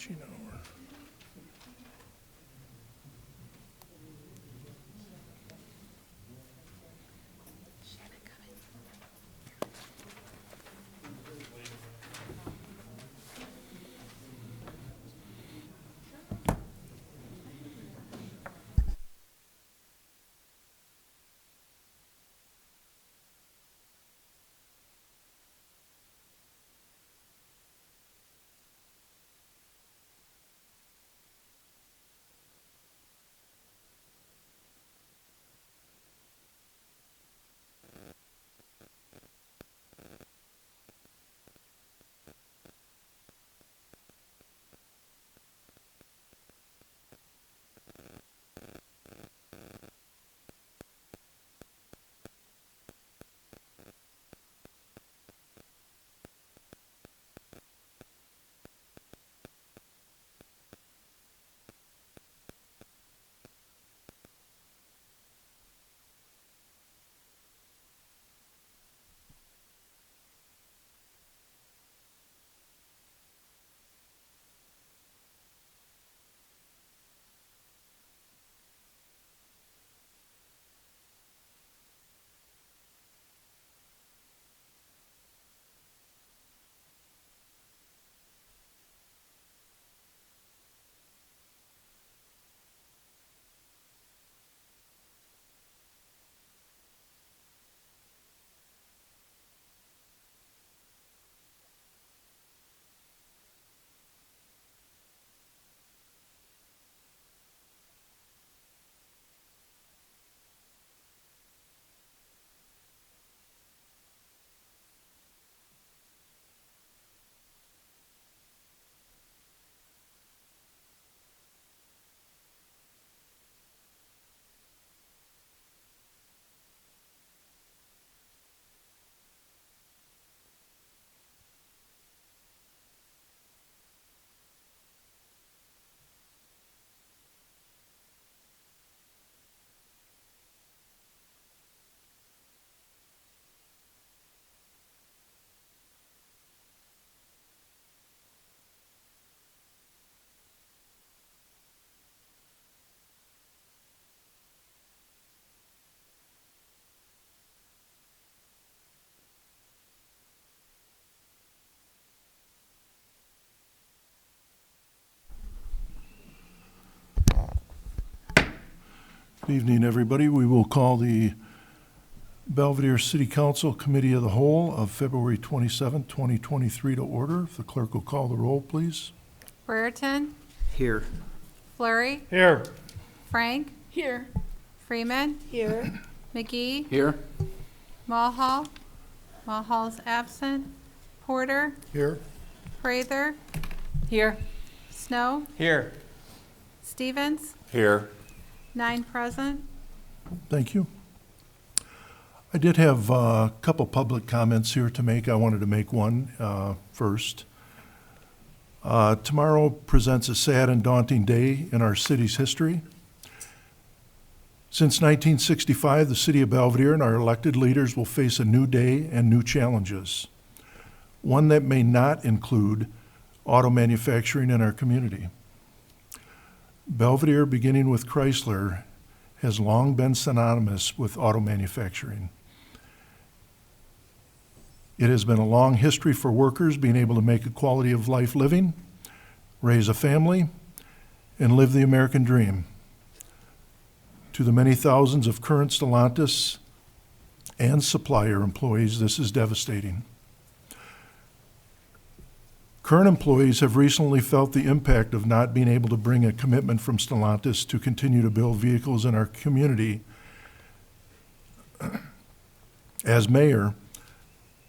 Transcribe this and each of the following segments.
Switching over. Good evening, everybody. We will call the Belvedere City Council Committee of the Whole of February 27, 2023 to order. If the clerk will call the roll, please. Brereton, Here. Flurry, Here. Frank, Here. Freeman, Here. McGee, Here. Mulhall. Mulhall's absent. Porter, Here. Prather, Here. Snow, Here. Stevens, Here. 9 present. Thank you. I did have a couple public comments here to make. I wanted to make one first. Tomorrow presents a sad and daunting day in our city's history. Since 1965, the city of Belvedere and our elected leaders will face a new day and new challenges, one that may not include auto manufacturing in our community. Belvedere, beginning with Chrysler, has long been synonymous with auto manufacturing. It has been a long history for workers being able to make a quality of life living, raise a family, and live the American dream. To the many thousands of current Stellantis and supplier employees, this is devastating. Current employees have recently felt the impact of not being able to bring a commitment from Stellantis to continue to build vehicles in our community. As mayor,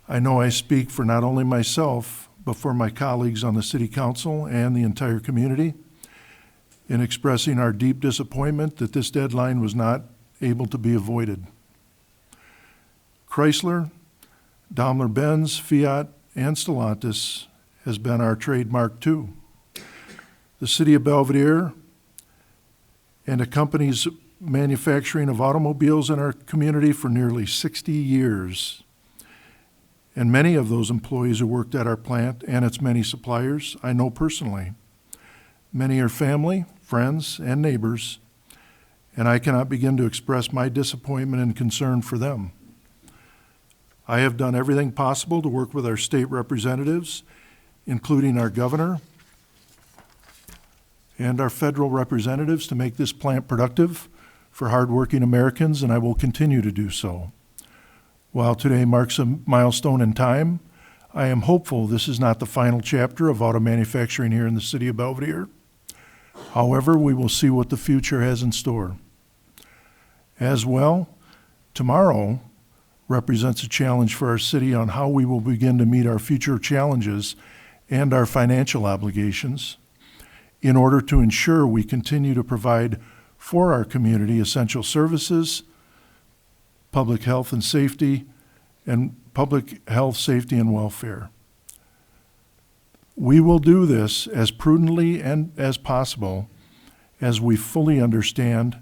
I know I speak for not only myself, but for my colleagues on the city council and the entire community in expressing our deep disappointment that this deadline was not able to be avoided. Chrysler, Daimler-Benz, Fiat, and Stellantis has been our trademark too. The city of Belvedere and a company's manufacturing of automobiles in our community for nearly 60 years. And many of those employees who worked at our plant and its many suppliers, I know personally. Many are family, friends, and neighbors, and I cannot begin to express my disappointment and concern for them. I have done everything possible to work with our state representatives, including our governor and our federal representatives, to make this plant productive for hardworking Americans, and I will continue to do so. While today marks a milestone in time, I am hopeful this is not the final chapter of auto manufacturing here in the city of Belvidere. However, we will see what the future has in store. As well, tomorrow represents a challenge for our city on how we will begin to meet our future challenges and our financial obligations in order to ensure we continue to provide for our community essential services, public health, safety, and welfare. We will do this as prudently and as possible as we fully understand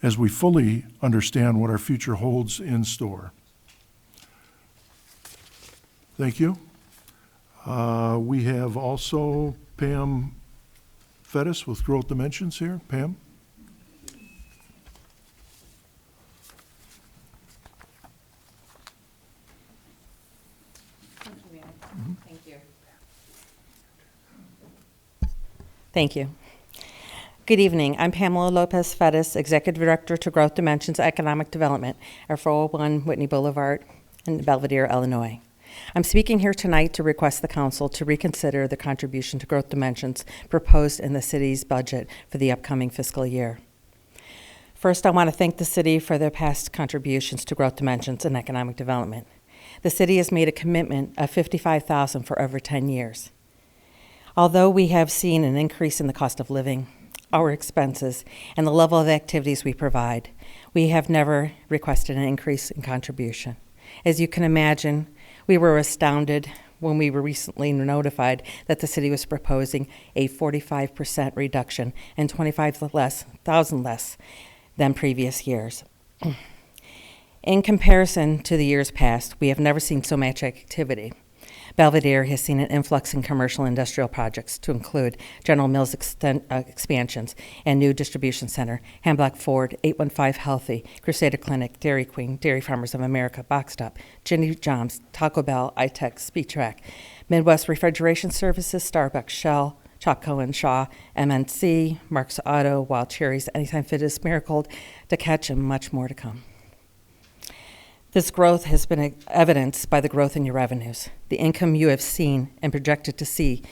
what our future holds in store. Thank you. We have also Pam Fettis with Growth Dimensions here. Pam? Thank you, Mayor. Thank you. Thank you. Good evening. I'm Pamela Lopez Fettis, Executive Director to Growth Dimensions Economic Development at 401 Whitney Boulevard in Belvidere, Illinois. I'm speaking here tonight to request the council to reconsider the contribution to Growth Dimensions proposed in the city's budget for the upcoming fiscal year. First, I want to thank the city for their past contributions to Growth Dimensions and economic development. The city has made a commitment of $55,000 for over 10 years. Although we have seen an increase in the cost of living, our expenses, and the level of activities we provide, we have never requested an increase in contribution. As you can imagine, we were astounded when we were recently notified that the city was proposing a 45% reduction and $25,000 less than previous years. In comparison to the years past, we have never seen so much activity. Belvidere has seen an influx in commercial and industrial projects to include General Mills expansions and new distribution center, Hamblock Ford, 815 Healthy, Crusader Clinic, Dairy Queen, Dairy Farmers of America, Box Stop, Ginny John's, Taco Bell, iTech, SpeedTrack, Midwest Refrigeration Services, Starbucks, Shell, Chocco and Shaw, MNC, Mark's Auto, Wild Cherries, Anytime Fitness, Miracle, To Catch, and much more to come. This growth has been evidenced by the growth in your revenues, the income you have seen and projected to see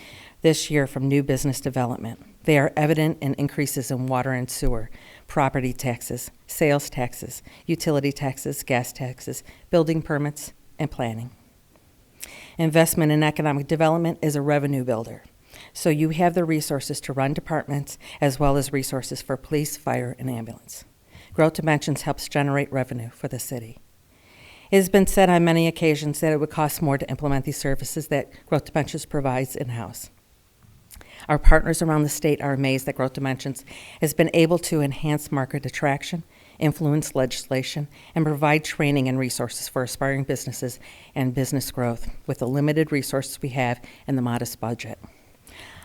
this year from new business development. They are evident in increases in water and sewer, property taxes, sales taxes, utility taxes, gas taxes, building permits, and planning. Investment in economic development is a revenue builder, so you have the resources to run departments as well as resources for police, fire, and ambulance. Growth Dimensions helps generate revenue for the city. It has been said on many occasions that it would cost more to implement these services that Growth Dimensions provides in-house. Our partners around the state are amazed that Growth Dimensions has been able to enhance market attraction, influence legislation, and provide training and resources for aspiring businesses and business growth with the limited resources we have and the modest budget.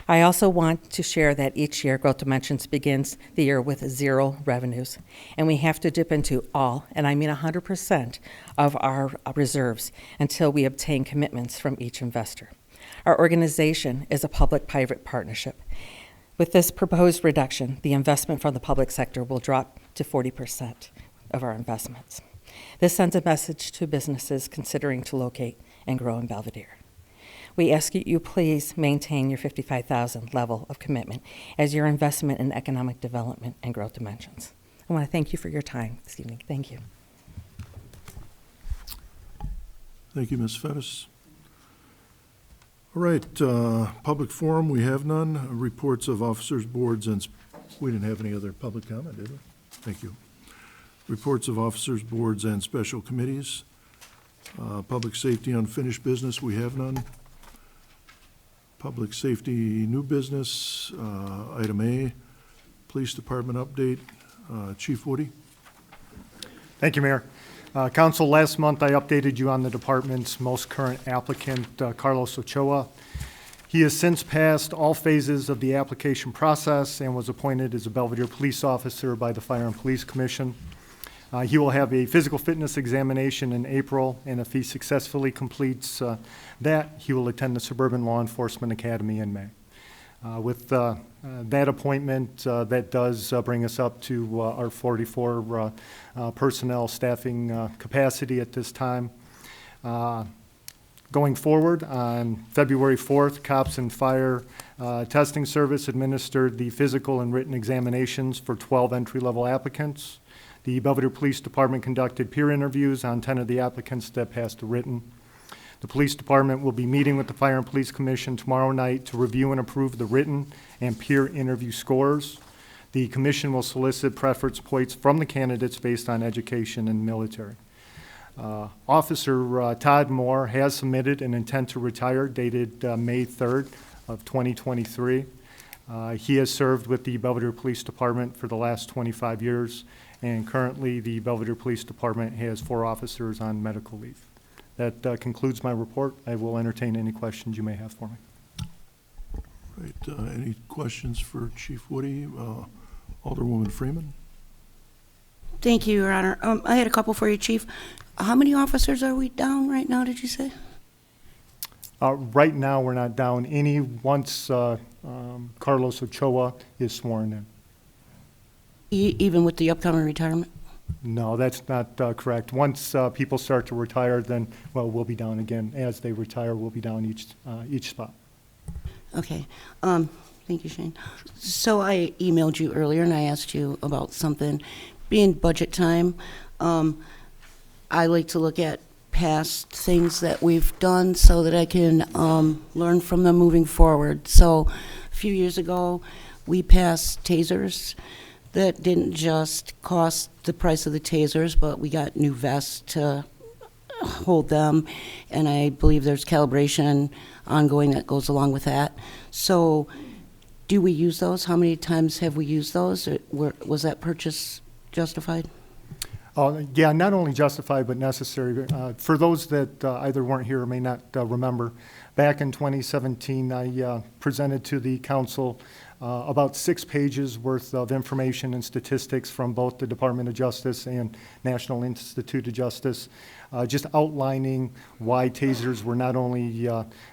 I also want to share that each year Growth Dimensions begins the year with 0 revenues, and we have to dip into all, and I mean 100% of our reserves until we obtain commitments from each investor. Our organization is a public-private partnership. With this proposed reduction, the investment from the public sector will drop to 40% of our investments. This sends a message to businesses considering to locate and grow in Belvidere. We ask you please maintain your $55,000 level of commitment as your investment in economic development and Growth Dimensions. I want to thank you for your time this evening. Thank you. Thank you, Ms. Fettis. All right, public forum, we have none. Reports of officers, boards, and we didn't have any other public comment, did we? Thank you. Reports of officers, boards, and special committees. Public safety unfinished business, we have none. Public safety new business, item A, police department update. Chief Woody. Thank you, Mayor. Council, last month I updated you on the department's most current applicant, Carlos Ochoa. He has since passed all phases of the application process and was appointed as a Belvedere police officer by the Fire and Police Commission. He will have a physical fitness examination in April, and if he successfully completes that, he will attend the Suburban Law Enforcement Academy in May. With that appointment, that does bring us up to our 44 personnel staffing capacity at this time. Going forward, on February 4th, Cops and Fire Testing Service administered the physical and written examinations for 12 entry-level applicants. The Belvedere Police Department conducted peer interviews on 10 of the applicants that passed the written. The Police Department will be meeting with the Fire and Police Commission tomorrow night to review and approve the written and peer interview scores. The Commission will solicit preference points from the candidates based on education and military. Officer Todd Moore has submitted an intent to retire dated May 3rd of 2023. He has served with the Belvedere Police Department for the last 25 years, and currently the Belvedere Police Department has 4 officers on medical leave. That concludes my report. I will entertain any questions you may have for me. Right, any questions for Chief Woody? Alderwoman Freeman? Thank you, Your Honor. I had a couple for you, Chief. How many officers are we down right now, did you say? Right now, we're not down any once Carlos Ochoa is sworn in. Even with the upcoming retirement? No, that's not correct. Once people start to retire, then, well, we'll be down again. As they retire, we'll be down each spot. Okay. Thank you, Shane. So I emailed you earlier and I asked you about something. Being budget time, I like to look at past things that we've done so that I can learn from them moving forward. So a few years ago, we passed tasers that didn't just cost the price of the tasers, but we got new vests to hold them, and I believe there's calibration ongoing that goes along with that. So do we use those? How many times have we used those? Was that purchase justified? Yeah, not only justified but necessary. For those that either weren't here or may not remember, back in 2017, I presented to the council about 6 pages worth of information and statistics from both the Department of Justice and National Institute of Justice, just outlining why tasers were not only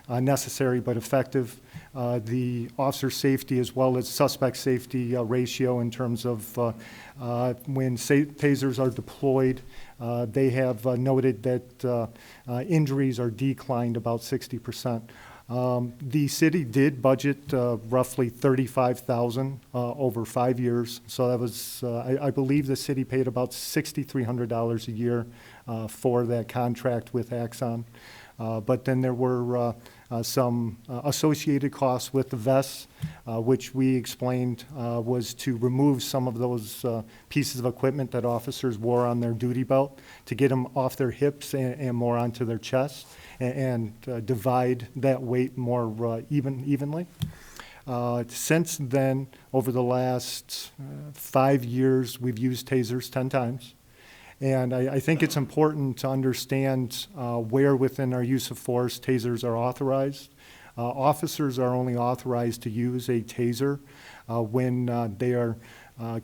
necessary but effective, the officer safety as well as suspect safety ratio in terms of when tasers are deployed. They have noted that injuries are declined about 60%. The city did budget roughly $35,000 over 5 years. So that was, I believe the city paid about $6,300 a year for that contract with Axon. But then there were some associated costs with the vests, which we explained was to remove some of those pieces of equipment that officers wore on their duty belt to get them off their hips and more onto their chest and divide that weight more evenly. Since then, over the last 5 years, we've used tasers 10 times. And I think it's important to understand where within our use of force tasers are authorized. Officers are only authorized to use a taser when they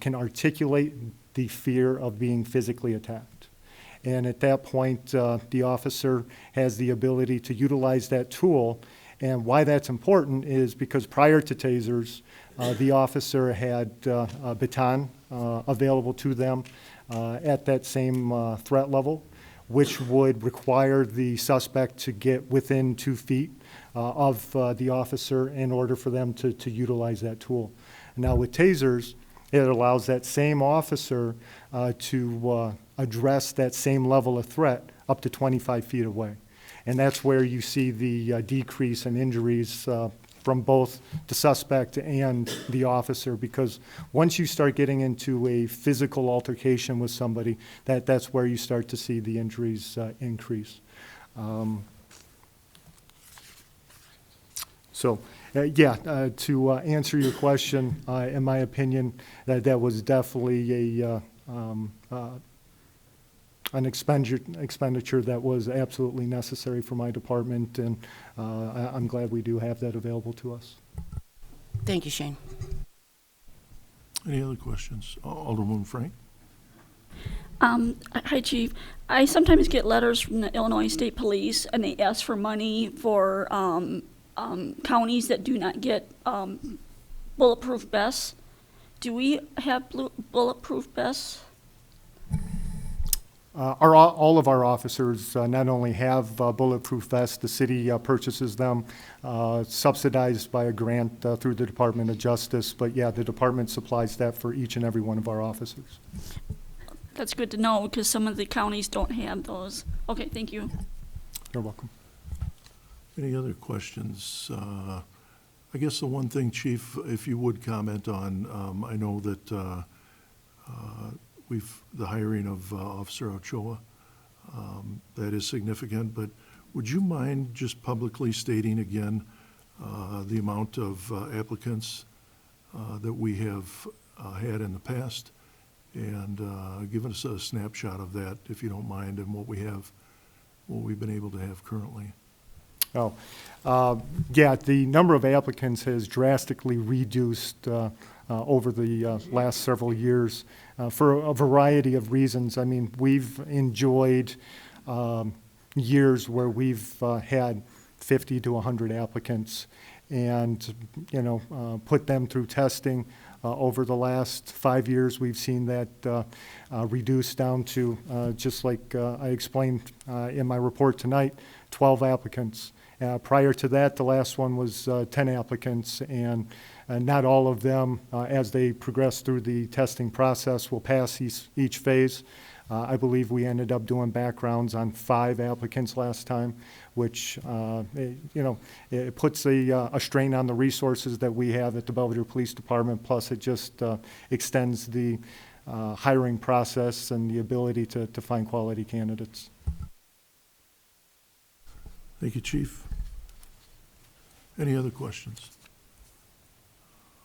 can articulate the fear of being physically attacked. And at that point, the officer has the ability to utilize that tool. And why that's important is because prior to tasers, the officer had a baton available to them at that same threat level, which would require the suspect to get within 2 feet of the officer in order for them to utilize that tool. Now with tasers, it allows that same officer to address that same level of threat up to 25 feet away. And that's where you see the decrease in injuries from both the suspect and the officer, because once you start getting into a physical altercation with somebody, that's where you start to see the injuries increase. To answer your question, in my opinion, that was definitely an expenditure that was absolutely necessary for my department, and I'm glad we do have that available to us. Thank you, Shane. Any other questions? Alderman Frank? Hi, Chief. I sometimes get letters from the Illinois State Police, and they ask for money for counties that do not get bulletproof vests. Do we have bulletproof vests? All of our officers not only have bulletproof vests, the city purchases them, subsidized by a grant through the Department of Justice, but yeah, the department supplies that for each and every one of our officers. That's good to know, because some of the counties don't have those. Okay, thank you. You're welcome. Any other questions? I guess the one thing, Chief, if you would comment on, I know that the hiring of Officer Ochoa, that is significant, but would you mind just publicly stating again the amount of applicants that we have had in the past, and give us a snapshot of that, if you don't mind, and what we've been able to have currently? Yeah, the number of applicants has drastically reduced over the last several years for a variety of reasons. I mean, we've enjoyed years where we've had 50 to 100 applicants and, put them through testing. Over the last 5 years, we've seen that reduce down to, just like I explained in my report tonight, 12 applicants. Prior to that, the last one was 10 applicants, and not all of them, as they progress through the testing process, will pass each phase. I believe we ended up doing backgrounds on 5 applicants last time, which, it puts a strain on the resources that we have at the Belvedere Police Department, plus it just extends the hiring process and the ability to find quality candidates. Thank you, Chief. Any other questions?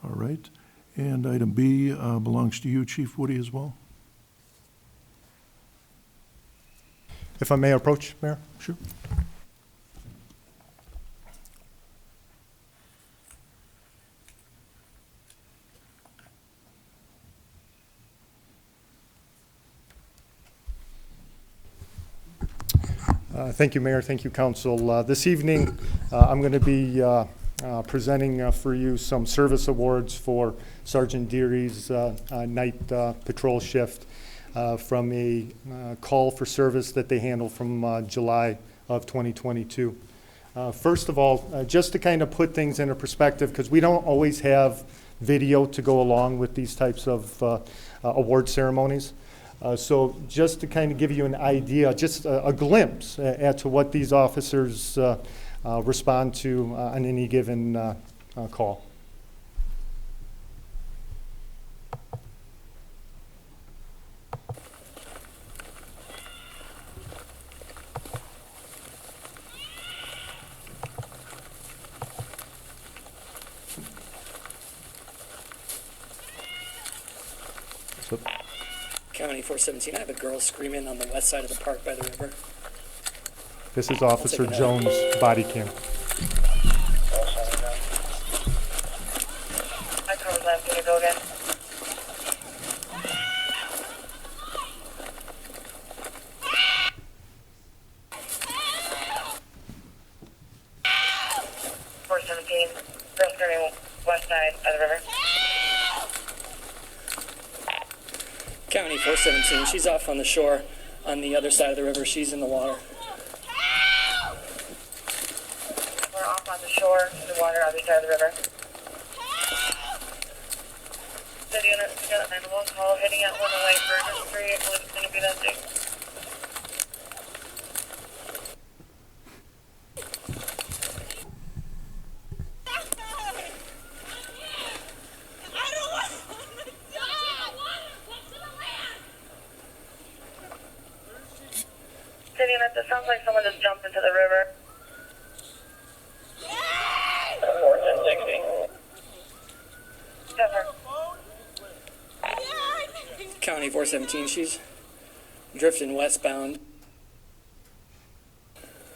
All right. And item B belongs to you, Chief Woody, as well? If I may approach, Mayor? Sure. Thank you, Mayor. Thank you, Council. This evening, I'm going to be presenting for you some service awards for Sergeant Deary's night patrol shift from a call for service that they handled from July of 2022. First of all, just to kind of put things into perspective, because we don't always have video to go along with these types of award ceremonies. So just to kind of give you an idea, just a glimpse as to what these officers respond to on any given call. County 417, I have a girl screaming on the west side of the park by the river. This is Officer Jones' body cam. My car was left. Can you go again? Girl screaming west side of the river. County 417, she's off on the shore on the other side of the river. She's in the water. We're off on the shore in the water on the other side of the river. City unit, we got an animal call heading at 108 Burgess Street. I believe it's going to be that thing. City unit, it sounds like someone just jumped into the river. 41060. County 417, she's drifting westbound.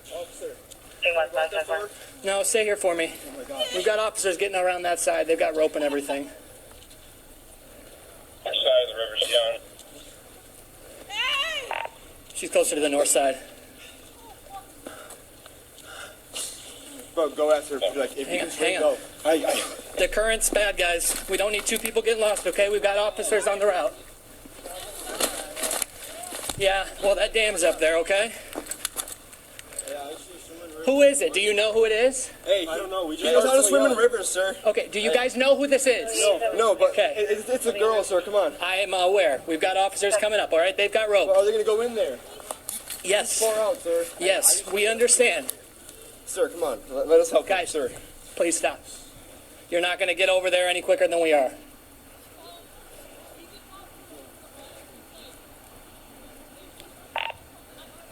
Stay westbound, 10-4. No, stay here for me. We've got officers getting around that side. They've got rope and everything. Which side of the river is she on? She's closer to the north side. Bro, go after her. Like, if Hang you on, can straight, hang on. go. The current's bad, guys. We don't need two people getting lost, okay? We've got officers on the route. Yeah, well, that dam's up there, okay? Who is it? Do you know who it is? Hey, I don't know. He knows how to swim in rivers, sir. Okay, do you guys know who this is? No, but Okay. it's a girl, sir. Come on. I am aware. We've got officers coming up, all right? They've got rope. Are they gonna go in there? Yes. Far out, sir. Yes, we understand. Sir, come on. Let us help Guys, you, sir. please stop. You're not going to get over there any quicker than we are.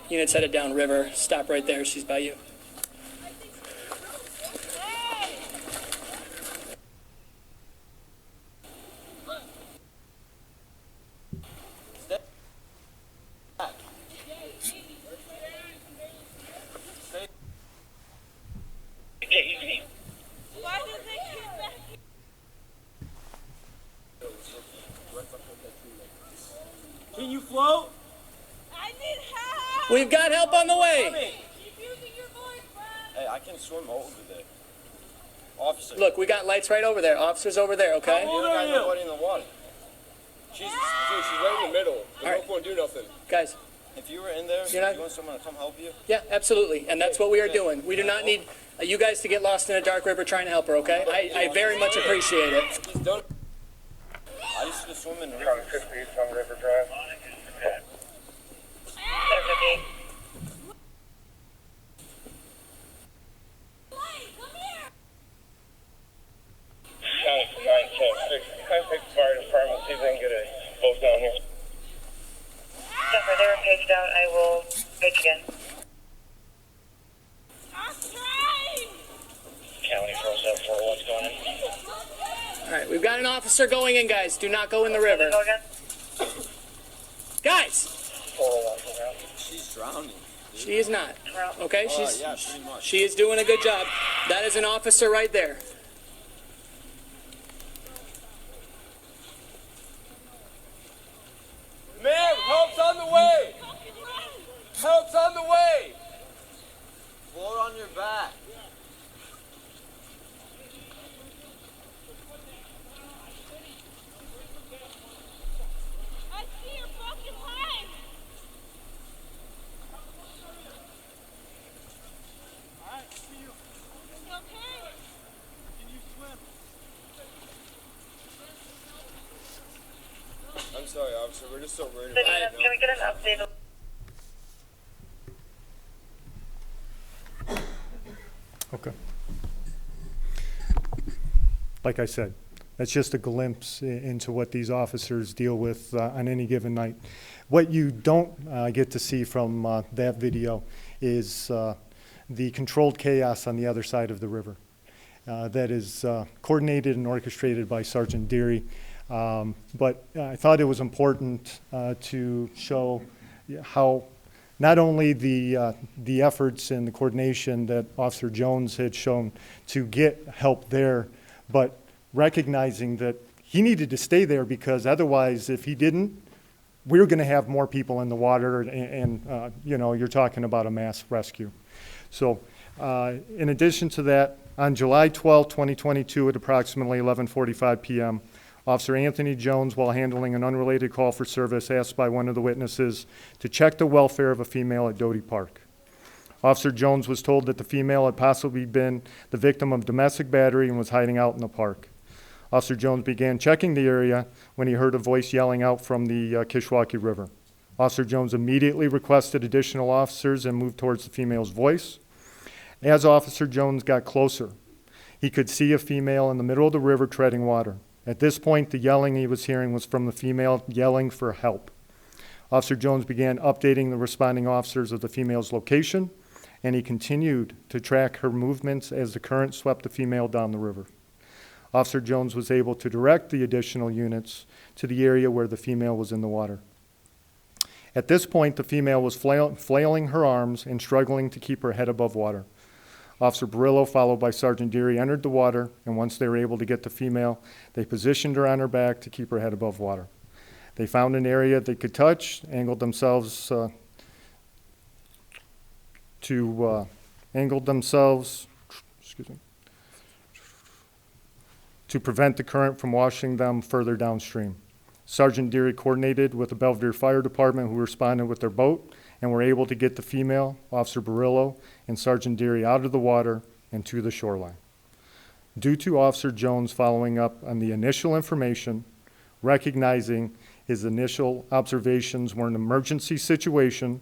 Units headed down river. Stop right there. She's by you. Can you float? I need help! We've got help on the way. Keep using your voice, bud! Hey, I can swim over there. Officer. Look, we got lights right over there. Officers over there, okay? You don't got nobody in the water. She's right in the middle. There's All right. no point doing nothing. Guys, If you were in there, You're not- you want someone to come help you? yeah, absolutely. And that's what we are doing. We do not need you guys to get lost in a dark river trying to help her, okay? I very much appreciate it. He's done. I used to swim in the river. Charlie 50 from River Drive. 758. County 910-6. Contact the fire department, see if they can get a boat down here. Jennifer, they were paged out. I will page again. I'm trying! County 474, what's going on? All right, we've got an officer going in, guys. Do not go in the river. Go again. Guys, 401 for now. She's drowning. she is not. Okay, she's Yeah, pretty much. she is doing a good job. That is an officer right there. Ma'am, help's on the way! Help's on the way! Float on your back. I see your broken leg! You okay? I'm sorry, officer. We're just so worried Can about we get an update? Okay. Like I said, that's just a glimpse into what these officers deal with on any given night. What you don't get to see from that video is the controlled chaos on the other side of the river. That is coordinated and orchestrated by Sergeant Deary. But I thought it was important to show how not only the efforts and the coordination that Officer Jones had shown to get help there, but recognizing that he needed to stay there because otherwise, if he didn't, we were going to have more people in the water, and you know, you're talking about a mass rescue. So, in addition to that, on July 12, 2022, at approximately 11:45 p.m., Officer Anthony Jones, while handling an unrelated call for service, asked by one of the witnesses to check the welfare of a female at Doty Park. Officer Jones was told that the female had possibly been the victim of domestic battery and was hiding out in the park. Officer Jones began checking the area when he heard a voice yelling out from the Kishwaukee River. Officer Jones immediately requested additional officers and moved towards the female's voice. As Officer Jones got closer, he could see a female in the middle of the river treading water. At this point, the yelling he was hearing was from the female yelling for help. Officer Jones began updating the responding officers of the female's location, and he continued to track her movements as the current swept the female down the river. Officer Jones was able to direct the additional units to the area where the female was in the water. At this point, the female was flailing her arms and struggling to keep her head above water. Officer Barillo, followed by Sergeant Deary, entered the water, and once they were able to get the female, they positioned her on her back to keep her head above water. They found an area they could touch, angled themselves to prevent the current from washing them further downstream. Sergeant Deary coordinated with the Belvedere Fire Department, who responded with their boat, and were able to get the female, Officer Barillo, and Sergeant Deary out of the water and to the shoreline. Due to Officer Jones following up on the initial information, recognizing his initial observations were an emergency situation,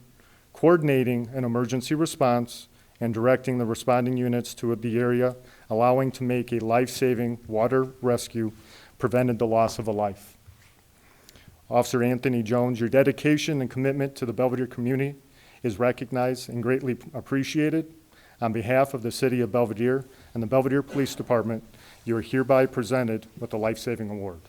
coordinating an emergency response, and directing the responding units to the area, allowing to make a life-saving water rescue, prevented the loss of a life. Officer Anthony Jones, your dedication and commitment to the Belvedere community is recognized and greatly appreciated. On behalf of the City of Belvedere and the Belvedere Police Department, you are hereby presented with the Life Saving Award.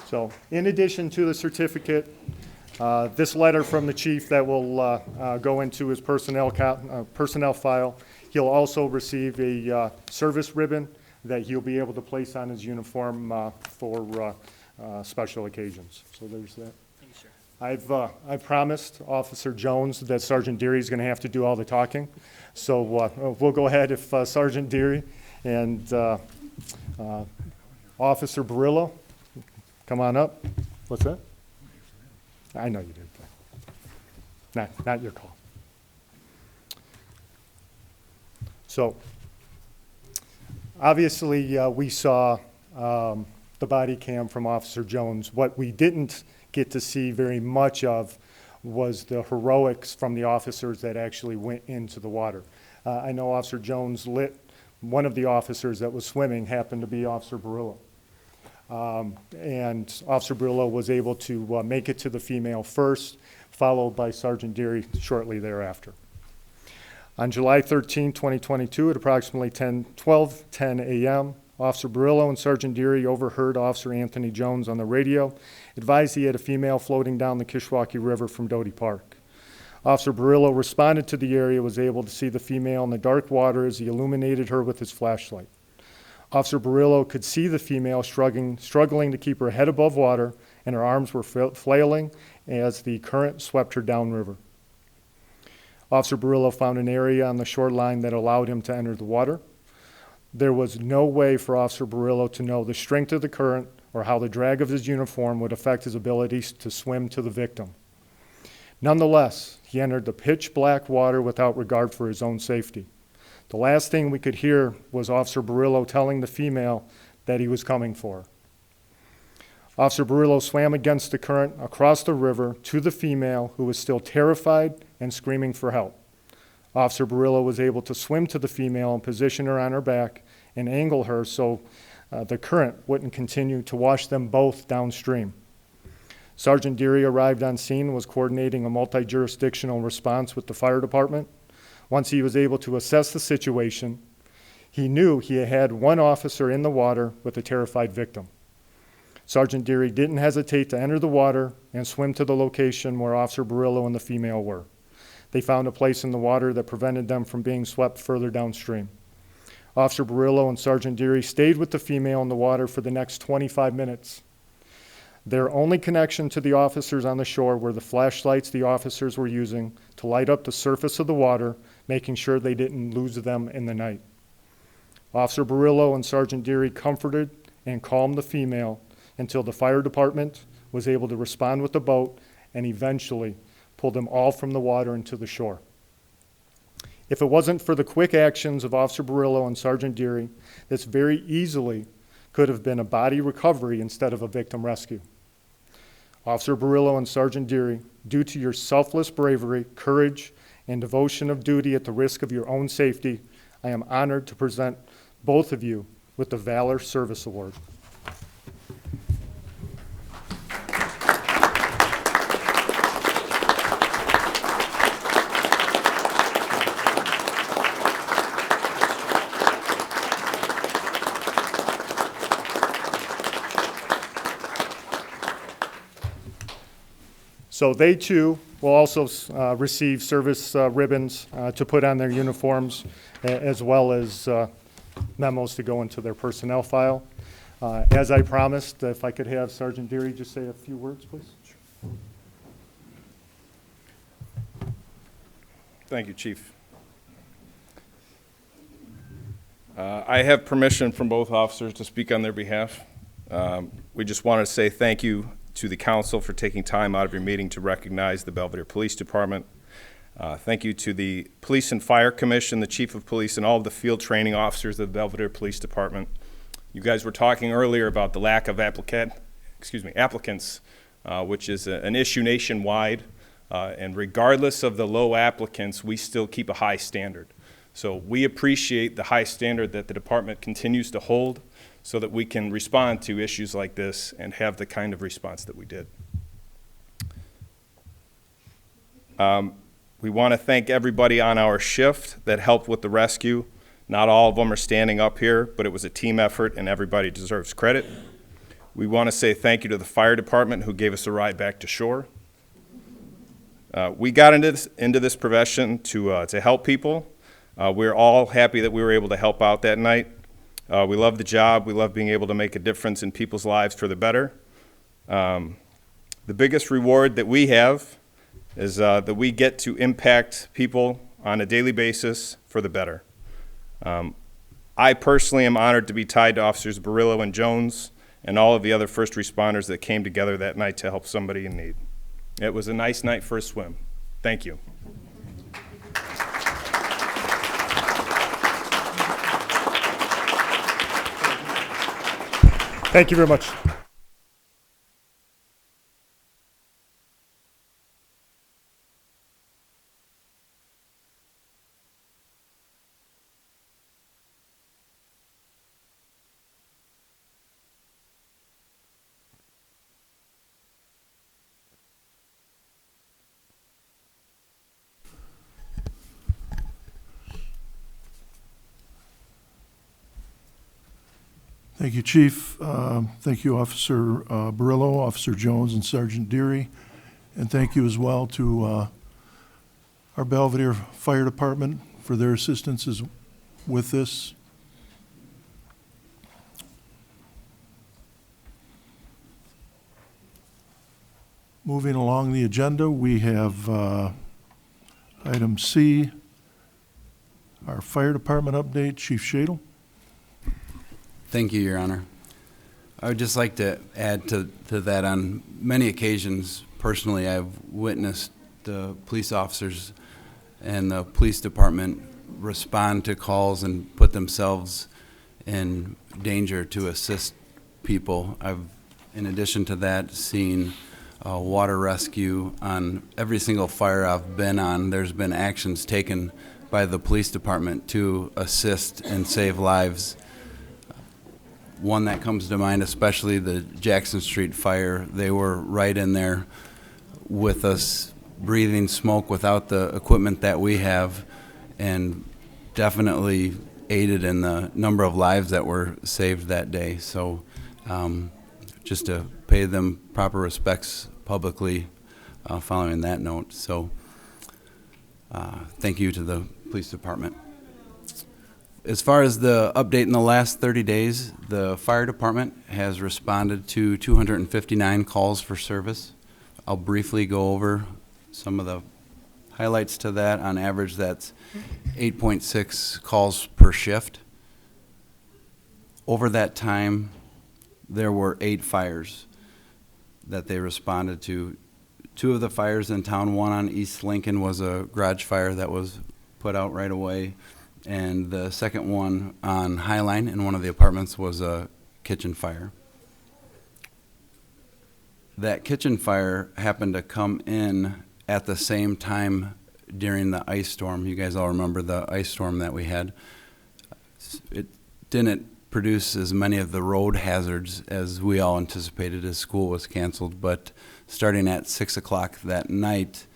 So, in addition to the certificate, this letter from the chief that will go into his personnel file, he'll also receive a service ribbon that he'll be able to place on his uniform for special occasions. So there's that. Thank you, sir. I've promised Officer Jones that Sergeant Deary is going to have to do all the talking. So we'll go ahead if Sergeant Deary and Officer Barillo, come on up. What's that? I know you did. Not your call. So, obviously, we saw the body cam from Officer Jones. What we didn't get to see very much of was the heroics from the officers that actually went into the water. I know Officer Jones lit one of the officers that was swimming, happened to be Officer Barillo. And Officer Barillo was able to make it to the female first, followed by Sergeant Deary shortly thereafter. On July 13, 2022, at approximately 12:10 a.m., Officer Barillo and Sergeant Deary overheard Officer Anthony Jones on the radio advise he had a female floating down the Kishwaukee River from Doty Park. Officer Barillo responded to the area, was able to see the female in the dark water as he illuminated her with his flashlight. Officer Barillo could see the female struggling to keep her head above water, and her arms were flailing as the current swept her downriver. Officer Barillo found an area on the shoreline that allowed him to enter the water. There was no way for Officer Barillo to know the strength of the current or how the drag of his uniform would affect his ability to swim to the victim. Nonetheless, he entered the pitch black water without regard for his own safety. The last thing we could hear was Officer Barillo telling the female that he was coming for her. Officer Barillo swam against the current across the river to the female, who was still terrified and screaming for help. Officer Barillo was able to swim to the female and position her on her back and angle her so the current wouldn't continue to wash them both downstream. Sergeant Deary arrived on scene and was coordinating a multi-jurisdictional response with the fire department. Once he was able to assess the situation, he knew he had one officer in the water with a terrified victim. Sergeant Deary didn't hesitate to enter the water and swim to the location where Officer Barillo and the female were. They found a place in the water that prevented them from being swept further downstream. Officer Barillo and Sergeant Deary stayed with the female in the water for the next 25 minutes. Their only connection to the officers on the shore were the flashlights the officers were using to light up the surface of the water, making sure they didn't lose them in the night. Officer Barillo and Sergeant Deary comforted and calmed the female until the fire department was able to respond with the boat and eventually pulled them all from the water into the shore. If it wasn't for the quick actions of Officer Barillo and Sergeant Deary, this very easily could have been a body recovery instead of a victim rescue. Officer Barillo and Sergeant Deary, due to your selfless bravery, courage, and devotion of duty at the risk of your own safety, I am honored to present both of you with the Valor Service Award. So they too will also receive service ribbons to put on their uniforms, as well as memos to go into their personnel file. As I promised, if I could have Sergeant Deary just say a few words, please. Thank you, Chief. I have permission from both officers to speak on their behalf. We just wanted to say thank you to the council for taking time out of your meeting to recognize the Belvedere Police Department. Thank you to the Police and Fire Commission, the Chief of Police, and all of the field training officers of the Belvedere Police Department. You guys were talking earlier about the lack of applicants, which is an issue nationwide. And regardless of the low applicants, we still keep a high standard. So we appreciate the high standard that the department continues to hold so that we can respond to issues like this and have the kind of response that we did. We want to thank everybody on our shift that helped with the rescue. Not all of them are standing up here, but it was a team effort and everybody deserves credit. We want to say thank you to the fire department who gave us a ride back to shore. We got into this profession to help people. We're all happy that we were able to help out that night. We love the job. We love being able to make a difference in people's lives for the better. The biggest reward that we have is that we get to impact people on a daily basis for the better. I personally am honored to be tied to Officers Barillo and Jones and all of the other first responders that came together that night to help somebody in need. It was a nice night for a swim. Thank you. Thank you very much. Thank you, Chief. Thank you, Officer Barillo, Officer Jones, and Sergeant Deary. And thank you as well to our Belvedere Fire Department for their assistance with this. Moving along the agenda, we have item C, our Fire Department update. Chief Shadle. Thank you, Your Honor. I would just like to add to that. On many occasions, personally, I've witnessed the police officers and the police department respond to calls and put themselves in danger to assist people. I've, in addition to that, seen water rescue on every single fire I've been on. There's been actions taken by the police department to assist and save lives. One that comes to mind, especially the Jackson Street fire, they were right in there with us, breathing smoke without the equipment that we have, and definitely aided in the number of lives that were saved that day. So just to pay them proper respects publicly following that note. So thank you to the police department. As far as the update in the last 30 days, the fire department has responded to 259 calls for service. I'll briefly go over some of the highlights to that. On average, that's 8.6 calls per shift. Over that time, there were 8 fires that they responded to. 2 of the fires in town, one on East Lincoln was a garage fire that was put out right away. And the second one on Highline in one of the apartments was a kitchen fire. That kitchen fire happened to come in at the same time during the ice storm. You guys all remember the ice storm that we had. It didn't produce as many of the road hazards as we all anticipated as school was canceled, but starting at 6 o'clock that night,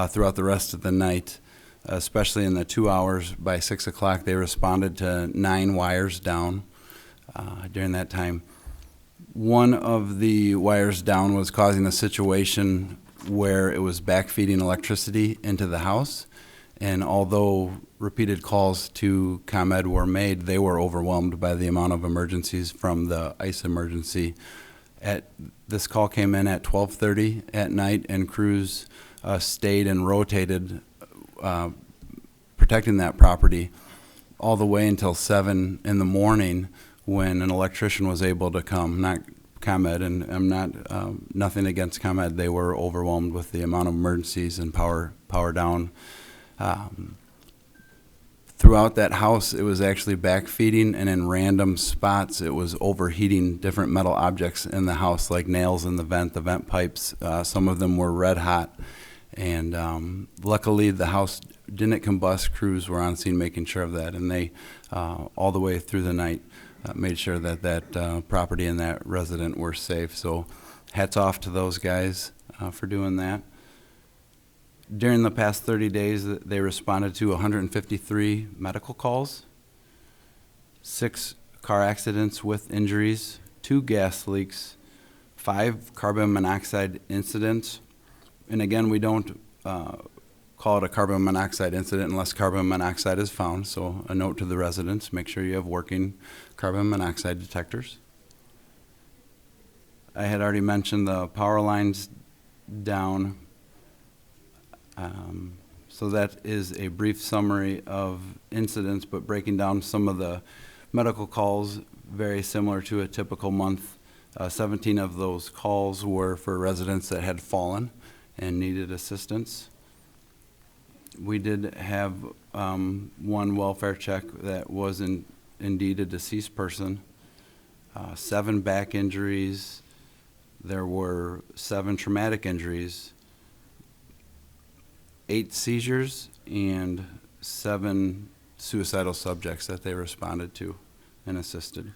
throughout the rest of the night, especially in the 2 hours by 6 o'clock, they responded to 9 wires down during that time. One of the wires down was causing a situation where it was backfeeding electricity into the house. And although repeated calls to ComEd were made, they were overwhelmed by the amount of emergencies from the ice emergency. This call came in at 12:30 at night, and crews stayed and rotated, protecting that property all the way until 7 in the morning, when an electrician was able to come. Not ComEd, and I'm not nothing against ComEd. They were overwhelmed with the amount of emergencies and power down. Throughout that house, it was actually backfeeding, and in random spots, it was overheating different metal objects in the house, like nails in the vent pipes. Some of them were red hot, and luckily the house didn't combust. Crews were on scene making sure of that, and they, all the way through the night, made sure that that property and that resident were safe. So hats off to those guys for doing that. During the past 30 days, they responded to 153 medical calls, 6 car accidents with injuries, 2 gas leaks, 5 carbon monoxide incidents. And again, we don't call it a carbon monoxide incident unless carbon monoxide is found. So a note to the residents, make sure you have working carbon monoxide detectors. I had already mentioned the power lines down. So that is a brief summary of incidents, but breaking down some of the medical calls, very similar to a typical month. 17 of those calls were for residents that had fallen and needed assistance. We did have one welfare check that was indeed a deceased person, 7 back injuries. There were 7 traumatic injuries, 8 seizures, and 7 suicidal subjects that they responded to and assisted.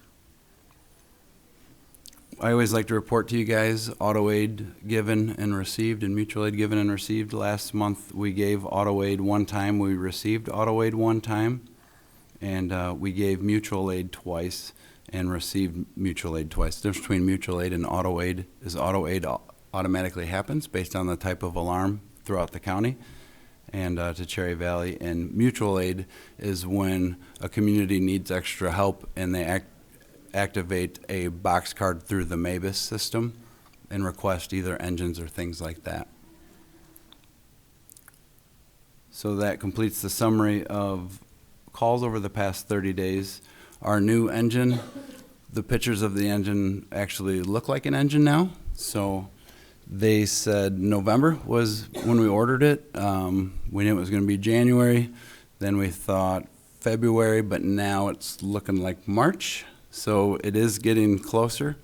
I always like to report to you guys auto aid given and received and mutual aid given and received. Last month we gave auto aid 1 time, we received auto aid 1 time, and we gave mutual aid twice and received mutual aid twice. The difference between mutual aid and auto aid is auto aid automatically happens based on the type of alarm throughout the county and to Cherry Valley. And mutual aid is when a community needs extra help and they activate a box card through the MABUS system and request either engines or things like that. So that completes the summary of calls over the past 30 days. Our new engine, the pictures of the engine actually look like an engine now. So they said November was when we ordered it. We knew it was going to be January. Then we thought February, but now it's looking like March. So it is getting closer.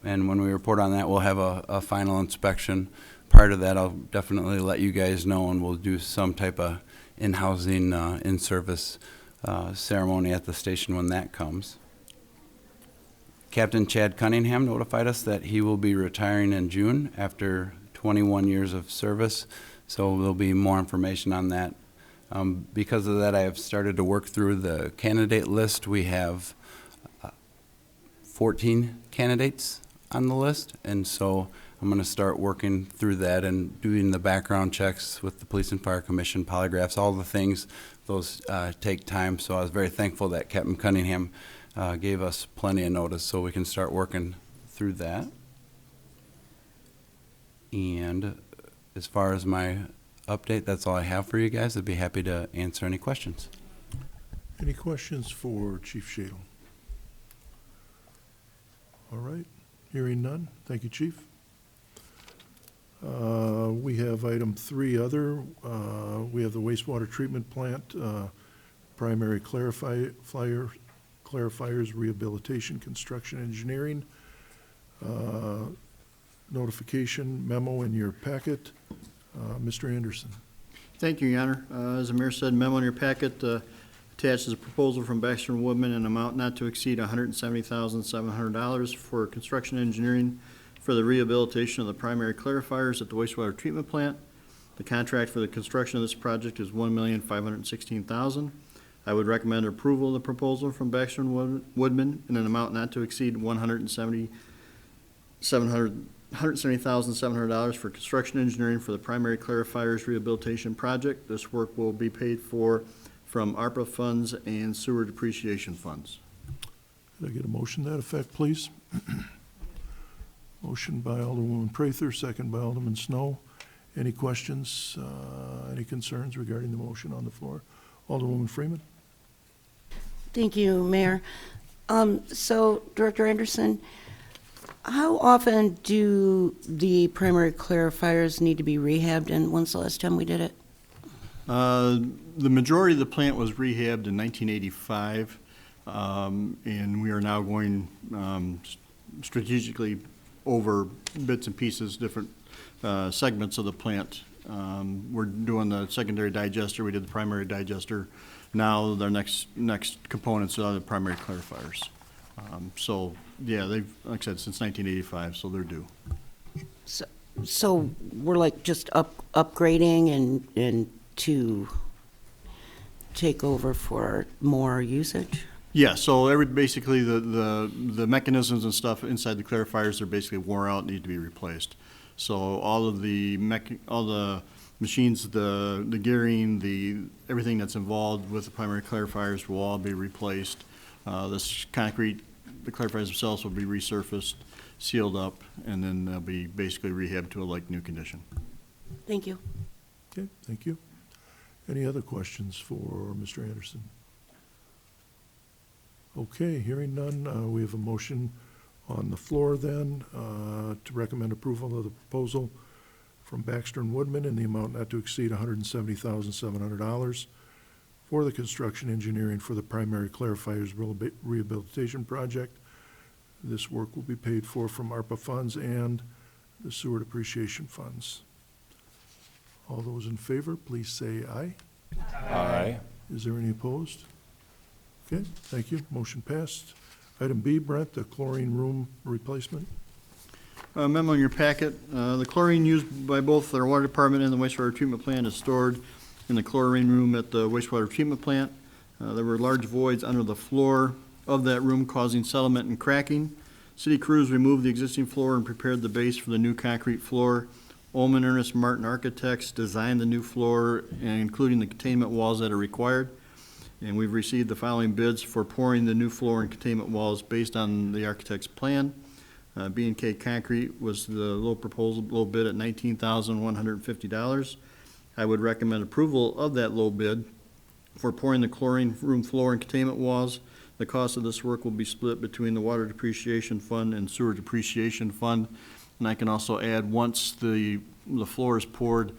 And when we report on that, we'll have a final inspection. Prior to that, I'll definitely let you guys know, and we'll do some type of in-housing, in-service ceremony at the station when that comes. Captain Chad Cunningham notified us that he will be retiring in June after 21 years of service, so there'll be more information on that. Because of that, I have started to work through the candidate list. We have 14 candidates on the list, and so I'm going to start working through that and doing the background checks with the Police and Fire Commission, polygraphs, all the things. Those take time, so I was very thankful that Captain Cunningham gave us plenty of notice so we can start working through that. And as far as my update, that's all I have for you guys. I'd be happy to answer any questions. Any questions for Chief Shadle? All right, hearing none. Thank you, Chief. We have item 3 other. We have the wastewater treatment plant, primary clarifiers, rehabilitation, construction, engineering. Notification memo in your packet. Mr. Anderson. Thank you, Your Honor. As the mayor said, memo in your packet attaches a proposal from Baxter & Woodman in an amount not to exceed $170,700 for construction engineering for the rehabilitation of the primary clarifiers at the wastewater treatment plant. The contract for the construction of this project is $1,516,000. I would recommend approval of the proposal from Baxter & Woodman in an amount not to exceed $170,700 $170,700 for construction engineering for the primary clarifiers rehabilitation project. This work will be paid for from ARPA funds and sewer depreciation funds. Could I get a motion to that effect, please? Motion by Alderwoman Prather, second by Alderman Snow. Any questions, any concerns regarding the motion on the floor? Alderwoman Freeman? Thank you, Mayor. So, Director Anderson, how often do the primary clarifiers need to be rehabbed, and when's the last time we did it? The majority of the plant was rehabbed in 1985, and we are now going strategically over bits and pieces, different segments of the plant. We're doing the secondary digester. We did the primary digester. Now their next components are the primary clarifiers. So yeah, they've, like I said, since 1985, so they're due. So we're like just upgrading and to take over for more usage? Yeah, so basically the mechanisms and stuff inside the clarifiers are basically wore out, need to be replaced. So all the machines, the gearing, everything that's involved with the primary clarifiers will all be replaced. This concrete, the clarifiers themselves will be resurfaced, sealed up, and then they'll be basically rehabbed to a like new condition. Thank you. Okay, thank you. Any other questions for Mr. Anderson? Okay, hearing none, we have a motion on the floor then to recommend approval of the proposal from Baxter and Woodman in the amount not to exceed $170,700 for the construction engineering for the primary clarifiers rehabilitation project. This work will be paid for from ARPA funds and the sewer depreciation funds. All those in favor, please say aye. Aye. Is there any opposed? Okay, thank you. Motion passed. Item B, Brent, the chlorine room replacement. Memo in your packet. The chlorine used by both our water department and the wastewater treatment plant is stored in the chlorine room at the wastewater treatment plant. There were large voids under the floor of that room causing settlement and cracking. City crews removed the existing floor and prepared the base for the new concrete floor. Ullman Ernest Martin Architects designed the new floor, including the containment walls that are required. And we've received the following bids for pouring the new floor and containment walls based on the architect's plan. B&K Concrete was the low bid at $19,150. I would recommend approval of that low bid for pouring the chlorine room floor and containment walls. The cost of this work will be split between the water depreciation fund and sewer depreciation fund. And I can also add, once the floor is poured,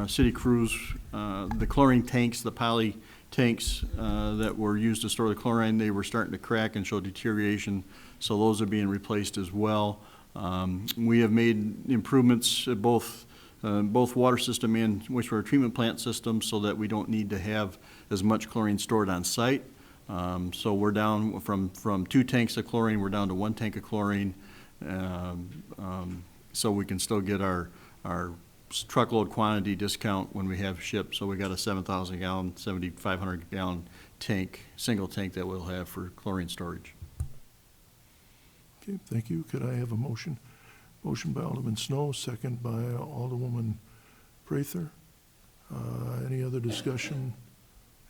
city crews, the chlorine tanks, the poly tanks that were used to store the chlorine, they were starting to crack and show deterioration, so those are being replaced as well. We have made improvements at both water system and wastewater treatment plant systems so that we don't need to have as much chlorine stored on site. So we're down from 2 tanks of chlorine, we're down to 1 tank of chlorine. So we can still get our truckload quantity discount when we have shipped. So we got a 7,000 gallon, 7,500 gallon tank, single tank that we'll have for chlorine storage. Okay, thank you. Could I have a motion? Motion by Alderman Snow, second by Alderwoman Prather. Any other discussion?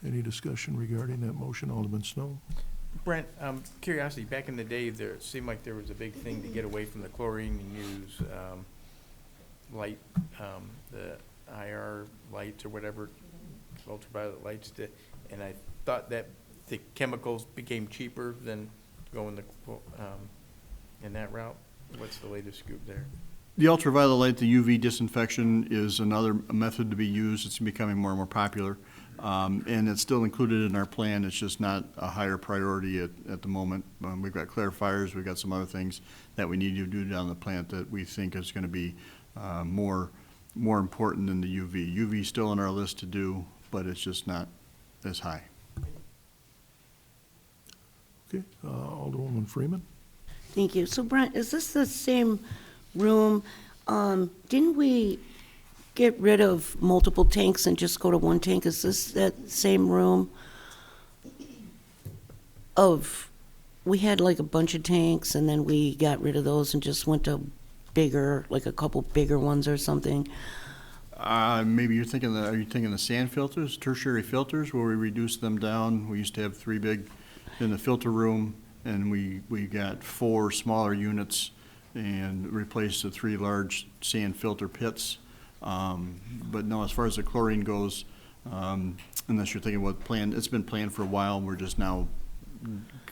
Any discussion regarding that motion? Alderman Snow? Brent, curiosity, back in the day, it seemed like there was a big thing to get away from the chlorine and use light, the IR lights or whatever, ultraviolet lights, and I thought that the chemicals became cheaper than going in that route. What's the latest scoop there? The ultraviolet light, the UV disinfection, is another method to be used. It's becoming more and more popular. And it's still included in our plan. It's just not a higher priority at the moment. We've got clarifiers, we've got some other things that we need to do down the plant that we think is going to be more important than the UV. UV is still on our list to do, but it's just not as high. Okay, Alderwoman Freeman? Thank you. So Brent, is this the same room? Didn't we get rid of multiple tanks and just go to 1 tank? Is this that same room we had like a bunch of tanks and then we got rid of those and just went to bigger, like a couple bigger ones or something? Maybe you're thinking are you thinking the sand filters, tertiary filters, where we reduced them down? We used to have 3 big in the filter room, and we got 4 smaller units and replaced the 3 large sand filter pits. But no, as far as the chlorine goes, unless you're thinking what planned, it's been planned for a while, and we're just now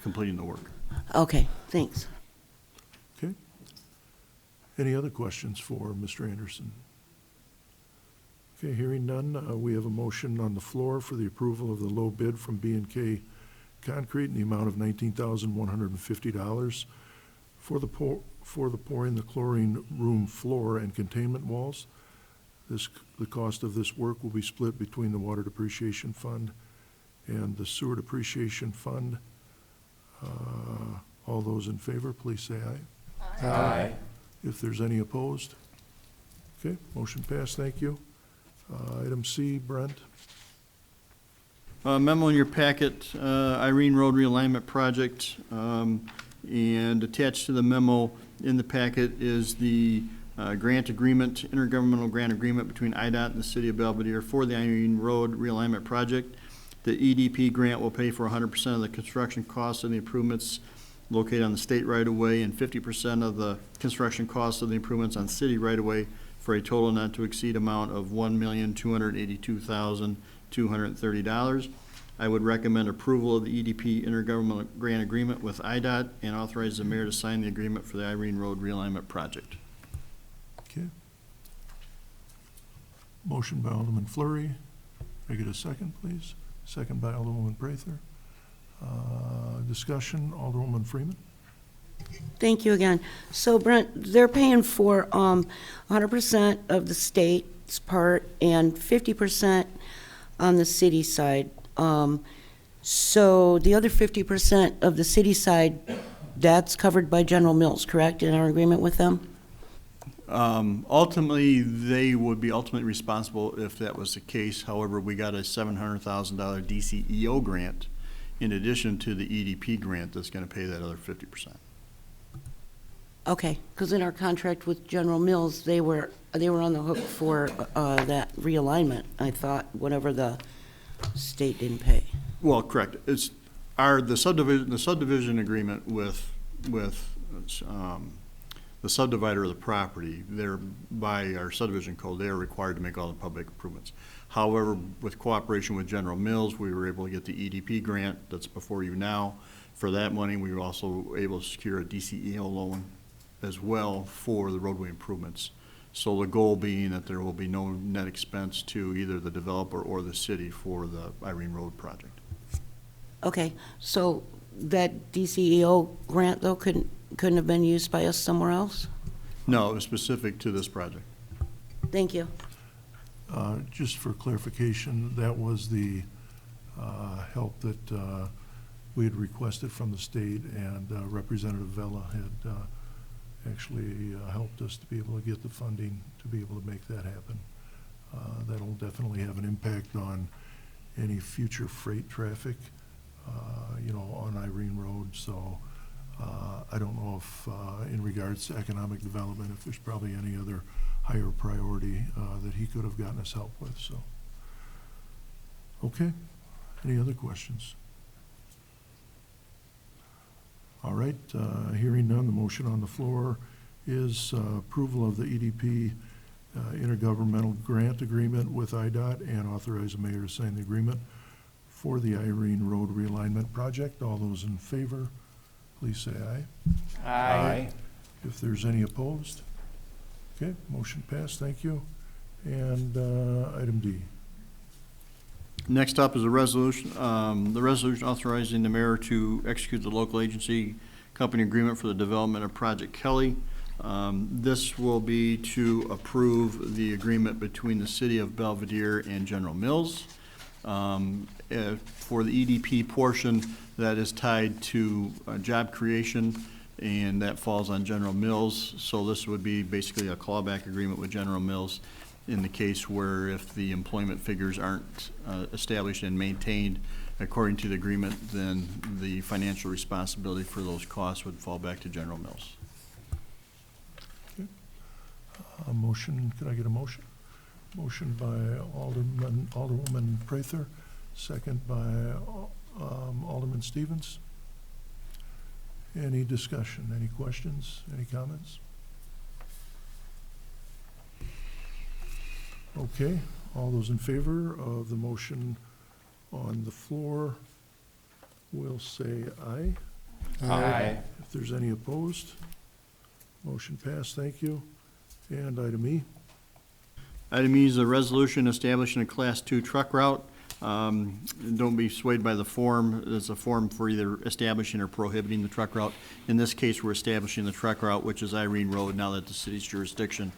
completing the work. Okay, thanks. Okay. Any other questions for Mr. Anderson? Okay, hearing none, we have a motion on the floor for the approval of the low bid from B&K Concrete in the amount of $19,150 for the pouring the chlorine room floor and containment walls. The cost of this work will be split between the Water Depreciation Fund and the Sewer Depreciation Fund. All those in favor, please say aye. Aye. If there's any opposed? Okay, motion passed, thank you. Item C, Brent. Memo in your packet, Irene Road Realignment Project, and attached to the memo in the packet is the grant agreement, intergovernmental grant agreement between IDOT and the City of Belvedere for the Irene Road Realignment Project. The EDP grant will pay for 100% of the construction costs of the improvements located on the state right-of-way and 50% of the construction costs of the improvements on city right-of-way for a total not to exceed amount of $1,282,230. I would recommend approval of the EDP intergovernmental grant agreement with IDOT and authorize the mayor to sign the agreement for the Irene Road Realignment Project. Okay. Motion by Alderman Fleury. Can I get a second, please? Second by Alderwoman Prather. Discussion, Alderwoman Freeman. Thank you again. So Brent, they're paying for 100% of the state's part and 50% on the city side. So the other 50% of the city side, that's covered by General Mills, correct, in our agreement with them? Ultimately, they would be ultimately responsible if that was the case. However, we got a $700,000 DCEO grant in addition to the EDP grant that's going to pay that other 50%. Okay, because in our contract with General Mills, they were on the hook for that realignment, I thought, whatever the state didn't pay. Well, correct. It's the subdivision agreement with the subdivider of the property. They're, by our subdivision code, they are required to make all the public improvements. However, with cooperation with General Mills, we were able to get the EDP grant that's before you now. For that money, we were also able to secure a DCEO loan as well for the roadway improvements. So the goal being that there will be no net expense to either the developer or the city for the Irene Road project. Okay, so that DCEO grant, though, couldn't have been used by us somewhere else? No, it was specific to this project. Thank you. Just for clarification, that was the help that we had requested from the state, and Representative Vella had actually helped us to be able to get the funding to be able to make that happen. That'll definitely have an impact on any future freight traffic, on Irene Road. So I don't know if in regards to economic development, if there's probably any other higher priority that he could have gotten us help with. So, okay. Any other questions? All right, hearing none, the motion on the floor is approval of the EDP intergovernmental grant agreement with IDOT and authorize the mayor to sign the agreement for the Irene Road Realignment Project. All those in favor, please say aye. Aye. If there's any opposed? Okay, motion passed, thank you. And item D. Next up is a resolution, the resolution authorizing the mayor to execute the local agency company agreement for the development of Project Kelly. This will be to approve the agreement between the city of Belvedere and General Mills. For the EDP portion, that is tied to job creation, and that falls on General Mills. So this would be basically a clawback agreement with General Mills in the case where if the employment figures aren't established and maintained according to the agreement, then the financial responsibility for those costs would fall back to General Mills. Okay. Motion, could I get a motion? Motion by Alderwoman Prather, second by Alderman Stevens. Any discussion, any questions, any comments? Okay, all those in favor of the motion on the floor will say aye. Aye. If there's any opposed, motion passed, thank you. And item E. Item E is a resolution establishing a Class 2 truck route. Don't be swayed by the form. It's a form for either establishing or prohibiting the truck route. In this case, we're establishing the truck route, which is Irene Road, now that the city's jurisdiction.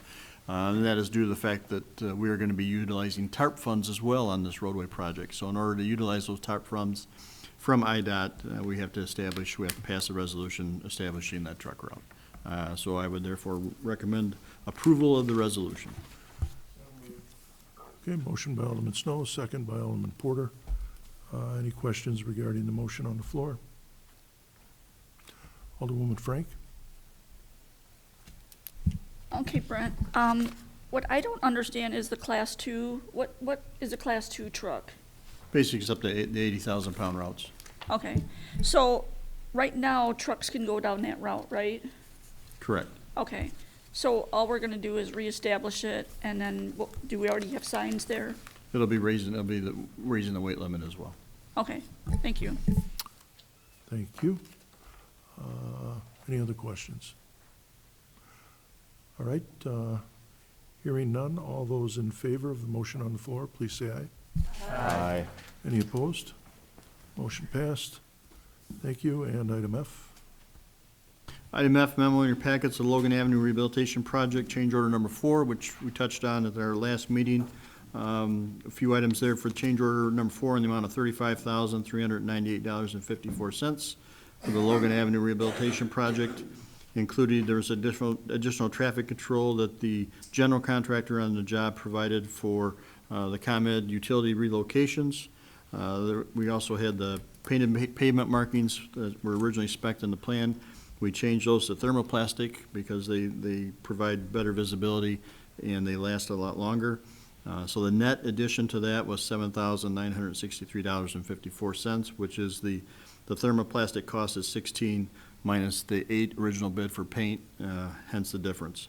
And that is due to the fact that we are going to be utilizing TARP funds as well on this roadway project. So in order to utilize those TARP funds from IDOT, we have to pass a resolution establishing that truck route. So I would therefore recommend approval of the resolution. Okay, motion by Alderman Snow, second by Alderman Porter. Any questions regarding the motion on the floor? Alderwoman Frank? Okay, Brent. What I don't understand is the Class 2. What is a Class 2 truck? Basically, it's up to the 80,000 pound routes. Okay, so right now trucks can go down that route, right? Correct. Okay, so all we're gonna do is reestablish it, and then do we already have signs there? It'll be raising the weight limit as well. Okay, thank you. Thank you. Any other questions? All right, hearing none, all those in favor of the motion on the floor, please say aye. Aye. Any opposed? Motion passed. Thank you, and item F. Item F, memo in your packets, the Logan Avenue Rehabilitation Project, change order number 4, which we touched on at our last meeting. A few items there for change order number 4 in the amount of $35,398.54 for the Logan Avenue Rehabilitation Project. Included, there was additional traffic control that the general contractor on the job provided for the ComEd utility relocations. We also had the painted pavement markings that were originally spec'd in the plan. We changed those to thermoplastic because they provide better visibility and they last a lot longer. So the net addition to that was $7,963.54, which is the thermoplastic cost is 16 minus the 8 original bid for paint, hence the difference.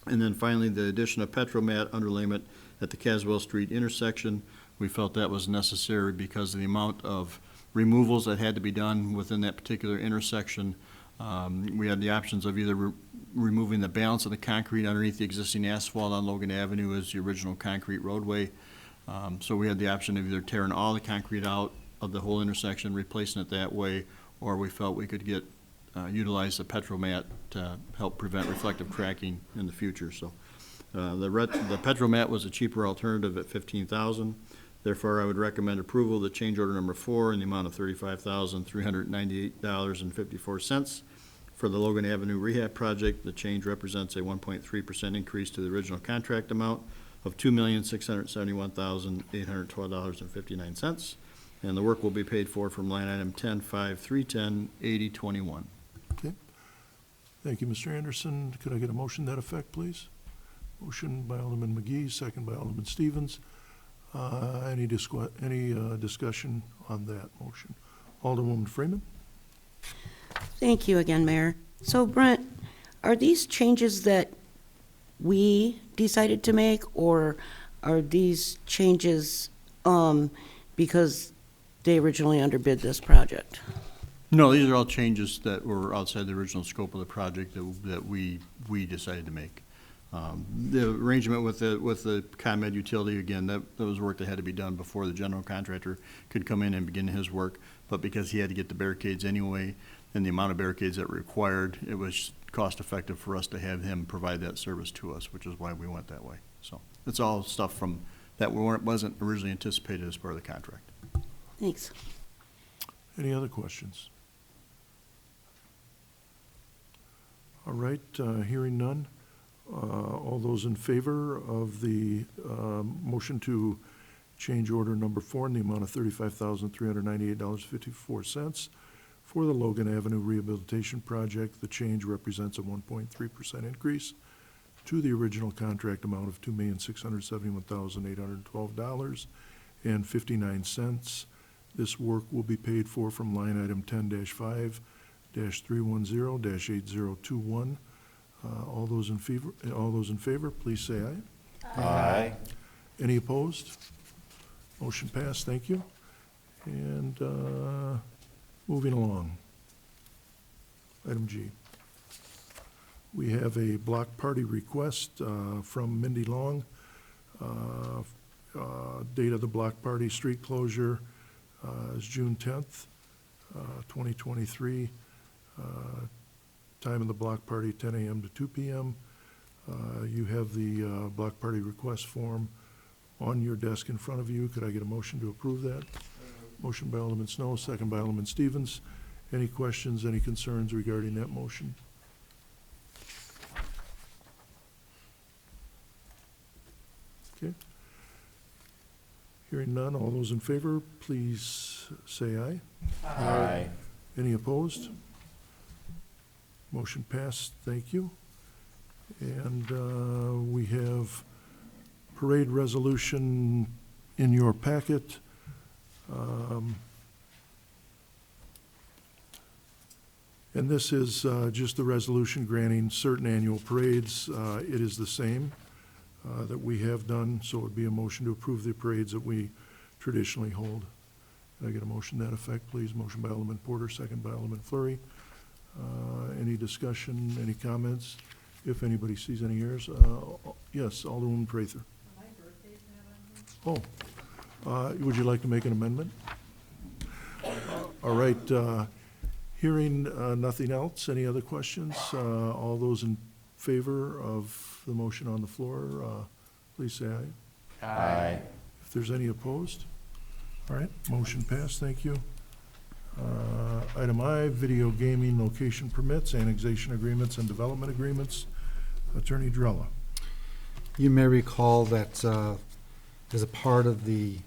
And then finally, the addition of Petromat underlayment at the Caswell Street intersection. We felt that was necessary because of the amount of removals that had to be done within that particular intersection. We had the options of either removing the balance of the concrete underneath the existing asphalt on Logan Avenue as the original concrete roadway. So we had the option of either tearing all the concrete out of the whole intersection, replacing it that way, or we felt we could utilize the Petromat to help prevent reflective cracking in the future. So the Petromat was a cheaper alternative at $15,000. Therefore, I would recommend approval of the change order number 4 in the amount of $35,398.54 for the Logan Avenue Rehab Project. The change represents a 1.3% increase to the original contract amount of $2,671,812.59. And the work will be paid for from line item 10-5-310-8021. Okay. Thank you, Mr. Anderson. Could I get a motion to that effect, please? Motion by Alderman McGee, second by Alderman Stevens. Any discussion on that motion? Alderwoman Freeman? Thank you again, Mayor. So Brent, are these changes that we decided to make, or are these changes because they originally underbid this project? No, these are all changes that were outside the original scope of the project that we decided to make. The arrangement with the ComEd utility, again, that was work that had to be done before the general contractor could come in and begin his work. But because he had to get the barricades anyway, and the amount of barricades that were required, it was cost effective for us to have him provide that service to us, which is why we went that way. So it's all stuff from that wasn't originally anticipated as part of the contract. Thanks. Any other questions? All right, hearing none. All those in favor of the motion to change order number 4 in the amount of $35,398.54 for the Logan Avenue Rehabilitation Project. The change represents a 1.3% increase to the original contract amount of $2,671,812.59. This work will be paid for from line item 10-5-310-802-1. All those in favor, please say aye. Aye. Any opposed? Motion passed, thank you. And moving along. Item G. We have a block party request from Mindy Long. Date of the block party street closure is June 10th, 2023. Time of the block party, 10 a.m. to 2 p.m. You have the block party request form on your desk in front of you. Could I get a motion to approve that? Motion by Alderman Snow, second by Alderman Stevens. Any questions, any concerns regarding that motion? Okay. Hearing none, all those in favor, please say aye. Aye. Any opposed? Motion passed, thank you. And we have parade resolution in your packet. And this is just the resolution granting certain annual parades. It is the same that we have done, so it would be a motion to approve the parades that we traditionally hold. Can I get a motion to that effect, please? Motion by Alderman Porter, second by Alderman Fleury. Any discussion, any comments? If anybody sees any errors, yes, Alderwoman Prather. Oh, would you like to make an amendment? All right, hearing nothing else, any other questions? All those in favor of the motion on the floor, please say aye. Aye. If there's any opposed? All right, motion passed, thank you. Item I, video gaming location permits, annexation agreements, and development agreements. Attorney Drella. You may recall that as a part of the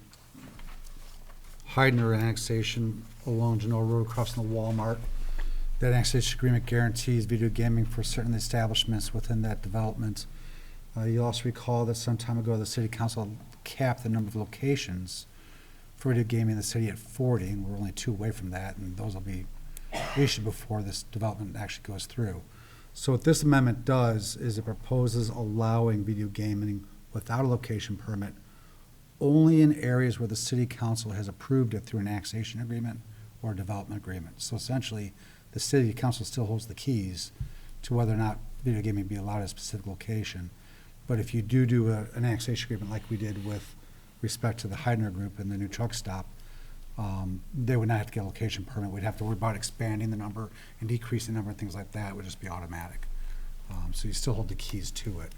Heidner annexation along Genoa Road across from the Walmart, that annexation agreement guarantees video gaming for certain establishments within that development. You also recall that some time ago, the city council capped the number of locations for video gaming in the city at 40, and we're only 2 away from that, and those will be issued before this development actually goes through. So what this amendment does is it proposes allowing video gaming without a location permit only in areas where the city council has approved it through an annexation agreement or a development agreement. So essentially, the city council still holds the keys to whether or not video gaming be allowed at a specific location. But if you do an annexation agreement like we did with respect to the Heidner Group and the new truck stop, they would not have to get a location permit. We'd have to worry about expanding the number and decreasing the number and things like that. It would just be automatic. So you still hold the keys to it.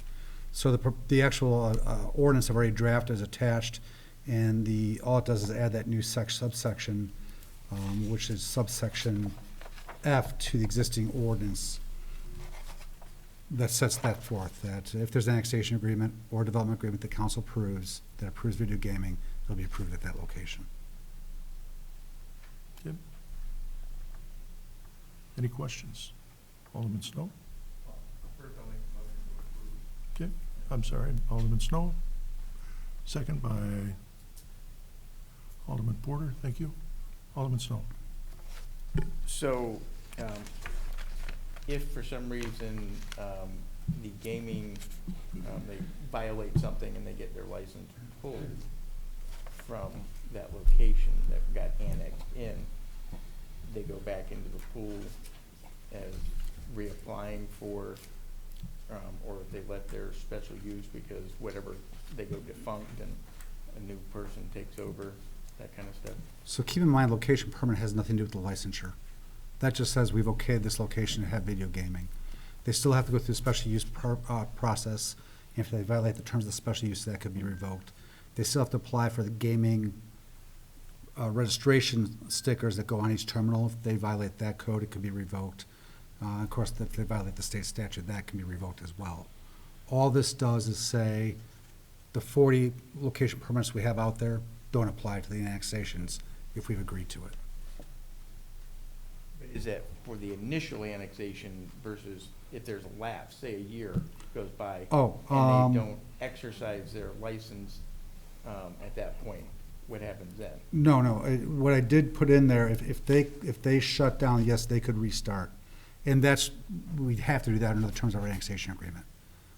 So the actual ordinance I've already drafted is attached, and all it does is add that new subsection, which is subsection F to the existing ordinance that sets that forth, that if there's an annexation agreement or development agreement the council approves, that approves video gaming, it'll be approved at that location. Okay. Any questions? Alderman Snow? Okay, I'm sorry, Alderman Snow. Second by Alderman Porter, thank you. Alderman Snow. So, if for some reason the gaming, they violate something and they get their license pulled from that location that got annexed in, they go back into the pool as reapplying for, or if they let their special use because whatever, they go defunct and a new person takes over, that kind of stuff. So keep in mind, location permit has nothing to do with the licensure. That just says we've okayed this location to have video gaming. They still have to go through the special use process. If they violate the terms of the special use, that could be revoked. They still have to apply for the gaming registration stickers that go on each terminal. If they violate that code, it could be revoked. Of course, if they violate the state statute, that can be revoked as well. All this does is say the 40 location permits we have out there don't apply to the annexations if we've agreed to it. But is that for the initial annexation versus if there's a lapse, say a year goes by, Oh, and they don't exercise their license at that point, what happens then? No, what I did put in there, if they shut down, yes, they could restart. And we'd have to do that under the terms of our annexation agreement.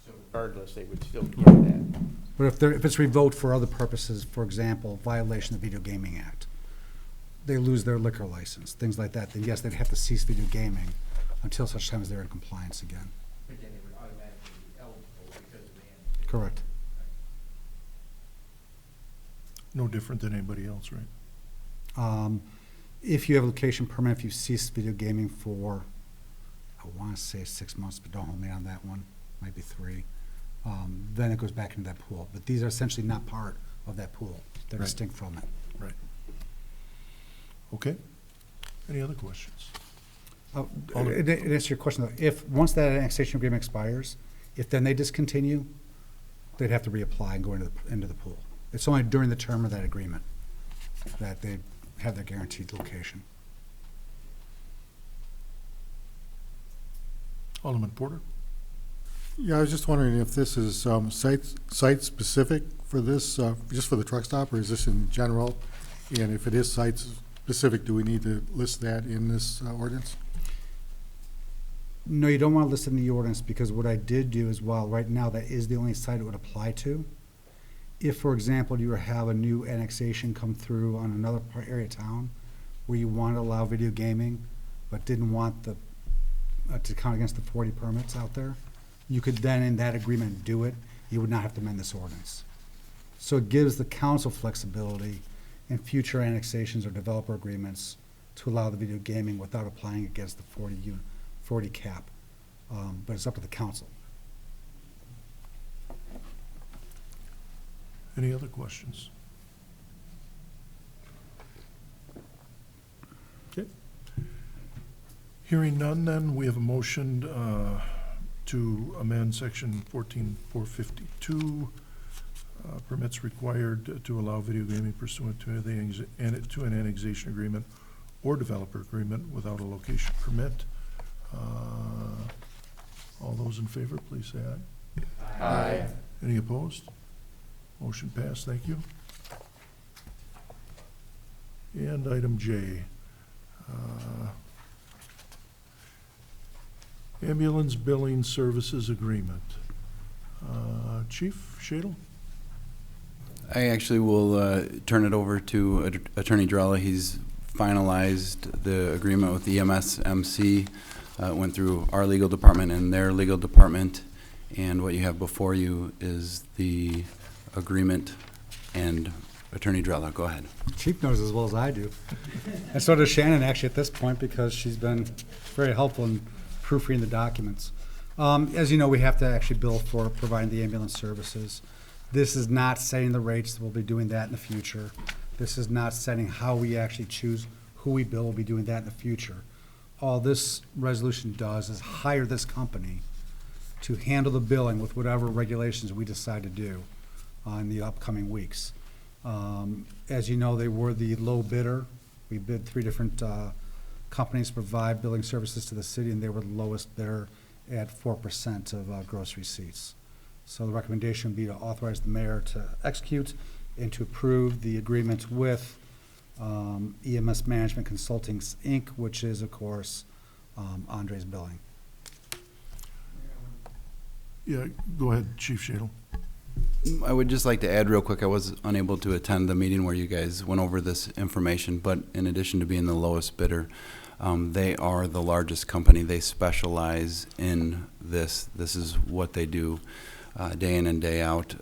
So regardless, they would still get that. But if it's revoked for other purposes, for example, violation of the Video Gaming Act, they lose their liquor license, things like that, then yes, they'd have to cease video gaming until such time as they're in compliance again. But then they would automatically be eligible because of the annexation. Correct. No different than anybody else, right? If you have a location permit, if you cease video gaming for, I want to say 6 months, but don't hold me on that one, might be 3, then it goes back into that pool. But these are essentially not part of that pool. They're Right. distinct from it. Right. Okay. Any other questions? To answer your question, though, once that annexation agreement expires, if then they discontinue, they'd have to reapply and go into the pool. It's only during the term of that agreement that they have their guaranteed location. Alderman Porter? Yeah, I was just wondering if this is site-specific for this, just for the truck stop, or is this in general? And if it is site-specific, do we need to list that in this ordinance? No, you don't want to list it in the ordinance, because what I did do is, while right now that is the only site it would apply to, if, for example, you have a new annexation come through on another area of town where you want to allow video gaming but didn't want to count against the 40 permits out there, you could then in that agreement do it. You would not have to amend this ordinance. So it gives the council flexibility in future annexations or developer agreements to allow the video gaming without applying against the 40 cap. But it's up to the council. Any other questions? Okay. Hearing none, then, we have a motion to amend section 14.452, permits required to allow video gaming pursuant to an annexation agreement or developer agreement without a location permit. All those in favor, please say aye. Aye. Any opposed? Motion passed, thank you. And item J. Ambulance Billing Services Agreement. Chief Shadle? I actually will turn it over to Attorney Drella. He's finalized the agreement with the EMS-MC. Went through our legal department and their legal department. And what you have before you is the agreement. And Attorney Drella, go ahead. Chief knows as well as I do. And so does Shannon, actually, at this point, because she's been very helpful in proofreading the documents. As you know, we have to actually bill for providing the ambulance services. This is not setting the rates. We'll be doing that in the future. This is not setting how we actually choose who we bill. We'll be doing that in the future. All this resolution does is hire this company to handle the billing with whatever regulations we decide to do in the upcoming weeks. As you know, they were the low bidder. We bid 3 different companies to provide billing services to the city, and they were the lowest bidder at 4% of gross receipts. So the recommendation would be to authorize the mayor to execute and to approve the agreement with EMS Management Consulting, Inc., which is, of course, Andre's Billing. Yeah, go ahead, Chief Shadle. I would just like to add real quick, I was unable to attend the meeting where you guys went over this information, but in addition to being the lowest bidder, they are the largest company. They specialize in this. This is what they do day in and day out.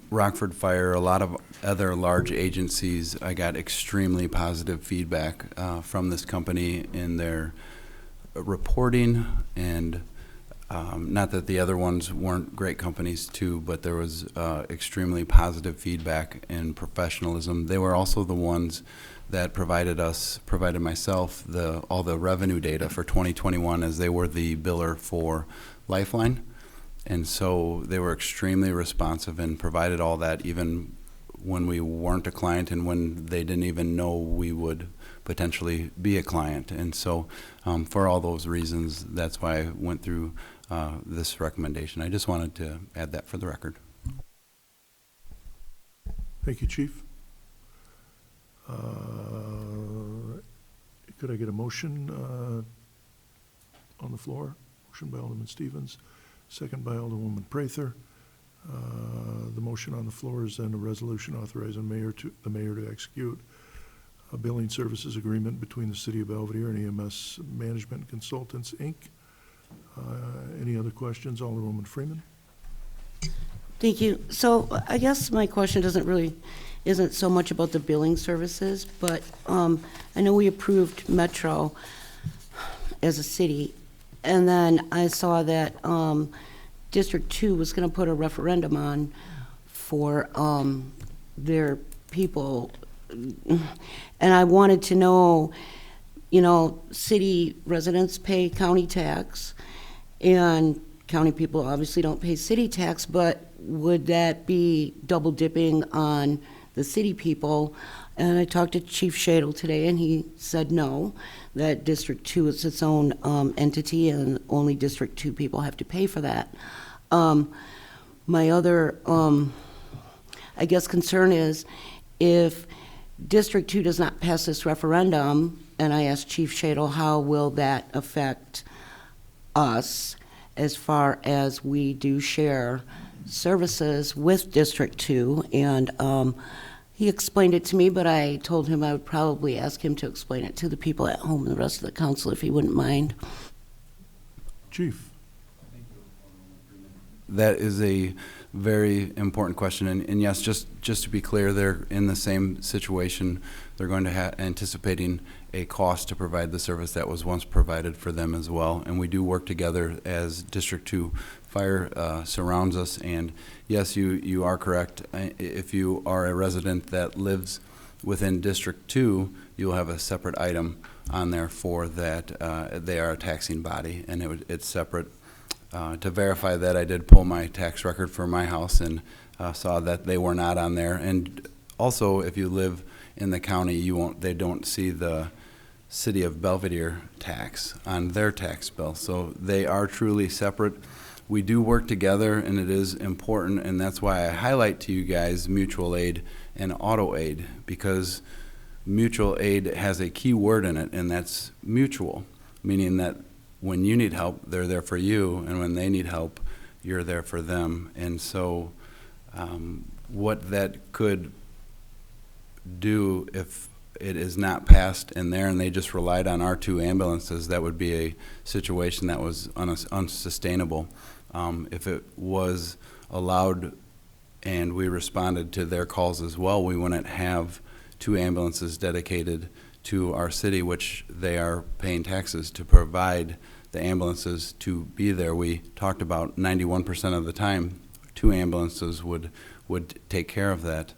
Rockford Fire, a lot of other large agencies, I got extremely positive feedback from this company in their reporting, and not that the other ones weren't great companies too, but there was extremely positive feedback and professionalism. They were also the ones that provided myself all the revenue data for 2021, as they were the biller for Lifeline. And so they were extremely responsive and provided all that even when we weren't a client and when they didn't even know we would potentially be a client. And so for all those reasons, that's why I went through this recommendation. I just wanted to add that for the record. Thank you, Chief. Could I get a motion on the floor? Motion by Alderman Stevens, second by Alderwoman Prather. The motion on the floor is then a resolution authorizing the mayor to execute a billing services agreement between the City of Belvedere and EMS Management Consultants, Inc. Any other questions? Alderwoman Freeman. Thank you. So I guess my question isn't so much about the billing services, but I know we approved Metro as a city, and then I saw that District 2 was going to put a referendum on for their people, and I wanted to know, city residents pay county tax, and county people obviously don't pay city tax, but would that be double dipping on the city people? And I talked to Chief Shadle today, and he said no, that District 2 is its own entity, and only District 2 people have to pay for that. My other, I guess, concern is if District 2 does not pass this referendum, and I asked Chief Shadle, how will that affect us as far as we do share services with District 2? And he explained it to me, but I told him I would probably ask him to explain it to the people at home and the rest of the council if he wouldn't mind. Chief. That is a very important question, and yes, just to be clear, they're in the same situation. They're going to anticipating a cost to provide the service that was once provided for them as well, and we do work together as District 2 Fire surrounds us. And yes, you are correct. If you are a resident that lives within District 2, you'll have a separate item on there for that. They are a taxing body, and it's separate. To verify that, I did pull my tax record for my house and saw that they were not on there. And also, if you live in the county, they don't see the City of Belvedere tax on their tax bill. So they are truly separate. We do work together, and it is important, and that's why I highlight to you guys mutual aid and auto aid, because mutual aid has a key word in it, and that's mutual, meaning that when you need help, they're there for you, and when they need help, you're there for them. And so what that could do if it is not passed in there and they just relied on our 2 ambulances, that would be a situation that was unsustainable. If it was allowed and we responded to their calls as well, we wouldn't have 2 ambulances dedicated to our city, which they are paying taxes to provide the ambulances to be there. We talked about 91% of the time, 2 ambulances would take care of that.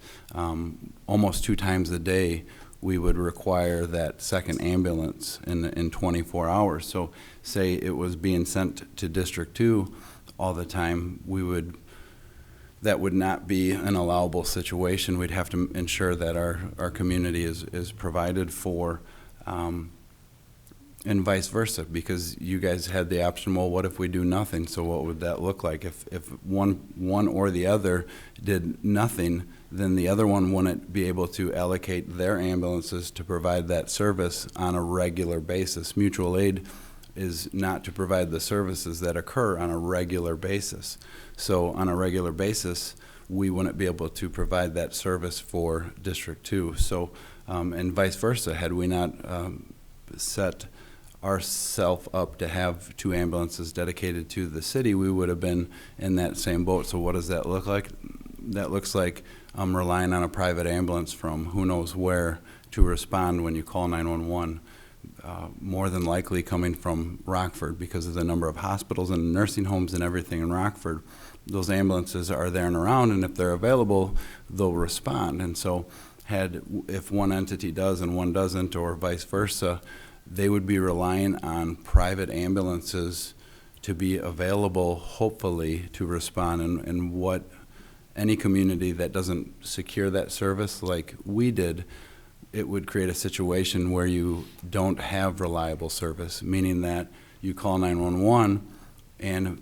Almost 2 times a day, we would require that second ambulance in 24 hours. So say it was being sent to District 2 all the time, that would not be an allowable situation. We'd have to ensure that our community is provided for, and vice versa, because you guys had the option, well, what if we do nothing? So what would that look like? If one or the other did nothing, then the other one wouldn't be able to allocate their ambulances to provide that service on a regular basis. Mutual aid is not to provide the services that occur on a regular basis. So on a regular basis, we wouldn't be able to provide that service for District 2. So, and vice versa, had we not set ourselves up to have 2 ambulances dedicated to the city, we would have been in that same boat. So what does that look like? That looks like relying on a private ambulance from who knows where to respond when you call 911. More than likely coming from Rockford, because of the number of hospitals and nursing homes and everything in Rockford. Those ambulances are there and around, and if they're available, they'll respond. And so if one entity does and one doesn't, or vice versa, they would be relying on private ambulances to be available, hopefully, to respond. And what any community that doesn't secure that service like we did, it would create a situation where you don't have reliable service, meaning that you call 911 and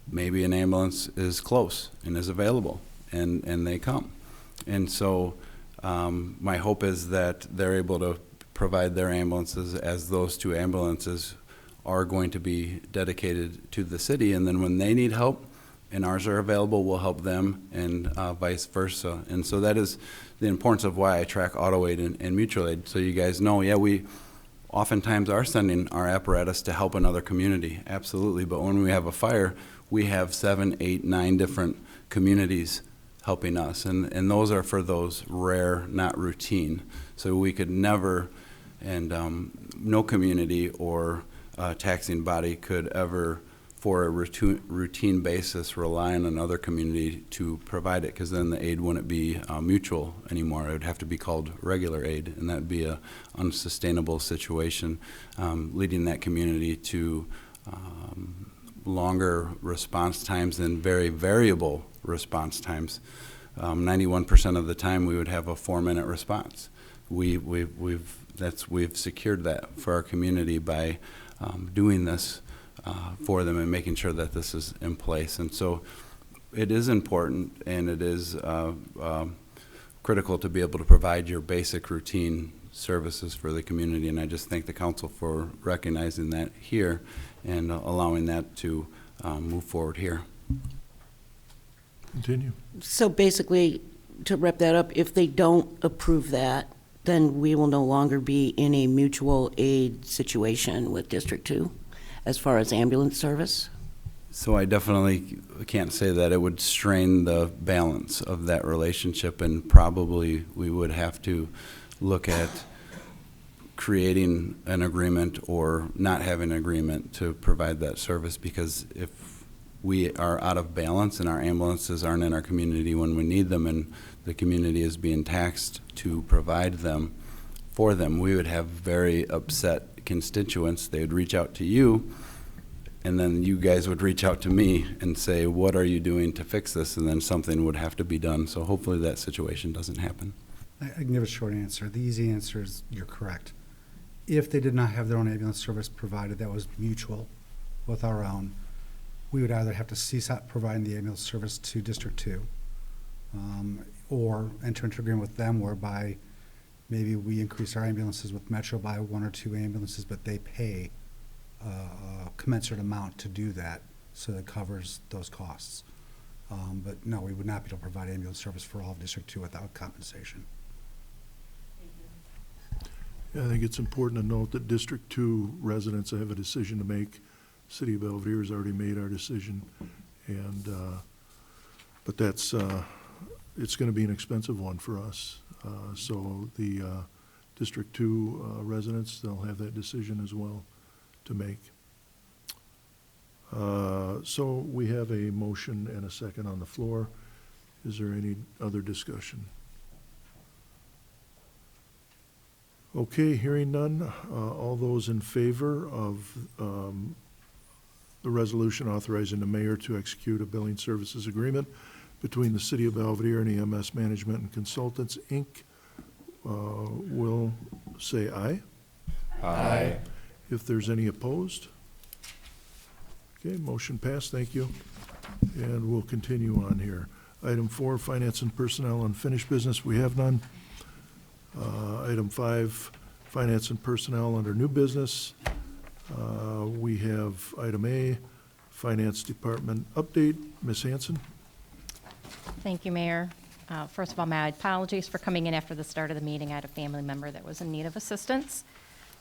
maybe an ambulance is close and is available, and they come. And so my hope is that they're able to provide their ambulances, as those two ambulances are going to be dedicated to the city, and then when they need help and ours are available, we'll help them, and vice versa. And so that is the importance of why I track auto aid and mutual aid. So you guys know, yeah, we oftentimes are sending our apparatus to help another community, absolutely. But when we have a fire, we have 7, 8, 9 different communities helping us. And those are for those rare, not routine. So we could never, and no community or taxing body could ever, for a routine basis, rely on another community to provide it, because then the aid wouldn't be mutual anymore. It would have to be called regular aid, and that would be a unsustainable situation, leading that community to longer response times and very variable response times. 91% of the time we would have a 4-minute response. We've secured that for our community by doing this for them and making sure that this is in place. And so it is important, and it is critical to be able to provide your basic routine services for the community. And I just thank the council for recognizing that here and allowing that to move forward here. Continue. So basically, to wrap that up, if they don't approve that, then we will no longer be in a mutual aid situation with District 2 as far as ambulance service? So I definitely can't say that. It would strain the balance of that relationship, and probably we would have to look at creating an agreement or not having an agreement to provide that service, because if we are out of balance and our ambulances aren't in our community when we need them, and the community is being taxed to provide them for them, we would have very upset constituents. They would reach out to you, and then you guys would reach out to me and say, what are you doing to fix this? And then something would have to be done. So hopefully that situation doesn't happen. I can give a short answer. The easy answer is you're correct. If they did not have their own ambulance service provided that was mutual with our own, we would either have to cease providing the ambulance service to District 2 or enter into agreement with them whereby maybe we increase our ambulances with Metro by 1 or 2 ambulances, but they pay a commensurate amount to do that, so that covers those costs. But no, we would not be able to provide ambulance service for all of District 2 without compensation. Yeah, I think it's important to note that District 2 residents have a decision to make. City of Belvedere has already made our decision, and but that's it's going to be an expensive one for us. So the District 2 residents, they'll have that decision as well to make. So we have a motion and a second on the floor. Is there any other discussion? Okay, hearing none. All those in favor of the resolution authorizing the mayor to execute a billing services agreement between the City of Belvedere and EMS Management and Consultants, Inc., will say aye. Aye. If there's any opposed? Okay, motion passed, thank you. And we'll continue on here. Item 4, Finance and Personnel, unfinished business, we have none. Item 5, Finance and Personnel under new business. We have item A, Finance Department update. Ms. Hanson? Thank you, Mayor. First of all, my apologies for coming in after the start of the meeting. I had a family member that was in need of assistance.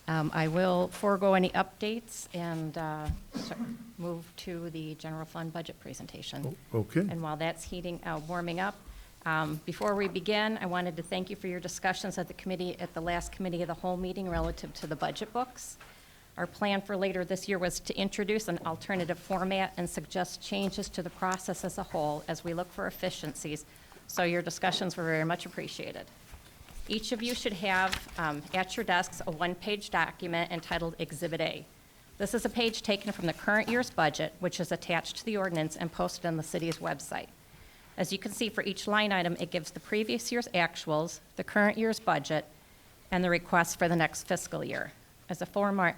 I will forego any updates and move to the general fund budget presentation. Okay. And while that's warming up, before we begin, I wanted to thank you for your discussions at the last committee of the whole meeting relative to the budget books. Our plan for later this year was to introduce an alternative format and suggest changes to the process as a whole as we look for efficiencies. So your discussions were very much appreciated. Each of you should have at your desks a one-page document entitled Exhibit A. This is a page taken from the current year's budget, which is attached to the ordinance and posted on the city's website. As you can see, for each line item, it gives the previous year's actuals, the current year's budget, and the request for the next fiscal year. As the format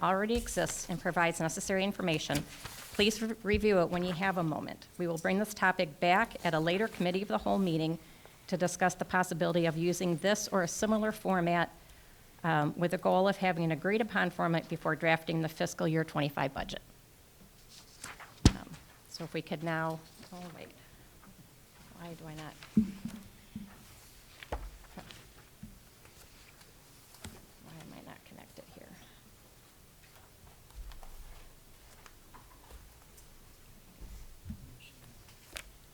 already exists and provides necessary information, please review it when you have a moment. We will bring this topic back at a later committee of the whole meeting to discuss the possibility of using this or a similar format with the goal of having an agreed upon format before drafting the fiscal year 25 budget. So if we could now, oh wait, why do I not? Why am I not connected here?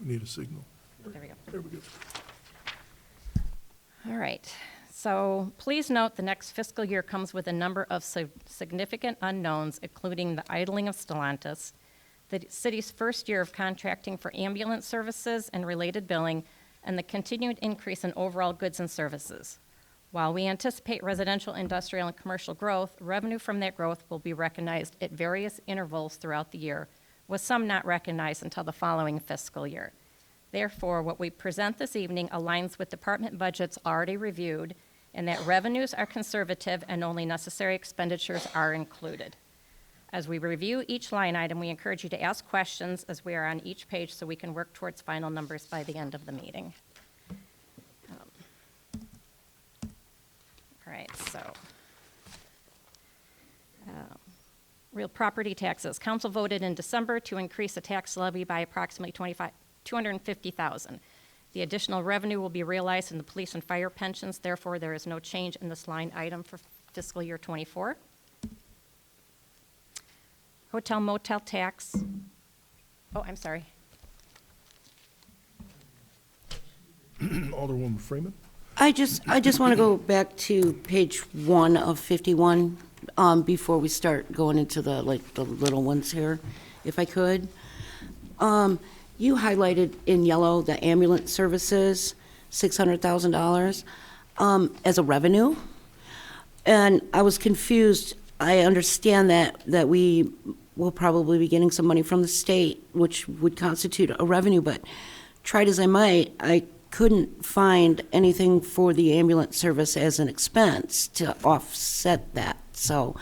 We need a signal. There we go. There we go. All right. So please note the next fiscal year comes with a number of significant unknowns, including the idling of Stellantis, the city's first year of contracting for ambulance services and related billing, and the continued increase in overall goods and services. While we anticipate residential, industrial, and commercial growth, revenue from that growth will be recognized at various intervals throughout the year, with some not recognized until the following fiscal year. Therefore, what we present this evening aligns with department budgets already reviewed, and that revenues are conservative and only necessary expenditures are included. As we review each line item, we encourage you to ask questions as we are on each page so we can work towards final numbers by the end of the meeting. All right, so. Real property taxes. Council voted in December to increase the tax levy by approximately $250,000. The additional revenue will be realized in the police and fire pensions. Therefore, there is no change in this line item for fiscal year '24. Hotel motel tax. Oh, I'm sorry. Alderwoman Freeman? I just want to go back to page 1 of 51 before we start going into the little ones here, if I could. You highlighted in yellow the ambulance services, $600,000 as a revenue, and I was confused. I understand that we will probably be getting some money from the state, which would constitute a revenue, but tried as I might, I couldn't find anything for the ambulance service as an expense to offset that. So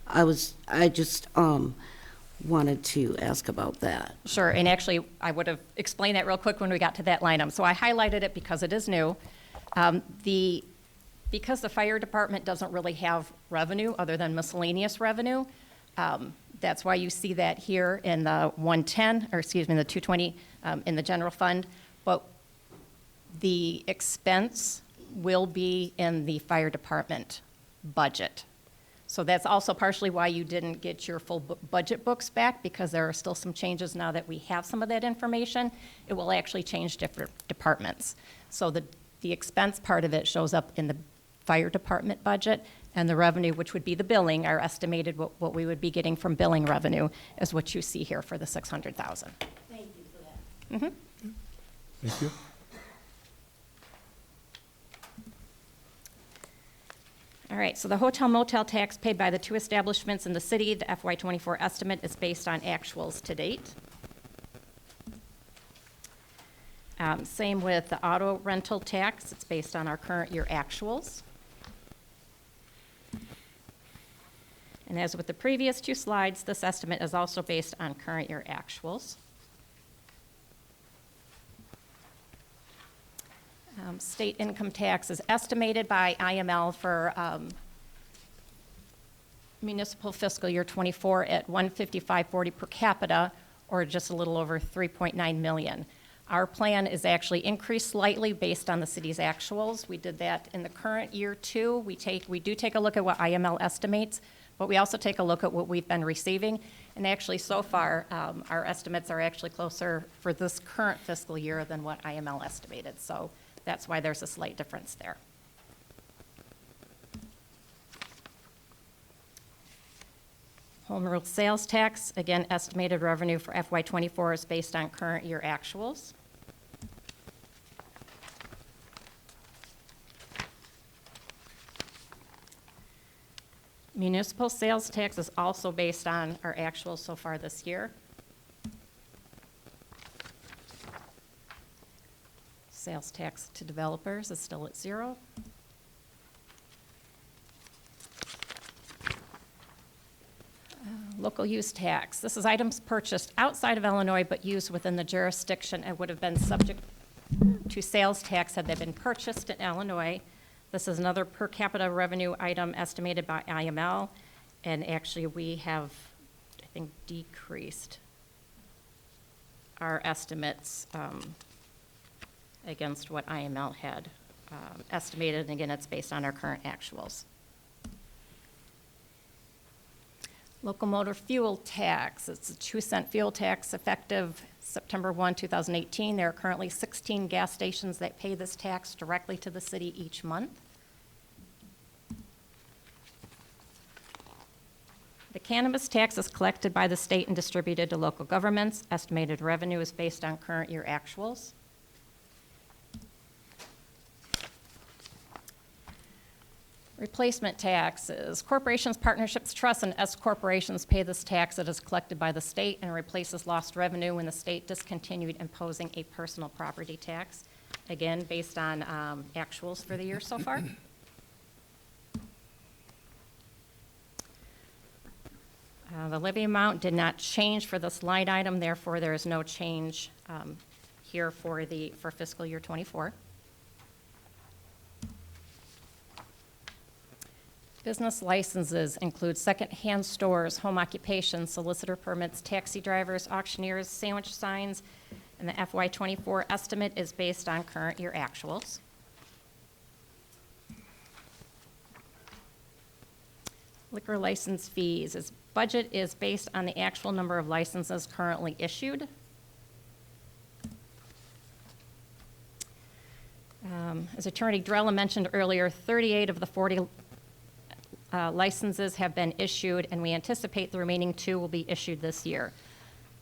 I just wanted to ask about that. Sure, and actually, I would have explained that real quick when we got to that line item. So I highlighted it because it is new. Because the fire department doesn't really have revenue other than miscellaneous revenue, that's why you see that here in the 110, or excuse me, the 220 in the general fund. But the expense will be in the fire department budget. So that's also partially why you didn't get your full budget books back, because there are still some changes now that we have some of that information. It will actually change different departments. So the expense part of it shows up in the fire department budget, and the revenue, which would be the billing, our estimated what we would be getting from billing revenue, is what you see here for the $600,000. Thank you for that. Mm-hmm. Thank you. All right, so the hotel motel tax paid by the two establishments in the city, the FY24 estimate is based on actuals to date. Same with the auto rental tax, it's based on our current year actuals. And as with the previous two slides, this estimate is also based on current year actuals. State income tax is estimated by IML for municipal fiscal year '24 at $155.40 per capita, or just a little over 3.9 million. Our plan is actually increased slightly based on the city's actuals. We did that in the current year too. We do take a look at what IML estimates, but we also take a look at what we've been receiving. And actually, so far, our estimates are actually closer for this current fiscal year than what IML estimated. So that's why there's a slight difference there. Home rule sales tax, again, estimated revenue for FY24 is based on current year actuals. Municipal sales tax is also based on our actuals so far this year. Sales tax to developers is still at 0. Local use tax. This is items purchased outside of Illinois but used within the jurisdiction and would have been subject to sales tax had they been purchased in Illinois. This is another per capita revenue item estimated by IML, and actually we have, I think, decreased our estimates against what IML had estimated, and again, it's based on our current actuals. Locomotor fuel tax, it's a 2-cent fuel tax effective September 1, 2018. There are currently 16 gas stations that pay this tax directly to the city each month. The cannabis tax is collected by the state and distributed to local governments. Estimated revenue is based on current year actuals. Replacement taxes. Corporations, partnerships, trusts, and S corporations pay this tax that is collected by the state and replaces lost revenue when the state discontinued imposing a personal property tax. Again, based on actuals for the year so far. The levy amount did not change for this line item, therefore there is no change here for fiscal year '24. Business licenses include second-hand stores, home occupation, solicitor permits, taxi drivers, auctioneers, sandwich signs, and the FY24 estimate is based on current year actuals. Liquor license fees. Its budget is based on the actual number of licenses currently issued. As Attorney Drella mentioned earlier, 38 of the 40 licenses have been issued, and we anticipate the remaining 2 will be issued this year.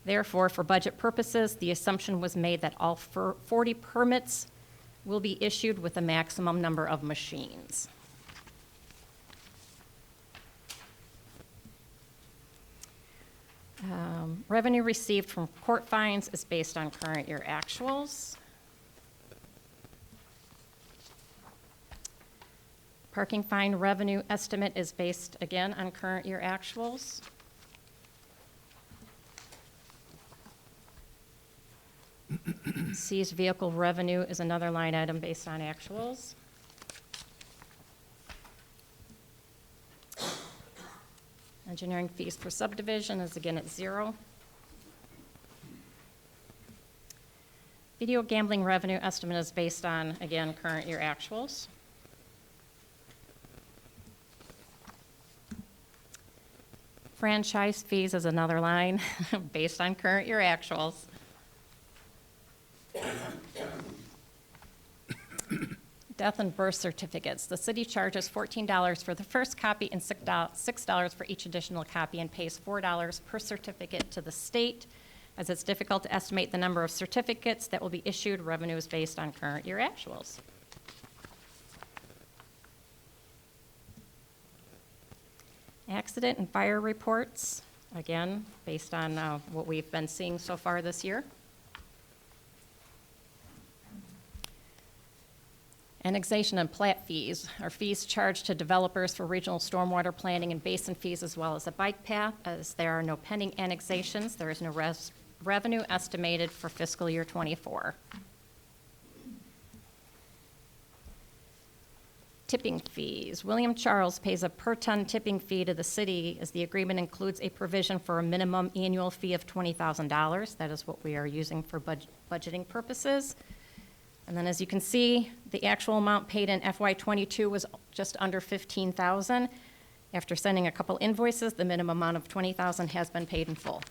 Therefore, for budget purposes, the assumption was made that all 40 permits will be issued with a maximum number of machines. Revenue received from court fines is based on current year actuals. Parking fine revenue estimate is based, again, on current year actuals. Seized vehicle revenue is another line item based on actuals. Engineering fees for subdivision is again at 0. Video gambling revenue estimate is based on, again, current year actuals. Franchise fees is another line based on current year actuals. Death and birth certificates. The city charges $14 for the first copy and $6 for each additional copy and pays $4 per certificate to the state. As it's difficult to estimate the number of certificates that will be issued, revenue is based on current year actuals. Accident and fire reports, again, based on what we've been seeing so far this year. Annexation and plat fees are fees charged to developers for regional stormwater planning and basin fees, as well as a bike path. As there are no pending annexations, there is no revenue estimated for fiscal year '24. Tipping fees. William Charles pays a per-ton tipping fee to the city, as the agreement includes a provision for a minimum annual fee of $20,000. That is what we are using for budgeting purposes. And then, as you can see, the actual amount paid in FY22 was just under $15,000. After sending a couple invoices, the minimum amount of $20,000 has been paid in full.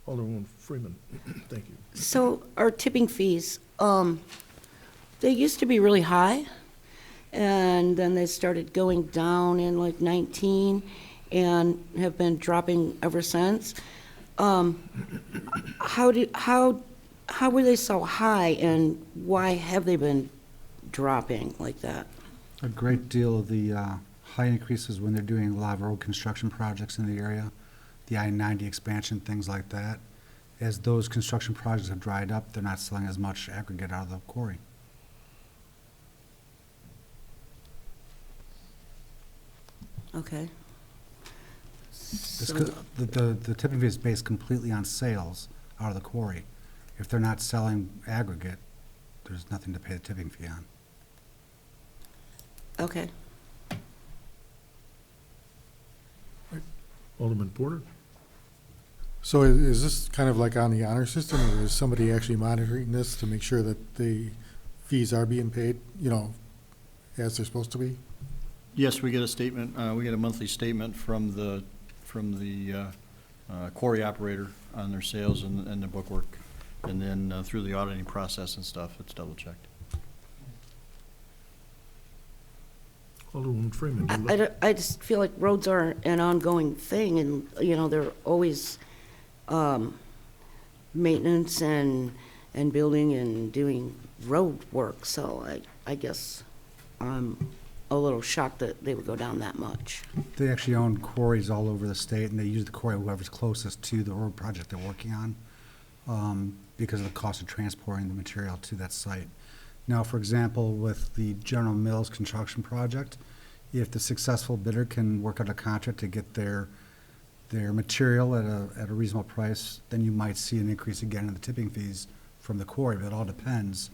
Alderwoman Freeman, thank you. So our tipping fees, they used to be really high, and then they started going down in like 19 and have been dropping ever since. How were they so high, and why have they been dropping like that? A great deal of the high increases when they're doing a lot of road construction projects in the area, the I-90 expansion, things like that. As those construction projects have dried up, they're not selling as much aggregate out of the quarry. Okay. It's So- co- The tipping fee is based completely on sales out of the quarry. If they're not selling aggregate, there's nothing to pay the tipping fee on. Okay. Alderman Porter? So is this kind of like on the honor system, or is somebody actually monitoring this to make sure that the fees are being paid, you know, as they're supposed to be? Yes, we get a statement, we get a monthly statement from the quarry operator on their sales and the bookwork. And then through the auditing process and stuff, it's double checked. Alderwoman Freeman? I just feel like roads are an ongoing thing, and, you know, they're always maintenance and building and doing road work, so I guess I'm a little shocked that they would go down that much. They actually own quarries all over the state, and they use the quarry whoever's closest to the road project they're working on, because of the cost of transporting the material to that site. Now, for example, with the General Mills construction project, if the successful bidder can work out a contract to get their material at a reasonable price, then you might see an increase again in the tipping fees from the quarry, but it all depends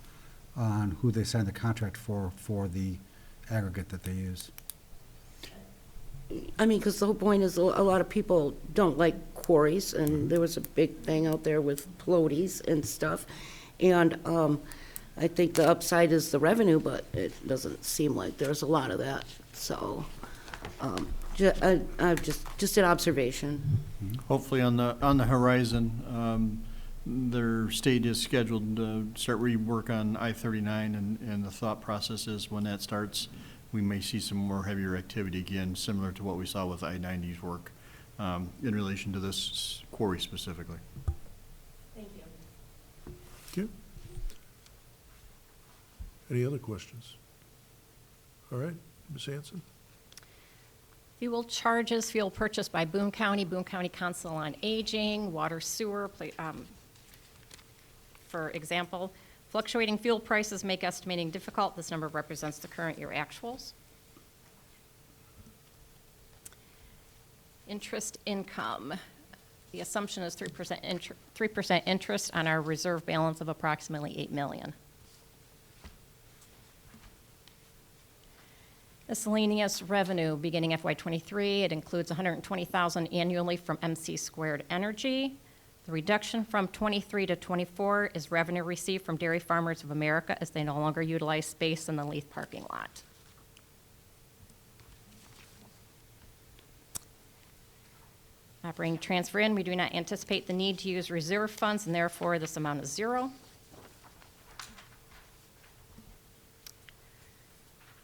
on who they sign the contract for the aggregate that they use. I mean, because the whole point is a lot of people don't like quarries, and there was a big thing out there with floaties and stuff. And I think the upside is the revenue, but it doesn't seem like there's a lot of that. So just an observation. Hopefully on the horizon, their state is scheduled to start rework on I-39, and the thought process is when that starts, we may see some more heavier activity again, similar to what we saw with I-90's work in relation to this quarry specifically. Thank you. Thank you. Any other questions? All right, Ms. Hanson? Fuel charges, fuel purchased by Boone County Council on Aging, water, sewer. For example, fluctuating fuel prices make estimating difficult. This number represents the current year actuals. Interest income. The assumption is 3% interest on our reserve balance of approximately $8 million. Miscellaneous revenue beginning FY23, it includes $120,000 annually from MC Squared Energy. The reduction from 23 to 24 is revenue received from Dairy Farmers of America as they no longer utilize space in the Leith parking lot. Operating transfer in, we do not anticipate the need to use reserve funds, and therefore this amount is zero.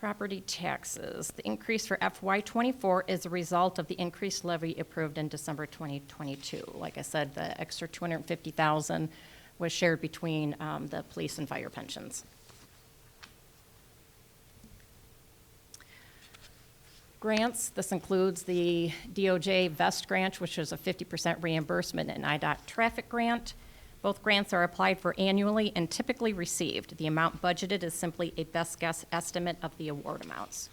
Property taxes. The increase for FY24 is a result of the increased levy approved in December 2022. Like I said, the extra $250,000 was shared between the police and fire pensions. Grants, this includes the DOJ VEST grant, which is a 50% reimbursement, and IDOT traffic grant. Both grants are applied for annually and typically received. The amount budgeted is simply a best guess estimate of the award amounts.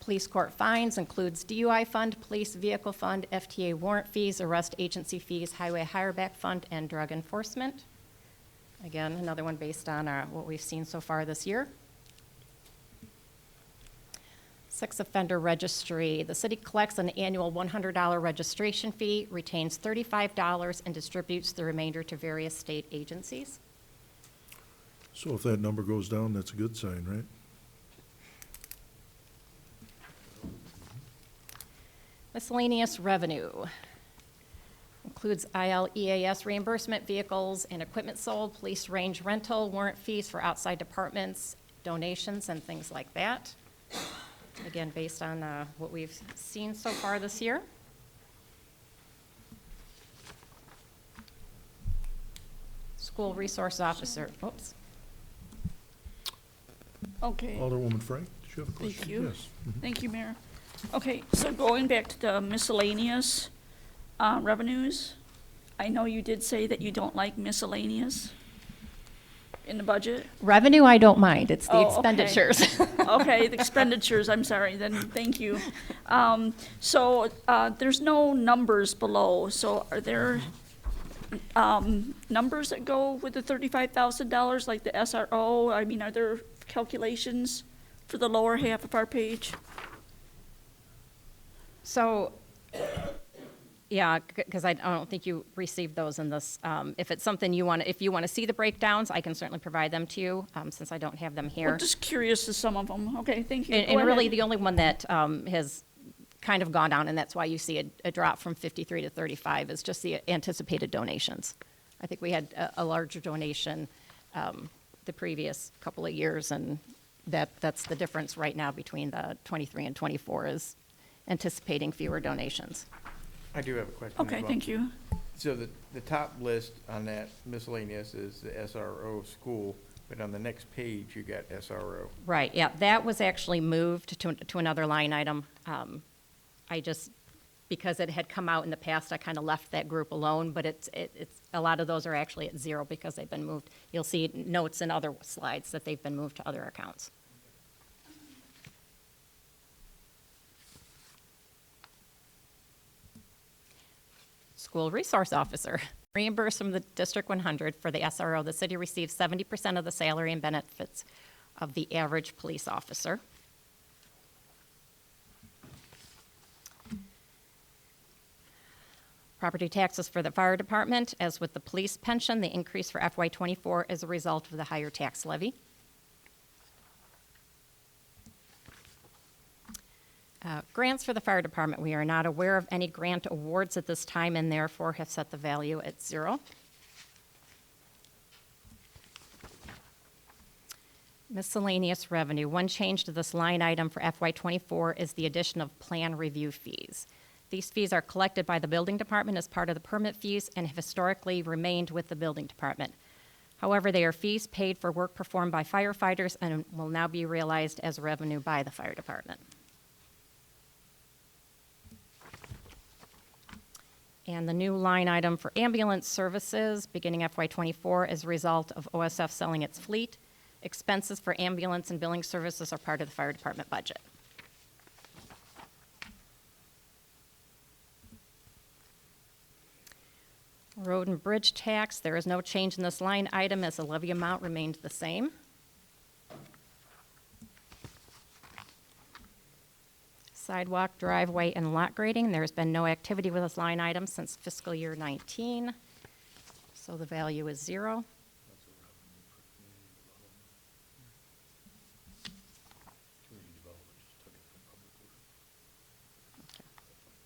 Police court fines includes DUI fund, police vehicle fund, FTA warrant fees, arrest agency fees, highway hireback fund, and drug enforcement. Again, another one based on what we've seen so far this year. Sex offender registry. The city collects an annual $100 registration fee, retains $35, and distributes the remainder to various state agencies. So if that number goes down, that's a good sign, right? Miscellaneous revenue. Includes ILEAS reimbursement, vehicles and equipment sold, police range rental, warrant fees for outside departments, donations, and things like that. Again, based on what we've seen so far this year. School resource officer, oops. Okay. Alderwoman Frank, did you have a question? Thank you. Yes. Mhm. Thank you, Mayor. Okay, so going back to the miscellaneous revenues, I know you did say that you don't like miscellaneous. in the budget? Revenue, I don't mind, it's the Oh, okay. expenditures. Okay, the expenditures, I'm sorry, then, thank you. So, there's no numbers below, so are there, numbers that go with the $35,000, like the SRO? I mean, are there calculations for the lower half of our page? So, yeah, because I don't think you received those in this. If it's something you want, if you want to see the breakdowns, I can certainly provide them to you, since I don't have them here. Well, just curious to some of them. Okay, thank you. And Go really, ahead. the only one that has kind of gone down, and that's why you see a drop from 53 to 35, is just the anticipated donations. I think we had a larger donation the previous couple of years, and that's the difference right now between the 23 and 24 is anticipating fewer donations. I do have a question. Okay, as well. thank you. So the top list on that miscellaneous is the SRO school, but on the next page, you got SRO. Right, yeah, that was actually moved to another line item. I just, because it had come out in the past, I kind of left that group alone, but it's, a lot of those are actually at zero because they've been moved. You'll see notes in other slides that they've been moved to other accounts. School Resource Officer. Reimbursed from the District 100 for the SRO, the city receives 70% of the salary and benefits of the average police officer. Property taxes for the fire department, as with the police pension, the increase for FY24 is a result of the higher tax levy. Grants for the fire department. We are not aware of any grant awards at this time and therefore have set the value at 0. Miscellaneous revenue. One change to this line item for FY24 is the addition of plan review fees. These fees are collected by the building department as part of the permit fees and have historically remained with the building department. However, they are fees paid for work performed by firefighters and will now be realized as revenue by the fire department. And the new line item for ambulance services, beginning FY24, as a result of OSF selling its fleet. Expenses for ambulance and billing services are part of the fire department budget. Road and bridge tax, there is no change in this line item as the levy amount remained the same. Sidewalk, driveway, and lot grading, there's been no activity with this line item since fiscal year 19, so the value is 0.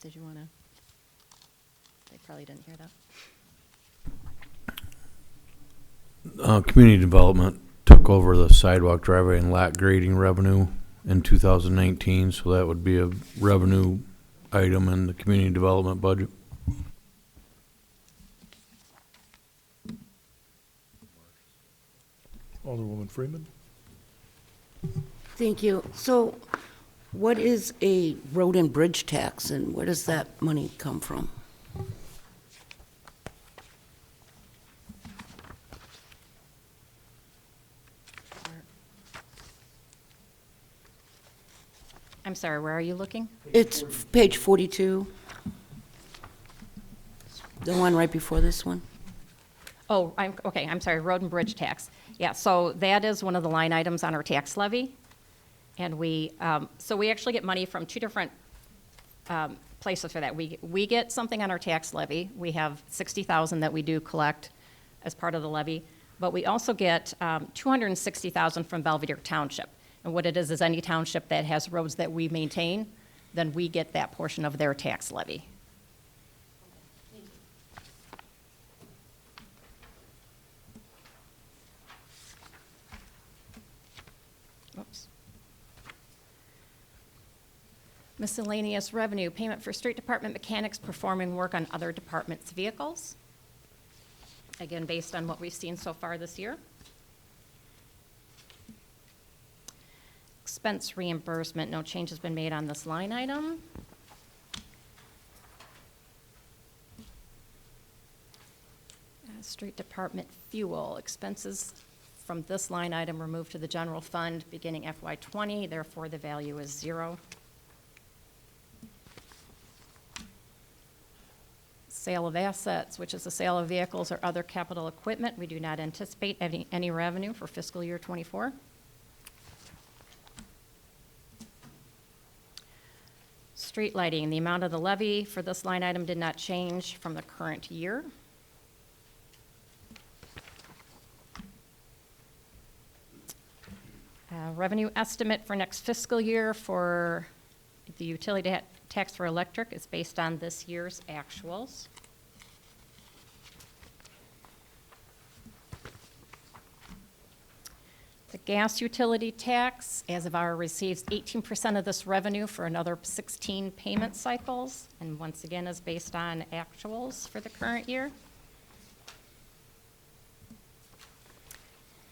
Did you want to? They probably didn't hear that. Community development took over the sidewalk, driveway, and lot grading revenue in 2019, so that would be a revenue item in the community development budget. Alderwoman Freeman. Thank you. So what is a road and bridge tax, and where does that money come from? I'm sorry, where are you looking? It's page 42. The one right before this one. Oh, I'm sorry, road and bridge tax. Yeah, so that is one of the line items on our tax levy. And we actually get money from two different places for that. We get something on our tax levy. We have $60,000 that we do collect as part of the levy, but we also get $260,000 from Belvedere Township. And what it is any township that has roads that we maintain, then we get that portion of their tax levy. Oops. Miscellaneous revenue, payment for street department mechanics performing work on other departments' vehicles. Again, based on what we've seen so far this year. Expense reimbursement, no change has been made on this line item. Street department fuel, expenses from this line item were moved to the general fund beginning FY '20, therefore the value is 0. Sale of assets, which is the sale of vehicles or other capital equipment. We do not anticipate any revenue for fiscal year '24. Street lighting, the amount of the levy for this line item did not change from the current year. Revenue estimate for next fiscal year for the utility tax for electric is based on this year's actuals. The gas utility tax, as of our receives 18% of this revenue for another 16 payment cycles, and once again is based on actuals for the current year.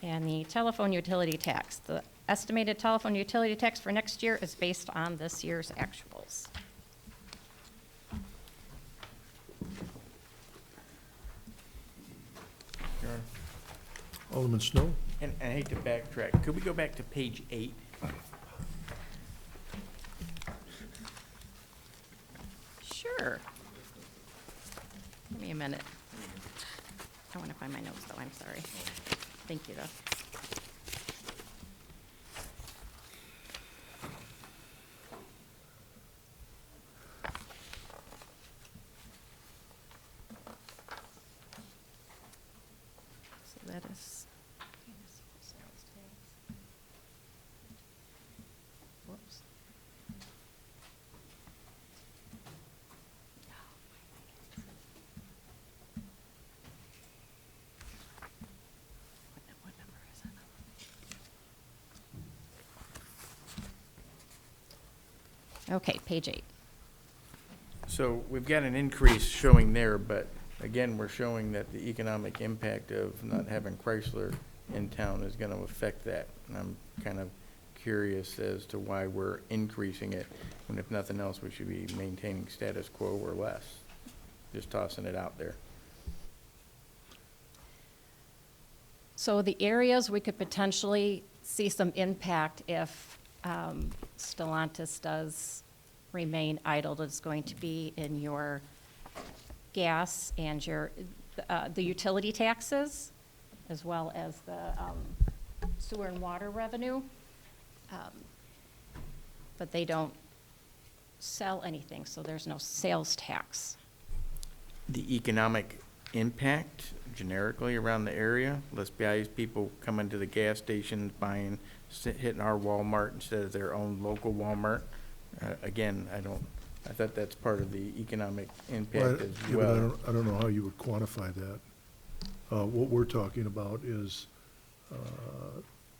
And the telephone utility tax, the estimated telephone utility tax for next year is based on this year's actuals. Sure. Alderman Snow? And I hate to backtrack. Could we go back to page 8? Sure. Give me a minute. I want to find my notes, though. I'm sorry. Thank you, though. So that is. Whoops. What number is it? Okay, page 8. So we've got an increase showing there, but again, we're showing that the economic impact of not having Chrysler in town is going to affect that. And I'm kind of curious as to why we're increasing it, when if nothing else, we should be maintaining status quo or less. Just tossing it out there. So the areas we could potentially see some impact if Stellantis does remain idled is going to be in your gas and your the utility taxes, as well as the sewer and water revenue. But they don't sell anything, so there's no sales tax. The economic impact generically around the area, let's be honest, people coming to the gas stations, buying, hitting our Walmart instead of their own local Walmart. Again, I thought that's part of the economic impact as Yeah, well. but I don't know how you would quantify that. What we're talking about is,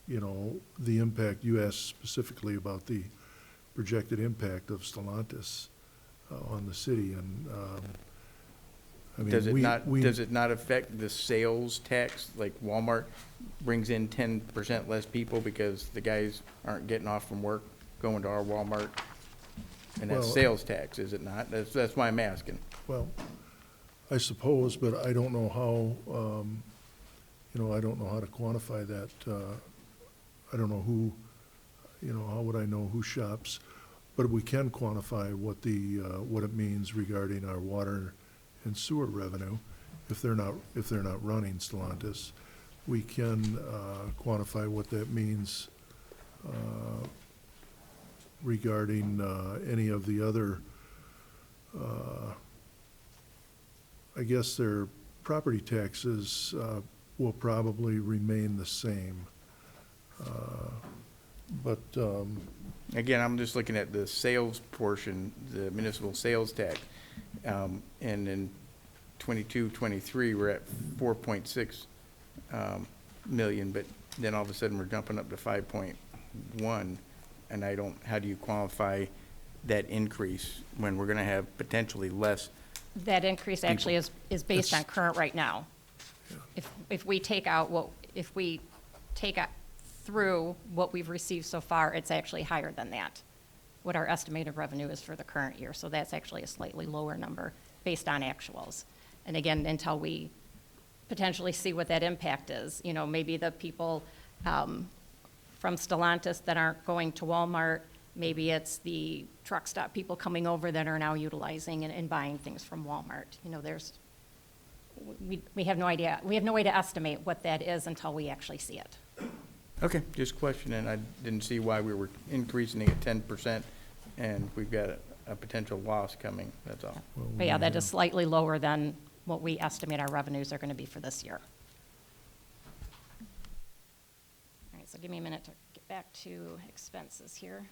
you know, the impact, you asked specifically about the projected impact of Stellantis on the city, and, I mean, Does it not affect the sales tax? Like Walmart brings in 10% less people because the guys aren't getting off from work, going to our Walmart? And that's Well, sales tax, is it not? That's why I'm asking. Well, I suppose, but I don't know how, you know, I don't know how to quantify that. I don't know who, you know, how would I know who shops? But we can quantify what the, what it means regarding our water and sewer revenue. If they're not running Stellantis, we can quantify what that means regarding any of the other, I guess their property taxes will probably remain the same. But Again, I'm just looking at the sales portion, the municipal sales tax. And in 22, 23, we're at 4.6 million, but then all of a sudden we're jumping up to 5.1. And how do you qualify that increase when we're going to have potentially less? That increase actually is based on current right now. If we take out through what we've received so far, it's actually higher than that, what our estimated revenue is for the current year. So that's actually a slightly lower number based on actuals. And again, until we potentially see what that impact is. You know, maybe the people from Stellantis that aren't going to Walmart, maybe it's the truck stop people coming over that are now utilizing and buying things from Walmart. You know, we have no idea. We have no way to estimate what that is until we actually see it. Okay, just questioning. I didn't see why we were increasing it 10% and we've got a potential loss coming, that's all. But yeah, that is slightly lower than what we estimate our revenues are going to be for this year. All right, so give me a minute to get back to expenses here.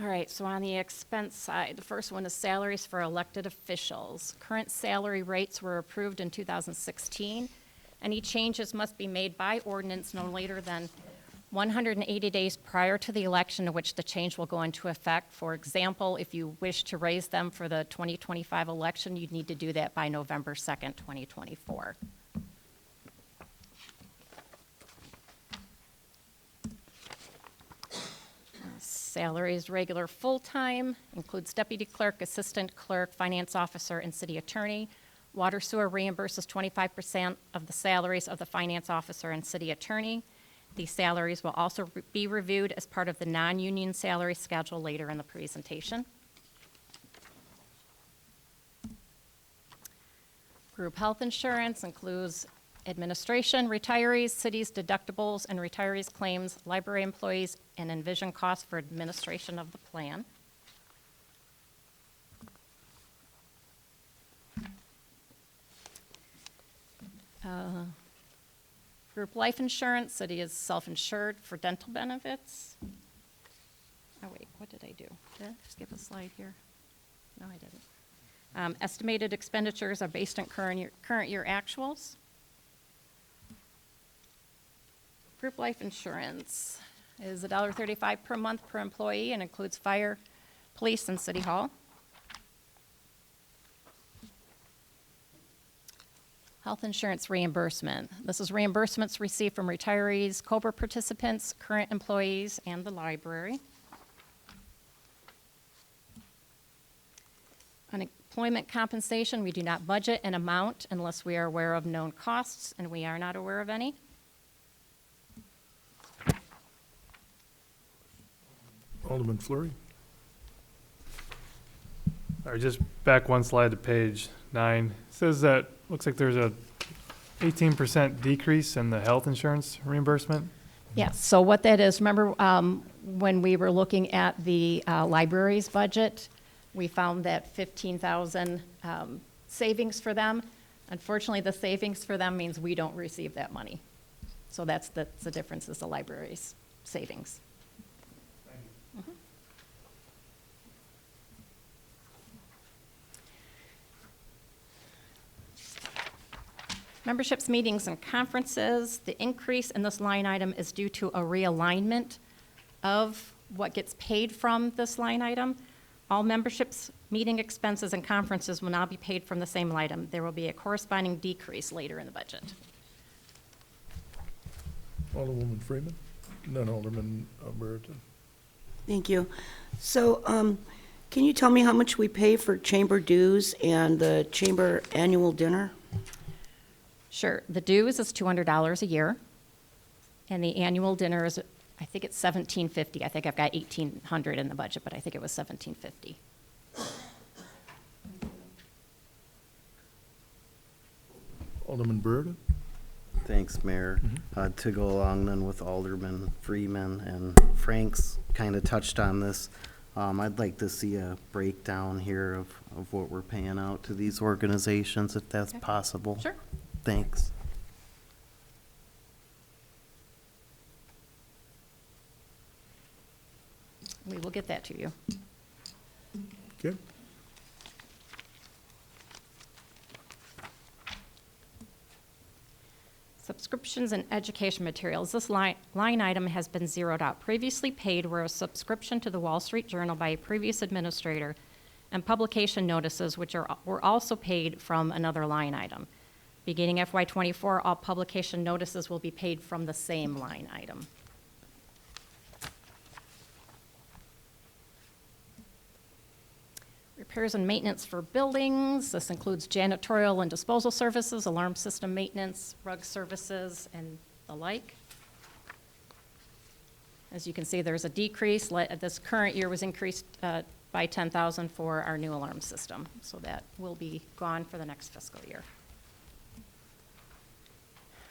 All right, so on the expense side, the first one is salaries for elected officials. Current salary rates were approved in 2016. Any changes must be made by ordinance no later than 180 days prior to the election in which the change will go into effect. For example, if you wish to raise them for the 2025 election, you'd need to do that by November 2nd, 2024. Salaries, regular full-time, includes deputy clerk, assistant clerk, finance officer, and city attorney. Water sewer reimburses 25% of the salaries of the finance officer and city attorney. These salaries will also be reviewed as part of the non-union salary schedule later in the presentation. Group health insurance includes administration, retirees, cities, deductibles, and retirees' claims, library employees, and envision costs for administration of the plan. Group life insurance, city is self-insured for dental benefits. Oh wait, what did I do? Did I skip a slide here? No, I didn't. Estimated expenditures are based on current year actuals. Group life insurance is $1.35 per month per employee and includes fire, police, and city hall. Health insurance reimbursement. This is reimbursements received from retirees, COBRA participants, current employees, and the library. Unemployment compensation, we do not budget an amount unless we are aware of known costs, and we are not aware of any. Alderman Fleury. All right, just back one slide to page 9. It says that looks like there's a 18% decrease in the health insurance reimbursement. Yes, so what that is, remember when we were looking at the library's budget, we found that 15,000 savings for them. Unfortunately, the savings for them means we don't receive that money. So that's the difference, is the library's savings. Memberships, meetings, and conferences. The increase in this line item is due to a realignment of what gets paid from this line item. All memberships, meeting expenses, and conferences will now be paid from the same line item. There will be a corresponding decrease later in the budget. Alderwoman Freeman, and then Alderman Brereton. Thank you. So, can you tell me how much we pay for chamber dues and the chamber annual dinner? Sure. The dues is $200 a year, and the annual dinner is, I think it's $1,750. I think I've got $1,800 in the budget, but I think it was $1,750. Alderman Brereton. Thanks, Mayor. To go along then with Alderman Freeman and Frank's kind of touched on this, I'd like to see a breakdown here of what we're paying out to these organizations, if that's possible. Sure. Thanks. We will get that to you. Okay. So Subscriptions and education materials. This line item has been zeroed out. Previously paid were a subscription to the Wall Street Journal by a previous administrator and publication notices, which were also paid from another line item. Beginning FY24, all publication notices will be paid from the same line item. Repairs and maintenance for buildings. This includes janitorial and disposal services, alarm system maintenance, rug services, and the like. As you can see, there's a decrease. This current year was increased by $10,000 for our new alarm system, so that will be gone for the next fiscal year.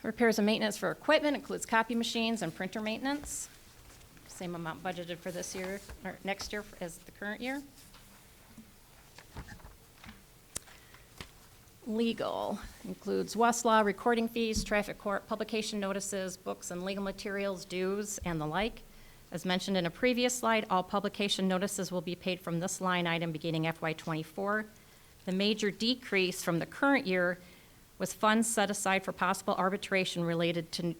Repairs and maintenance for equipment includes copy machines and printer maintenance. Same amount budgeted for this year, or next year as the current year. Legal includes Westlaw, recording fees, traffic court, publication notices, books and legal materials, dues, and the like. As mentioned in a previous slide, all publication notices will be paid from this line item beginning FY24. The major decrease from the current year was funds set aside for possible arbitration related to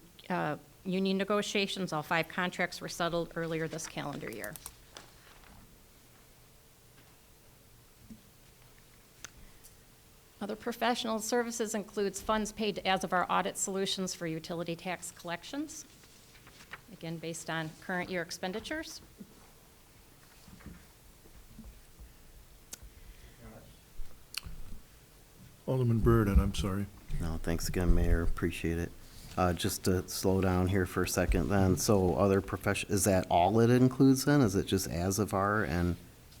union negotiations. All 5 contracts were settled earlier this calendar year. Other professional services includes funds paid to As of Our Audit Solutions for utility tax collections, again, based on current year expenditures. Alderman Burden, I'm sorry. No, thanks again, Mayor, appreciate it. Just to slow down here for a second then, so other profession, is that all it includes then? Is it just As of Our and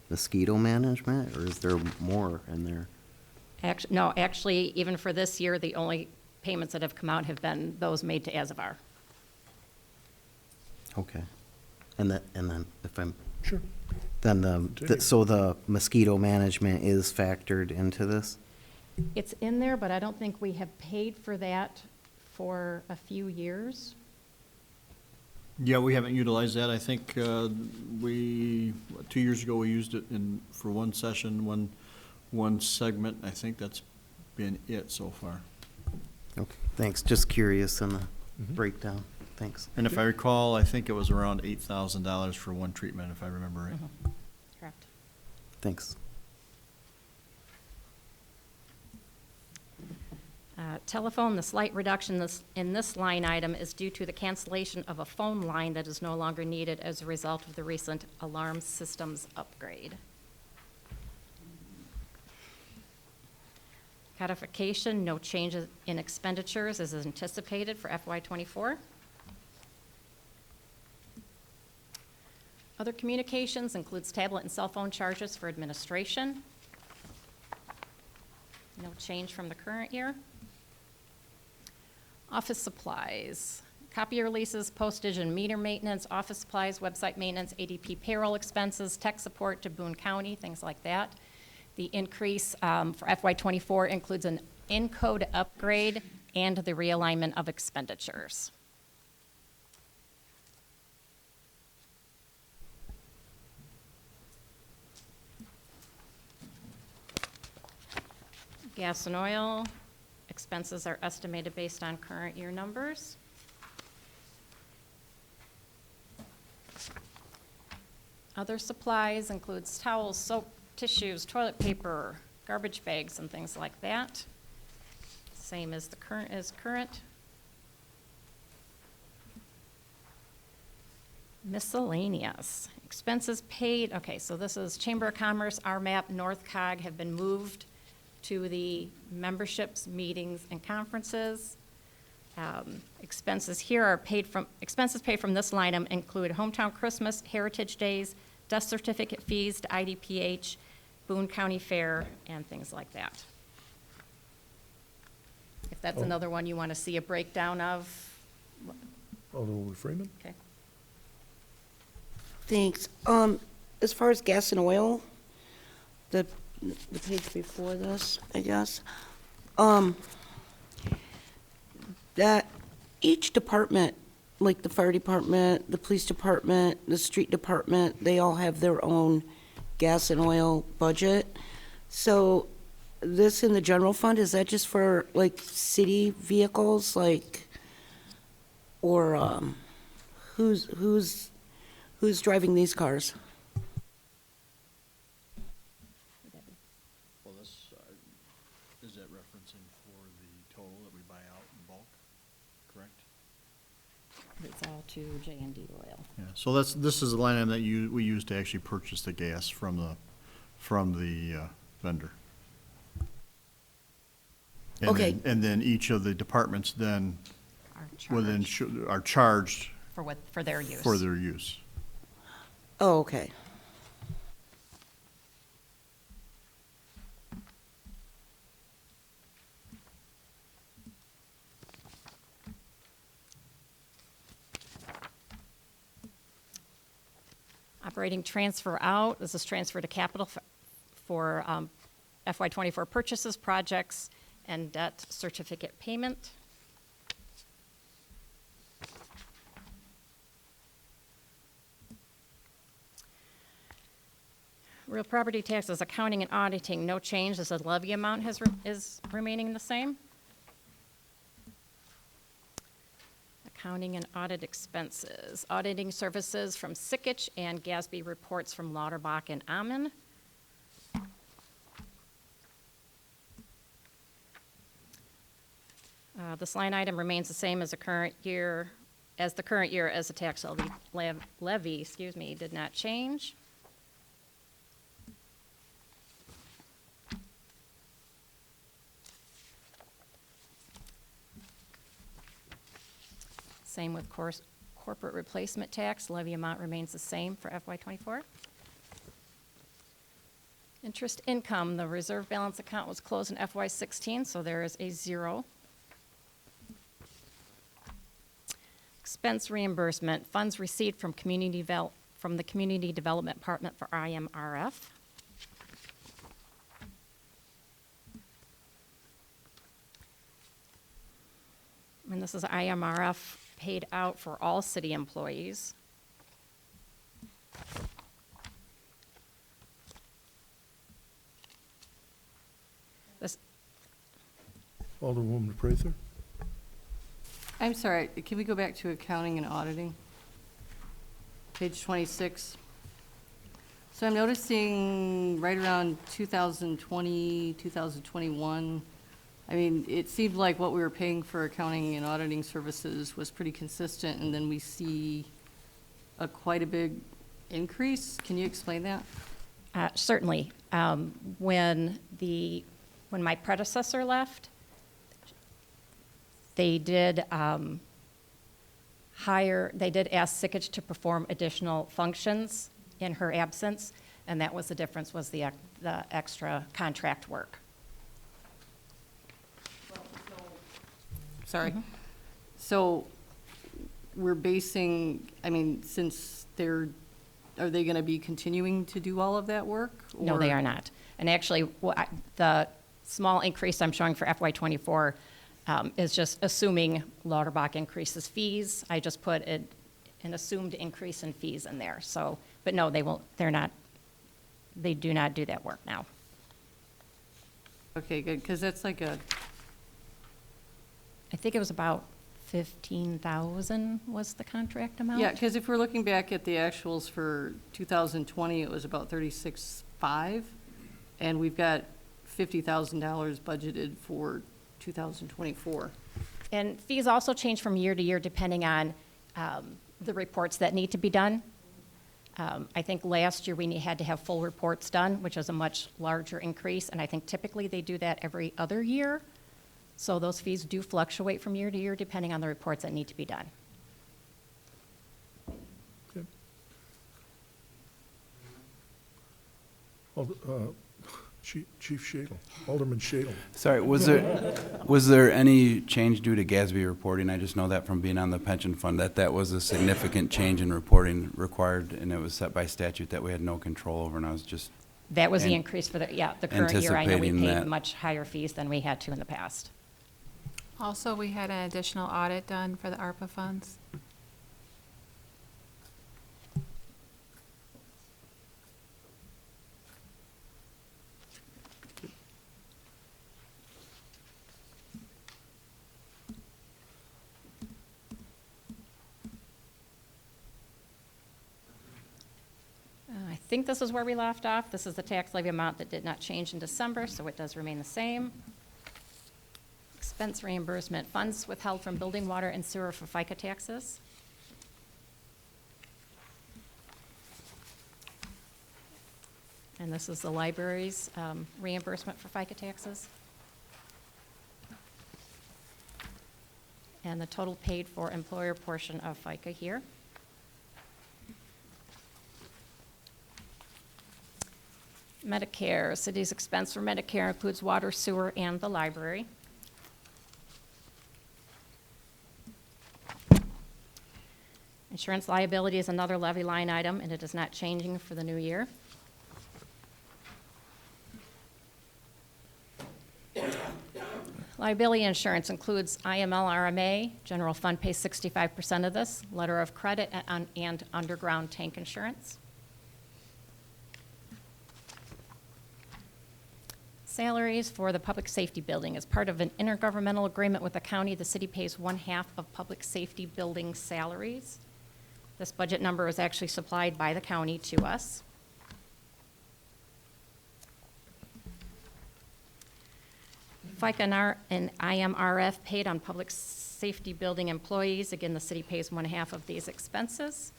mosquito management, or is there more in there? No, actually, even for this year, the only payments that have come out have been those made to As of Our. Okay. And then if I'm. Sure. Then so the mosquito management is factored into this? It's in there, but I don't think we have paid for that for a few years. Yeah, we haven't utilized that. I think 2 years ago, we used it for one session, one segment. I think that's been it so far. Okay, thanks. Just curious on the breakdown. Thanks. And if I recall, I think it was around $8,000 for one treatment, if I remember right. Correct. Thanks. Telephone, the slight reduction in this line item is due to the cancellation of a phone line that is no longer needed as a result of the recent alarm systems upgrade. Codification, no changes in expenditures as anticipated for FY24. Other communications includes tablet and cell phone charges for administration. No change from the current year. Office supplies, copier leases, postage and meter maintenance, office supplies, website maintenance, ADP payroll expenses, tech support to Boone County, things like that. The increase for FY24 includes an Encode upgrade and the realignment of expenditures. Gas and oil expenses are estimated based on current year numbers. Other supplies includes towels, soap, tissues, toilet paper, garbage bags, and things like that. Same as the current. Miscellaneous expenses paid. Okay, so this is Chamber of Commerce, RMAP, North Cog have been moved to the memberships, meetings, and conferences. Expenses here are expenses paid from this line item include Hometown Christmas, Heritage Days, death certificate fees to IDPH, Boone County Fair, and things like that. If that's another one you want to see a breakdown of. Alderman Freeman? Okay. Thanks. As far as gas and oil, the page before this, I guess, that each department, like the fire department, the police department, the street department, they all have their own gas and oil budget. So this in the general fund, is that just for like city vehicles, like Or who's driving these cars? Well, this, is that referencing for the total that we buy out in bulk, correct? It's all to J&D Oil. Yeah, so this is the line item that we use to actually purchase the gas from the vendor. And Okay. then- And then each of the departments then are charged For their use. for their use. Oh, okay. Operating transfer out, this is transfer to capital for FY '24 purchases, projects, and debt certificate payment. Real property taxes, accounting and auditing, no change, as the levy amount is remaining the same. Accounting and audit expenses, auditing services from Sikich and GASB reports from Lauterbach and Amen. This line item remains the same as the current year, as the tax levy, did not change. Same with corporate replacement tax, levy amount remains the same for FY '24. Interest income, the reserve balance account was closed in FY '16, so there is a 0. Expense reimbursement, funds received from from the Community Development Department for IMRF. And this is IMRF paid out for all city employees. This, Alderwoman Prather? I'm sorry, can we go back to accounting and auditing? Page 26. So I'm noticing right around 2020, 2021, I mean, it seemed like what we were paying for accounting and auditing services was pretty consistent, and then we see quite a big increase. Can you explain that? certainly. When my predecessor left, they did ask Sikich to perform additional functions in her absence, and that was the difference, was the extra contract work. Sorry. So we're basing, I mean, since are they going to be continuing to do all of that work? No, they are not. And actually, the small increase I'm showing for FY '24 is just assuming Lauterbach increases fees. I just put an assumed increase in fees in there. So, but no, they do not do that work now. Okay, good, because that's like I think it was about 15,000 was the contract amount. Yeah, because if we're looking back at the actuals for 2020, it was about 36.5, and we've got $50,000 budgeted for 2024. And fees also change from year to year depending on the reports that need to be done. I think last year we had to have full reports done, which is a much larger increase, and I think typically they do that every other year. So those fees do fluctuate from year to year depending on the reports that need to be done. Okay. Chief Shadle, Alderman Shadle. Sorry, was there any change due to GASB reporting? I just know that from being on the pension fund, that was a significant change in reporting required, and it was set by statute that we had no control over, and I was just That was the increase for the current year. I know we anticipating paid that. much higher fees than we had to in the past. Also, we had an additional audit done for the ARPA funds. think this is where we left off. This is the tax levy amount that did not change in December, so it does remain the same. Expense reimbursement, funds withheld from building, water, and sewer for FICA taxes. And this is the library's reimbursement for FICA taxes. And the total paid for employer portion of FICA here. Medicare, city's expense for Medicare includes water, sewer, and the library. Insurance liability is another levy line item, and it is not changing for the new year. Liability insurance includes IML RMA. General fund pays 65% of this. Letter of credit and underground tank insurance. Salaries for the public safety building. As part of an intergovernmental agreement with the county, the city pays 1/2 of public safety building salaries. This budget number is actually supplied by the county to us. FICA and IMRF paid on public safety building employees. Again, the city pays 1/2 of these expenses.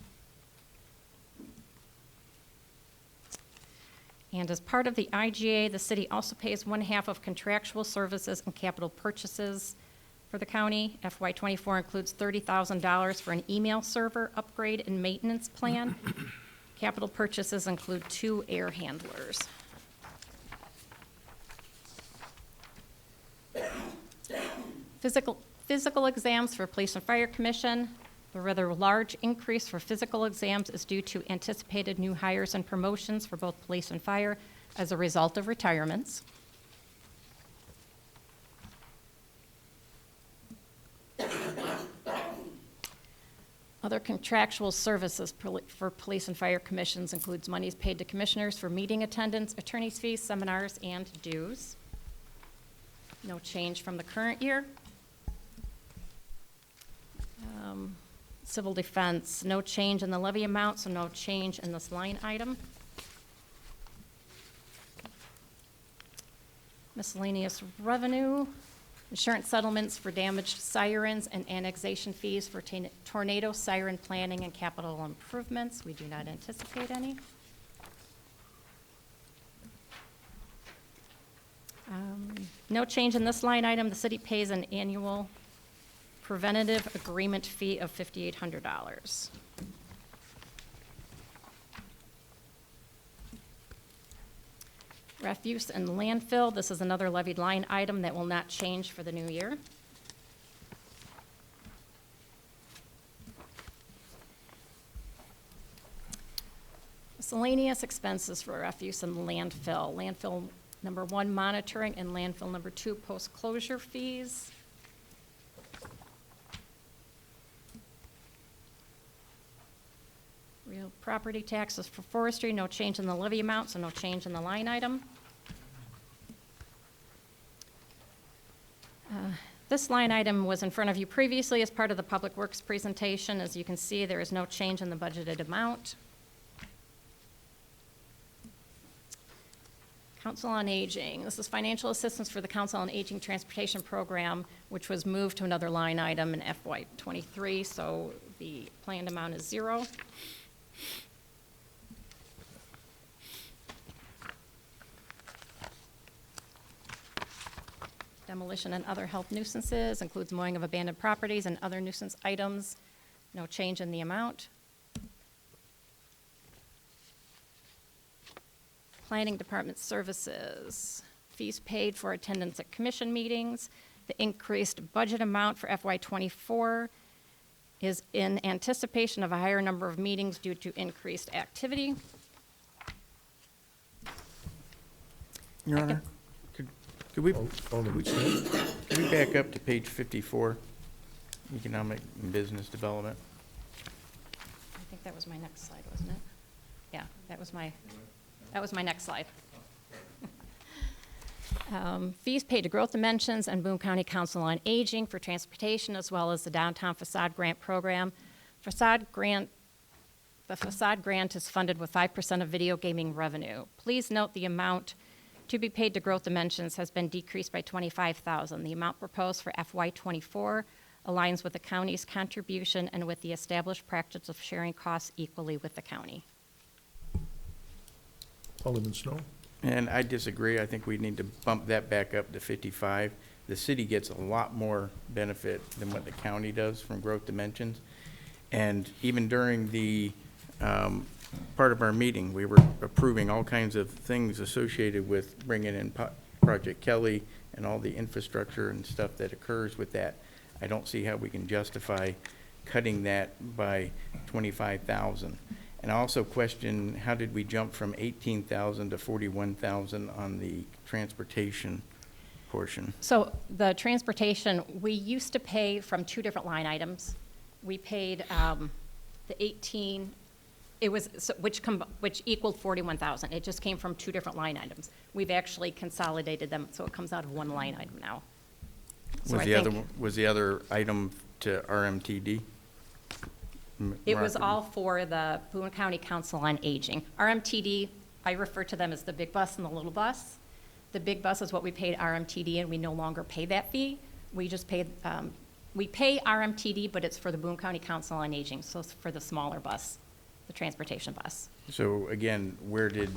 And as part of the IGA, the city also pays 1/2 of contractual services and capital purchases for the county. FY24 includes $30,000 for an email server upgrade and maintenance plan. Capital purchases include 2 air handlers. Physical exams for Police and Fire Commission. The rather large increase for physical exams is due to anticipated new hires and promotions for both police and fire as a result of retirements. Other contractual services for police and fire commissions includes monies paid to commissioners for meeting attendance, attorney's fees, seminars, and dues. No change from the current year. Civil defense, no change in the levy amount, so no change in this line item. Miscellaneous revenue, insurance settlements for damaged sirens and annexation fees for tornado siren planning and capital improvements. We do not anticipate any. No change in this line item. The city pays an annual preventative agreement fee of $5,800. Refuse and landfill, this is another levied line item that will not change for the new year. Miscellaneous expenses for refuse and landfill. Landfill number 1, monitoring, and landfill number 2, post-closure fees. Real property taxes for forestry, no change in the levy amount, so no change in the line item. This line item was in front of you previously as part of the Public Works presentation. As you can see, there is no change in the budgeted amount. Council on Aging. This is financial assistance for the Council on Aging Transportation Program, which was moved to another line item in FY23, so the planned amount is 0. Demolition and other health nuisances includes mowing of abandoned properties and other nuisance items. No change in the amount. Planning Department services. Fees paid for attendance at commission meetings. The increased budget amount for FY24 is in anticipation of a higher number of meetings due to increased activity. Your Honor, could we back up to page 54, economic and business development? I think that was my next slide, wasn't it? Yeah, that was my next slide. Fees paid to Growth Dimensions and Boone County Council on Aging for transportation, as well as the Downtown Facade Grant Program. Facade Grant The facade grant is funded with 5% of video gaming revenue. Please note the amount to be paid to Growth Dimensions has been decreased by $25,000. The amount proposed for FY24 aligns with the county's contribution and with the established practice of sharing costs equally with the county. Alderman Snow? And I disagree. I think we need to bump that back up to 55. The city gets a lot more benefit than what the county does from Growth Dimensions. And even during the part of our meeting, we were approving all kinds of things associated with bringing in Project Kelly and all the infrastructure and stuff that occurs with that. I don't see how we can justify cutting that by 25,000. And I also question, how did we jump from 18,000 to 41,000 on the transportation portion? So the transportation, we used to pay from two different line items. We paid the 18, it was, which equaled 41,000. It just came from two different line items. We've actually consolidated them, so it comes out of one line item now. So Was the other item to RMTD? It was all for the Boone County Council on Aging. RMTD, I refer to them as the big bus and the little bus. The big bus is what we paid RMTD, and we no longer pay that fee. We just paid, we pay RMTD, but it's for the Boone County Council on Aging, so it's for the smaller bus, the transportation bus. So again, where did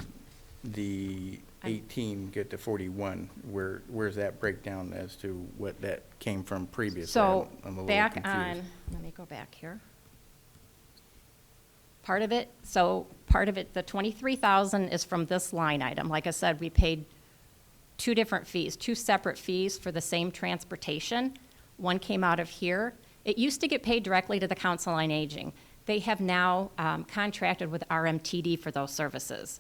the 18 get to 41? Where's that breakdown as to what that came from previously? So I'm a little back confused. on, let me go back here. Part of it, the 23,000 is from this line item. Like I said, we paid two different fees, two separate fees for the same transportation. One came out of here. It used to get paid directly to the Council on Aging. They have now contracted with RMTD for those services.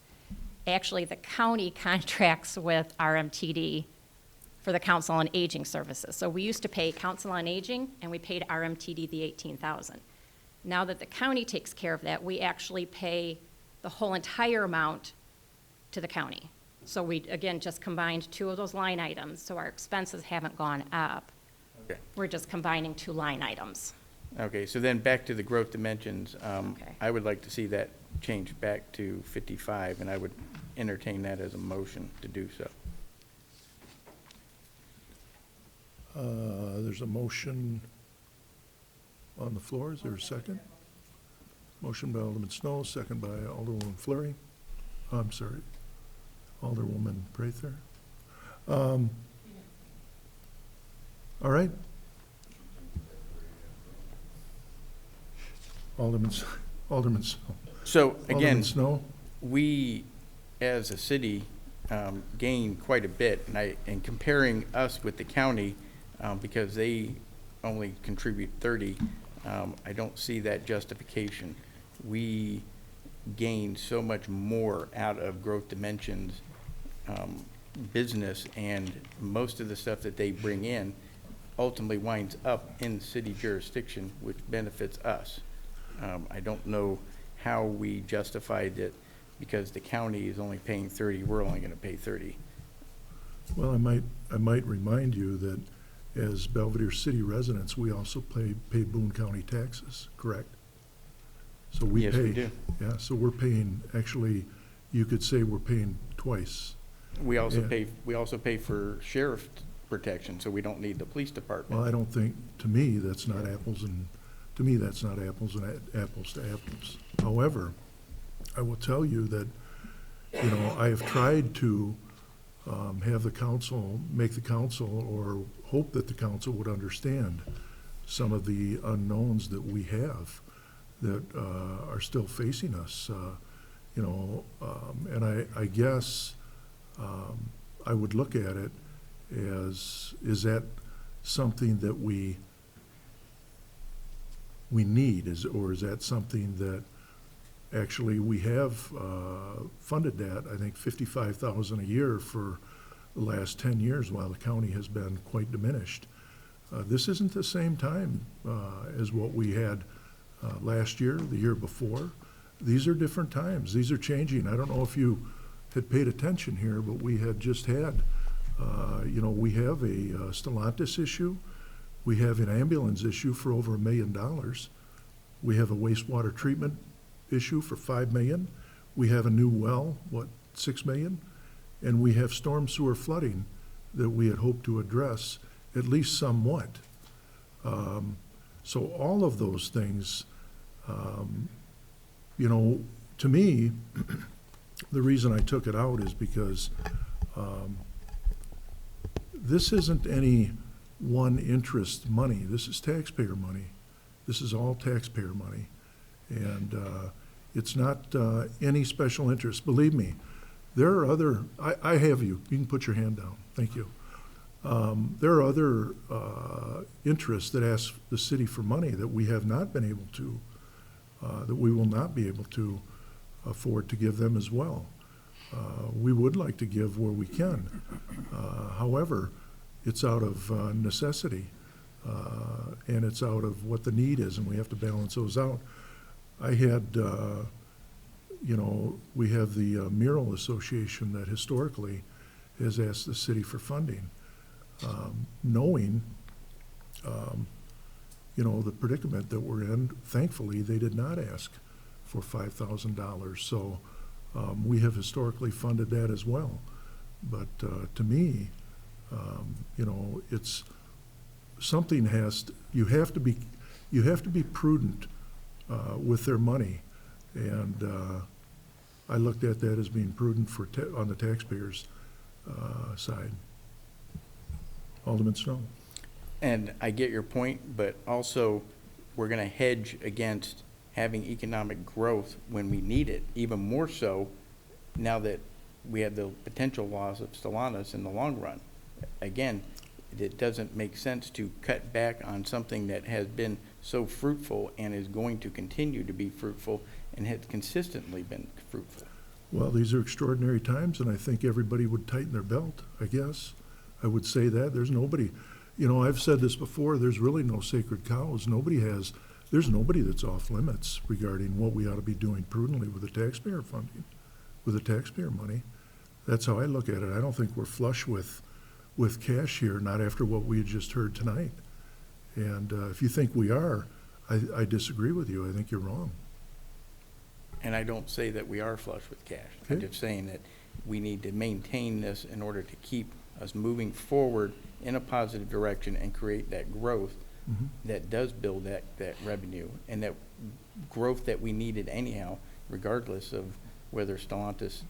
Actually, the county contracts with RMTD for the Council on Aging services. So we used to pay Council on Aging, and we paid RMTD the 18,000. Now that the county takes care of that, we actually pay the whole entire amount to the county. So we, again, just combined two of those line items, so our expenses haven't gone up. Okay. We're just combining two line items. Okay, so then back to the Growth Dimensions. Okay. I would like to see that changed back to 55, and I would entertain that as a motion to do so. There's a motion on the floor. Is there a second? Motion by Alderman Snow, second by Alderwoman Fleury. I'm sorry, Alderwoman Prather. All right. Alderman Snow. So Alderman again, Snow? we as a city gain quite a bit, and comparing us with the county, because they only contribute 30, I don't see that justification. We gain so much more out of Growth Dimensions business, and most of the stuff that they bring in ultimately winds up in city jurisdiction, which benefits us. I don't know how we justified it, because the county is only paying 30, we're only gonna pay 30. Well, I might remind you that as Belvedere City residents, we also pay Boone County taxes, correct? So we Yes, pay. we do. Yeah, so we're paying, actually, you could say we're paying twice. We also Yeah. pay for sheriff protection, so we don't need the police department. Well, I don't think, to me, that's not apples and apples to apples. However, I will tell you that, you know, I have tried to have the council, make the council, or hope that the council would understand some of the unknowns that we have that are still facing us, you know, and I guess I would look at it as, is that something that we need, or is that something that actually we have funded that, I think $55,000 a year for the last 10 years while the county has been quite diminished. This isn't the same time as what we had last year, the year before. These are different times. These are changing. I don't know if you had paid attention here, but we had just had, you know, we have a Stellantis issue. We have an ambulance issue for over $1 million. We have a wastewater treatment issue for 5 million. We have a new well, 6 million? And we have storm sewer flooding that we had hoped to address, at least somewhat. So all of those things, you know, to me, the reason I took it out is because this isn't any one interest money. This is taxpayer money. This is all taxpayer money. And it's not any special interest. Believe me, there are other, I have you. You can put your hand down. Thank you. There are other interests that ask the city for money that we have not been able to, that we will not be able to afford to give them as well. We would like to give where we can. However, it's out of necessity, and it's out of what the need is, and we have to balance those out. I had, you know, we have the Mural Association that historically has asked the city for funding, knowing, you know, the predicament that we're in. Thankfully, they did not ask for $5,000. So we have historically funded that as well. But to me, you know, it's something you have to be prudent with their money, and I looked at that as being prudent on the taxpayers' side. Alderman Snow. And I get your point, but also we're going to hedge against having economic growth when we need it, even more so now that we have the potential loss of Stellantis in the long run. Again, it doesn't make sense to cut back on something that has been so fruitful and is going to continue to be fruitful and has consistently been fruitful. Well, these are extraordinary times, and I think everybody would tighten their belt, I guess. I would say that. There's nobody, you know, I've said this before, there's really no sacred cows. There's nobody that's off limits regarding what we ought to be doing prudently with the taxpayer funding, with the taxpayer money. That's how I look at it. I don't think we're flush with cash here, not after what we had just heard tonight. And if you think we are, I disagree with you. I think you're wrong. And I don't say that we are flush with cash. Okay. I'm just saying that we need to maintain this in order to keep us moving forward in a positive direction and create that growth that does build that revenue and that growth that we needed anyhow, regardless of whether Stellantis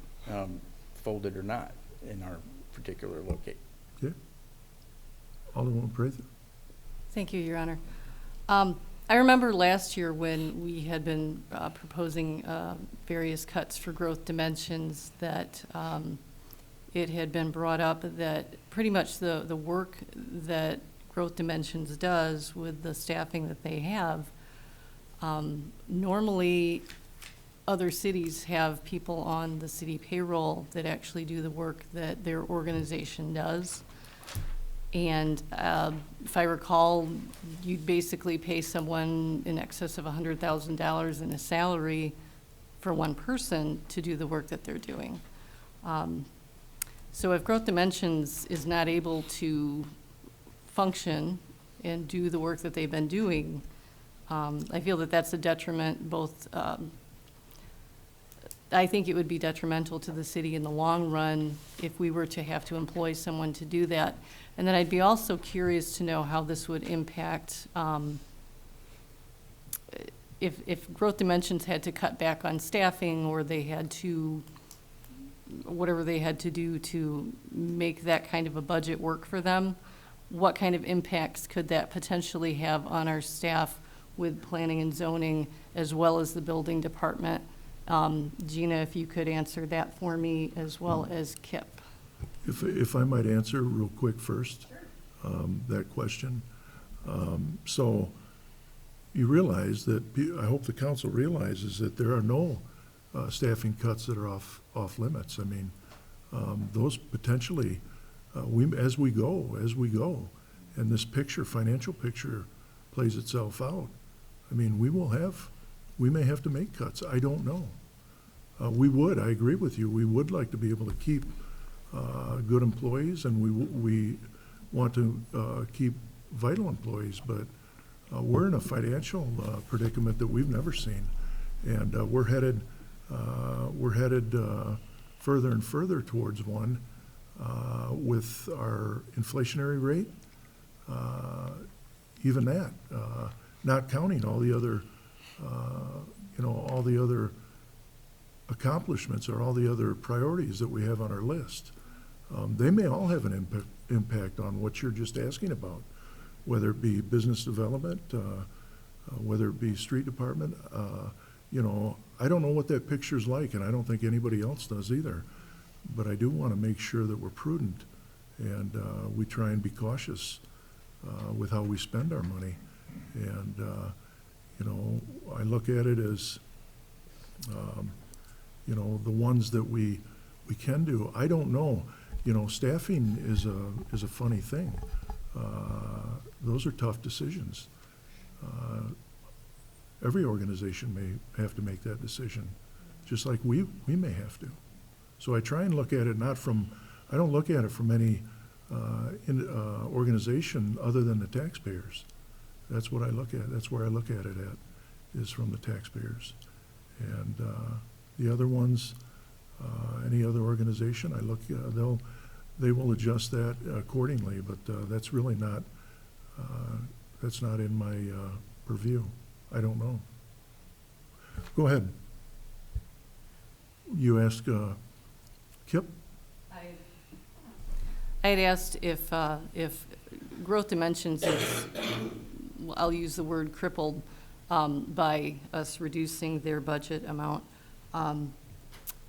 folded or not in our particular location. Okay. Alderman Prather. Thank you, Your Honor. I remember last year when we had been proposing various cuts for growth dimensions that it had been brought up that pretty much the work that growth dimensions does with the staffing that they have, normally other cities have people on the city payroll that actually do the work that their organization does. And if I recall, you'd basically pay someone in excess of $100,000 in a salary for one person to do the work that they're doing. So if Growth Dimensions is not able to function and do the work that they've been doing, I feel that that's a detriment both, I think it would be detrimental to the city in the long run if we were to have to employ someone to do that. And then I'd be also curious to know how this would impact, if Growth Dimensions had to cut back on staffing or they had to, whatever they had to do to make that kind of a budget work for them, what kind of impacts could that potentially have on our staff with planning and zoning as well as the building department? Gina, if you could answer that for me as well as Kip. If I might answer real quick first, that question. So you realize that, I hope the council realizes that there are no staffing cuts that are off limits. I mean, those potentially, as we go, and this picture, financial picture plays itself out, I mean, we may have to make cuts. I don't know. I agree with you. We would like to be able to keep good employees, and we want to keep vital employees, but we're in a financial predicament that we've never seen. And we're headed further and further towards one with our inflationary rate. Even that, not counting all the other, all the other accomplishments or all the other priorities that we have on our list. They may all have an impact on what you're just asking about, whether it be business development, whether it be street department. I don't know what that picture's like, and I don't think anybody else does either. But I do want to make sure that we're prudent and we try and be cautious with how we spend our money. And, I look at it as, the ones that we can do. I don't know. Staffing is a funny thing. Those are tough decisions. Every organization may have to make that decision, just like we may have to. So I try and look at it I don't look at it from any organization other than the taxpayers. That's what I look at. That's where I look at it is from the taxpayers. And the other ones, any other organization, they will adjust that accordingly, but that's really not, that's not in my purview. I don't know. Go ahead. You ask Kip? I had asked if Growth Dimensions is, I'll use the word crippled, by us reducing their budget amount,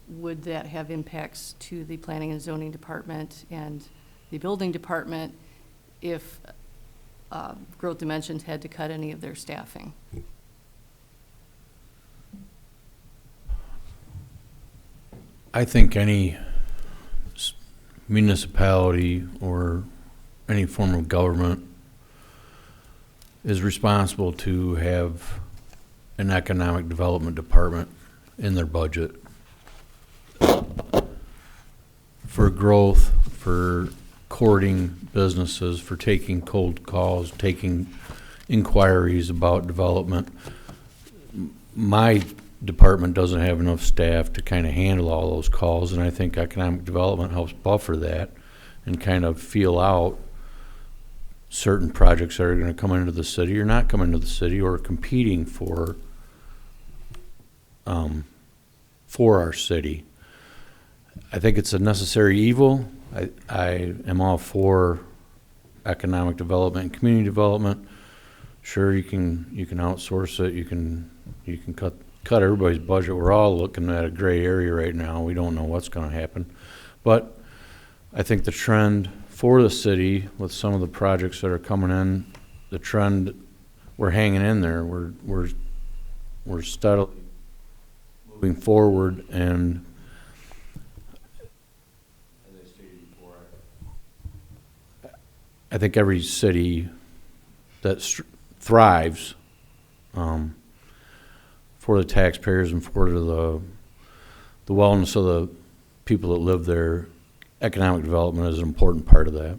would that have impacts to the Planning and Zoning Department and the Building Department if Growth Dimensions had to cut any of their staffing? I think any municipality or any form of government is responsible to have an economic development department in their budget for growth, for courting businesses, for taking cold calls, taking inquiries about development. My department doesn't have enough staff to kind of handle all those calls, and I think economic development helps buffer that and kind of feel out certain projects that are going to come into the city or not come into the city or competing for our city. I think it's a necessary evil. I am all for economic development and community development. Sure, you can outsource it. You can cut everybody's budget. We're all looking at a gray area right now. We don't know what's going to happen, but I think the trend for the city with some of the projects that are coming in, the trend, we're hanging in there. We're steadily moving forward, and as I stated before, I think every city that thrives for the taxpayers and for the wellness of the people that live there, economic development is an important part of that.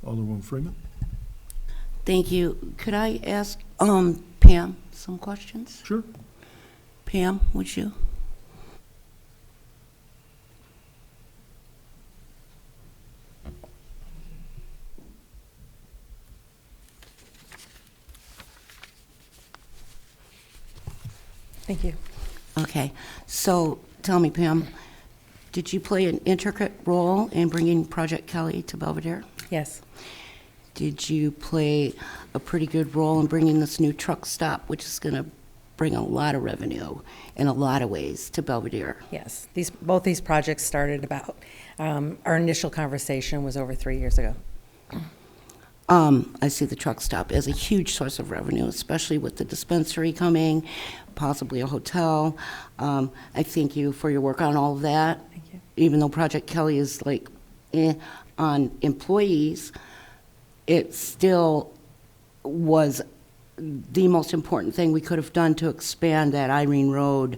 Alderwoman Freeman? Thank you. Could I ask Pam some questions? Sure. Pam, would you? Thank you. Okay. So tell me, Pam, did you play an intricate role in bringing Project Kelly to Belvedere? Yes. Did you play a pretty good role in bringing this new truck stop, which is going to bring a lot of revenue in a lot of ways to Belvedere? Yes. Both these projects started about, our initial conversation was over 3 years ago. I see the truck stop as a huge source of revenue, especially with the dispensary coming, possibly a hotel. I thank you for your work on all of that. Thank you. Even though Project Kelly is like on employees, it still was the most important thing we could have done to expand that Irene Road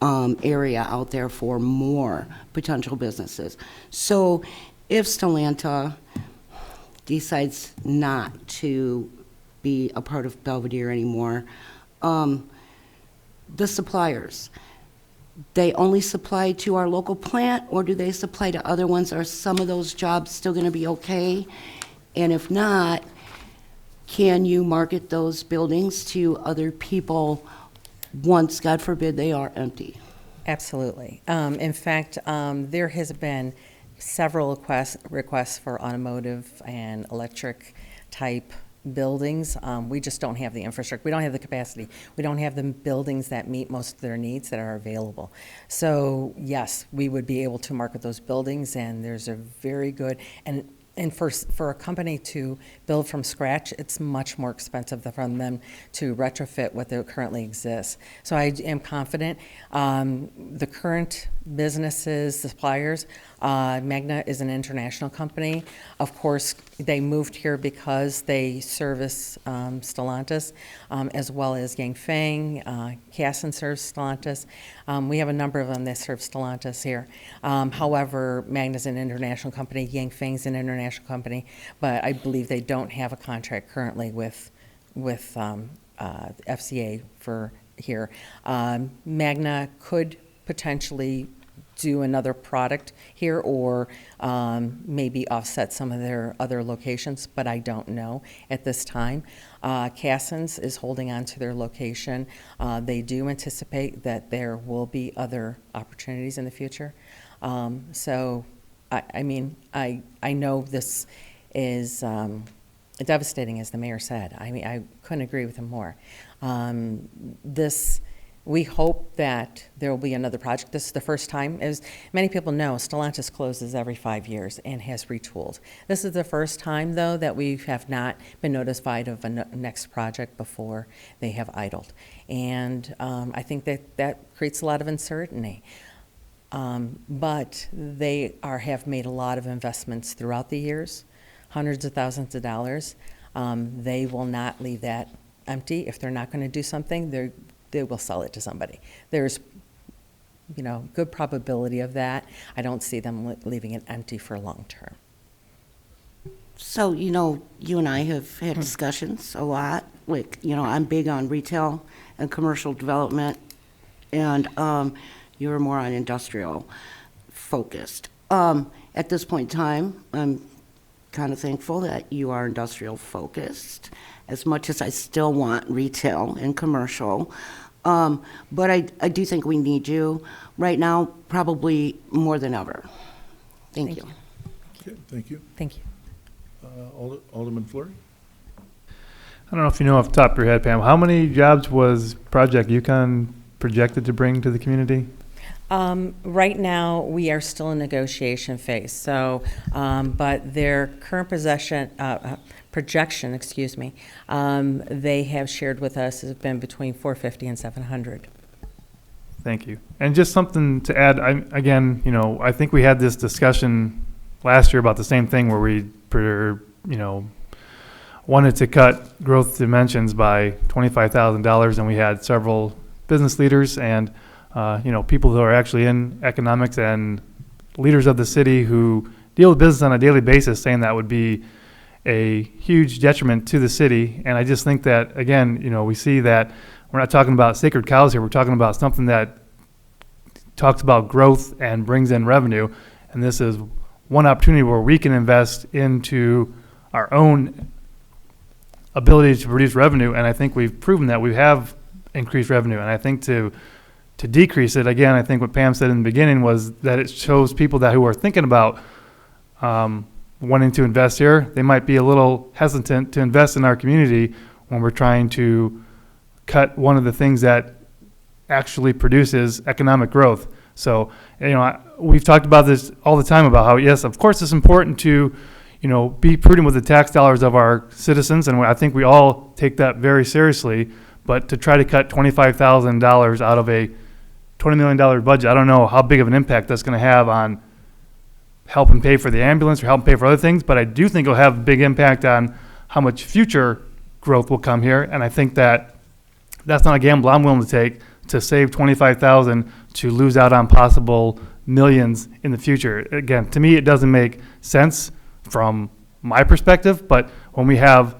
area out there for more potential businesses. So if Stellanta decides not to be a part of Belvedere anymore. The suppliers, they only supply to our local plant, or do they supply to other ones? Are some of those jobs still going to be okay? And if not, can you market those buildings to other people once, God forbid, they are empty? Absolutely. In fact, there has been several requests for automotive and electric type buildings. We just don't have the infrastructure. We don't have the capacity. We don't have the buildings that meet most of their needs that are available. So yes, we would be able to market those buildings, and there's a very good, and for a company to build from scratch, it's much more expensive from them to retrofit what currently exists. So I am confident. The current businesses, suppliers, Magna is an international company. Of course, they moved here because they service Stellantis, as well as Yangfeng. Casson serves Stellantis. We have a number of them that serve Stellantis here. However, Magna's an international company. Yangfeng's an international company, but I believe they don't have a contract currently with FCA for here. Magna could potentially do another product here, or maybe offset some of their other locations, but I don't know at this time. Cassens is holding on to their location. They do anticipate that there will be other opportunities in the future. So, I mean, I know this is devastating, as the mayor said. I mean, I couldn't agree with him more. We hope that there will be another project. This is the first time. As many people know, Stellantis closes every 5 years and has retooled. This is the first time, though, that we have not been notified of a next project before they have idled. And I think that creates a lot of uncertainty. But they have made a lot of investments throughout the years, hundreds of thousands of dollars. They will not leave that empty. If they're not going to do something, they will sell it to somebody. There's, good probability of that. I don't see them leaving it empty for long term. So, you and I have had discussions a lot. Like, I'm big on retail and commercial development, and you're more on industrial focused. At this point in time, I'm kind of thankful that you are industrial focused, as much as I still want retail and commercial. But I do think we need you right now, probably more than ever. Thank you. Okay, thank you. Thank you. Alderman Fleury? I don't know if you know off the top of your head, Pam, how many jobs was Project Yukon projected to bring to the community? Right now, we are still in negotiation phase. So, but their current projection, they have shared with us has been between 450 and 700. Thank you. And just something to add, I think we had this discussion last year about the same thing where we, wanted to cut growth dimensions by $25,000, and we had several business leaders and people who are actually in economics and leaders of the city who deal with business on a daily basis saying that would be a huge detriment to the city. And I just think that, again, we see that we're not talking about sacred cows here. We're talking about something that talks about growth and brings in revenue. And this is one opportunity where we can invest into our own ability to produce revenue. And I think we've proven that we have increased revenue. And I think to decrease it, again, I think what Pam said in the beginning was that it shows people who are thinking about wanting to invest here, they might be a little hesitant to invest in our community when we're trying to cut one of the things that actually produces economic growth. So, we've talked about this all the time about how, yes, of course it's important to, be prudent with the tax dollars of our citizens, and I think we all take that very seriously, but to try to cut $25,000 out of a $20 million budget, I don't know how big of an impact that's going to have on helping pay for the ambulance or helping pay for other things, but I do think it'll have a big impact on how much future growth will come here, and I think that's not a gamble I'm willing to take, to save $25,000 to lose out on possible millions in the future. Again, to me, it doesn't make sense from my perspective, but when we have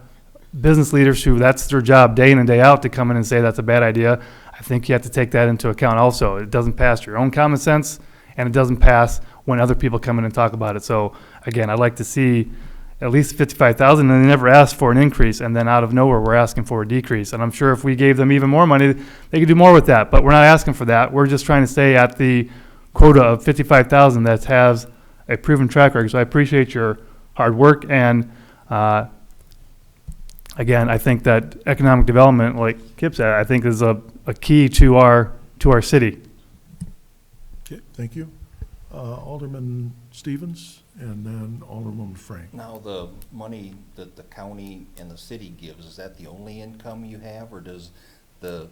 business leaders who, that's their job day in and day out, to come in and say that's a bad idea, I think you have to take that into account also. It doesn't pass your own common sense, and it doesn't pass when other people come in and talk about it. So again, I'd like to see at least 55,000, and they never asked for an increase, and then out of nowhere, we're asking for a decrease. And I'm sure if we gave them even more money, they could do more with that, but we're not asking for that. We're just trying to stay at the quota of 55,000 that has a proven track record. So I appreciate your hard work, and again, I think that economic development, like Kip said, I think is a key to our city. Okay, thank you. Alderman Stevens, and then Alderman Frank. Now, the money that the county and the city gives, is that the only income you have, or does the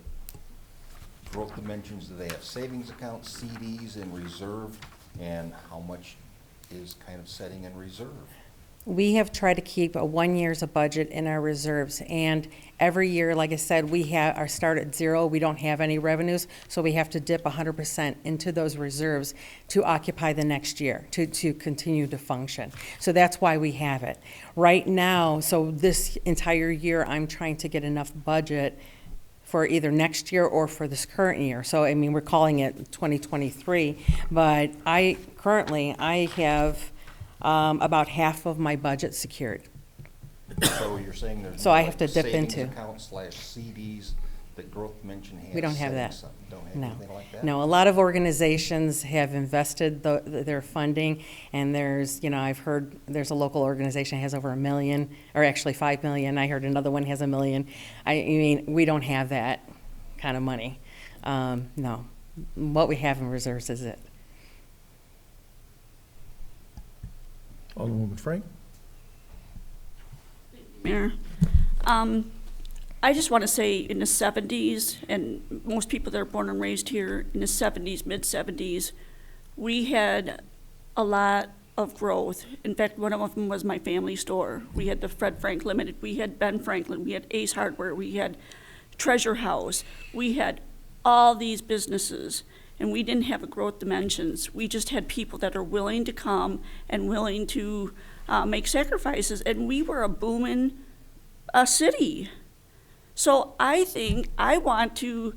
growth dimensions, do they have savings accounts, CDs, and reserve, and how much is kind of setting in reserve? We have tried to keep a 1 year's a budget in our reserves, and every year, like I said, we have our start at zero. We don't have any revenues, so we have to dip 100% into those reserves to occupy the next year, to continue to function. So that's why we have it. Right now, so this entire year, I'm trying to get enough budget for either next year or for this current year. So, I mean, we're calling it 2023, but I have about half of my budget secured. So you're saying there's So no, I have to dip savings into. account / CDs that growth dimension has? We don't have setting that. something? Don't have No. anything like that? No, a lot of organizations have invested their funding, and there's, I've heard there's a local organization that has over $1 million, or actually $5 million. I heard another one has $1 million. I mean, we don't have that kind of money. No. What we have in reserves is it. Alderwoman Frank? Mayor, I just want to say in the 70s, and most people that are born and raised here in the 70s, mid-70s, we had a lot of growth. In fact, one of them was my family store. We had the Fred Frank Limited, we had Ben Franklin, we had Ace Hardware, we had Treasure House, we had all these businesses, and we didn't have a growth dimensions. We just had people that are willing to come and willing to make sacrifices, and we were a booming city. So I think I want to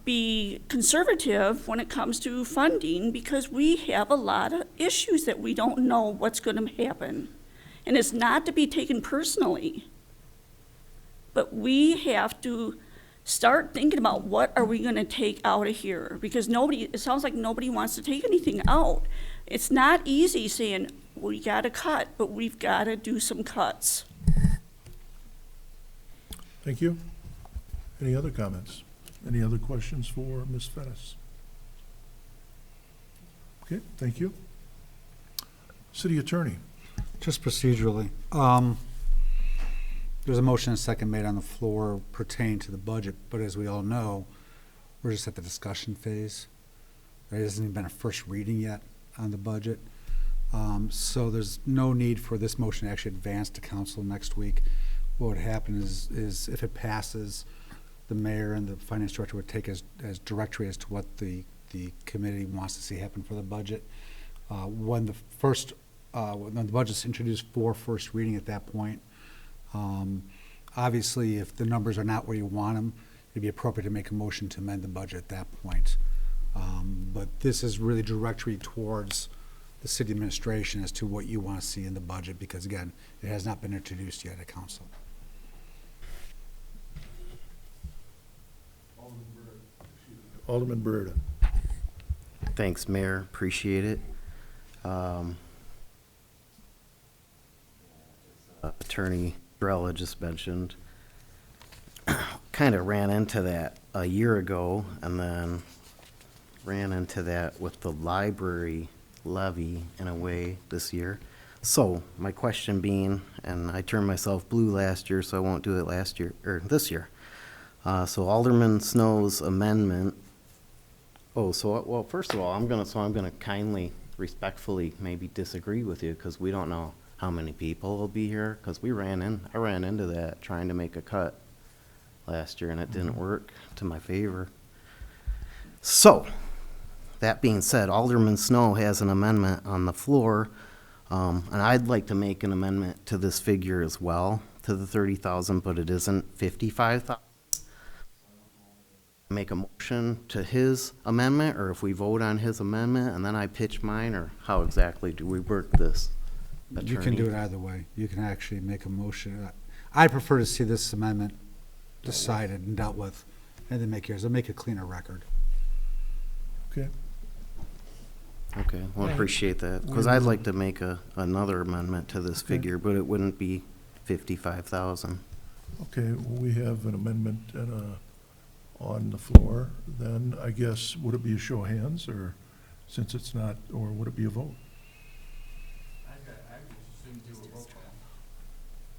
be conservative when it comes to funding, because we have a lot of issues that we don't know what's going to happen. And it's not to be taken personally, but we have to start thinking about what are we going to take out of here, because it sounds like nobody wants to take anything out. It's not easy saying we got to cut, but we've got to do some cuts. Thank you. Any other comments? Any other questions for Ms. Fettis? Okay, thank you. City Attorney. Just procedurally, there's a motion and a second made on the floor pertaining to the budget, but as we all know, we're just at the discussion phase. There hasn't even been a first reading yet on the budget. So there's no need for this motion to actually advance to council next week. What would happen is if it passes, the mayor and the finance director would take as directory as to what the committee wants to see happen for the budget. When the budget's introduced for first reading at that point, obviously if the numbers are not where you want them, it'd be appropriate to make a motion to amend the budget at that point. But this is really directory towards the city administration as to what you want to see in the budget, because again, it has not been introduced yet at council. Alderman Beretta. Thanks, Mayor. Appreciate it. Attorney Drella just mentioned, kind of ran into that a year ago, and then ran into that with the library levy in a way this year. So my question being, and I turned myself blue last year, so I won't do it last year or this year. So Alderman Snow's amendment. Well, first of all, I'm gonna kindly, respectfully maybe disagree with you, because we don't know how many people will be here, because I ran into that trying to make a cut last year, and it didn't work to my favor. So, that being said, Alderman Snow has an amendment on the floor, and I'd like to make an amendment to this figure as well, to the 30,000, but it isn't 55,000. Make a motion to his amendment, or if we vote on his amendment and then I pitch mine, or how exactly do we work this? You can do it either way. You can actually make a motion. I prefer to see this amendment decided and dealt with, and then make yours. It'll make a cleaner record. Okay. Okay, well, appreciate that, because I'd like to make another amendment to this figure, but it wouldn't be 55,000. Okay, well, we have an amendment on the floor. Then I guess, would it be a show of hands, or since it's not, or would it be a vote?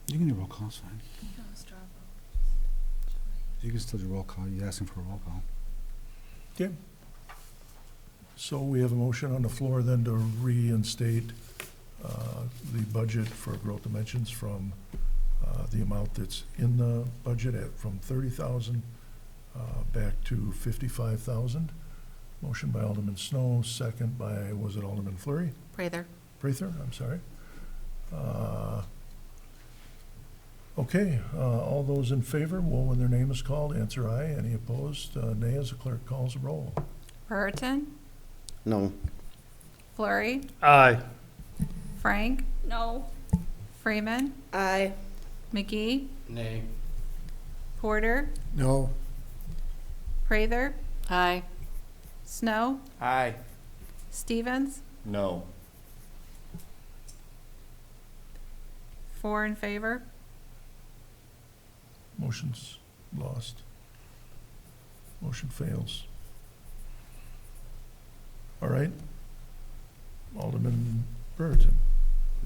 You can do roll call, it's fine. You can still do roll call. You're asking for a roll call. Okay. So we have a motion on the floor then to reinstate the budget for Growth Dimensions from the amount that's in the budget from 30,000 back to 55,000. Motion by Alderman Snow, second by, was it Alderman Fleury? Prather. Prather, I'm sorry. Okay, all those in favor, will, when their name is called, answer aye. Any opposed, nay, as the clerk calls the roll. Brereton. No. Flurry. Aye. Frank. No. Freeman. Aye. McGee. Nay. Porter. No. Prather. Aye. Snow. Aye. Stevens. No. 4 in favor. Motion's lost. Motion fails. All right. Alderman Brereton.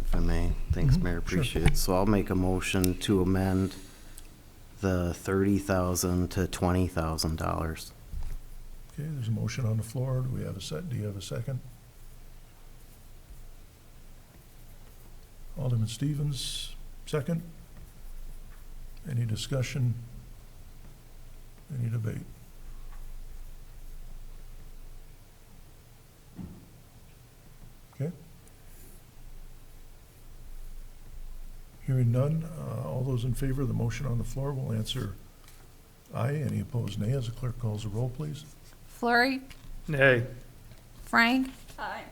If I may, thanks, Mhm, Mayor, sure. appreciate it. So I'll make a motion to amend the 30,000 to $20,000. Okay, there's a motion on the floor. Do we have a do you have a second? Alderman Stevens, second. Any discussion? Any debate? Okay. Hearing none, all those in favor of the motion on the floor will answer aye. Any opposed, nay, as the clerk calls the roll, please. Flurry. Nay. Frank. Aye.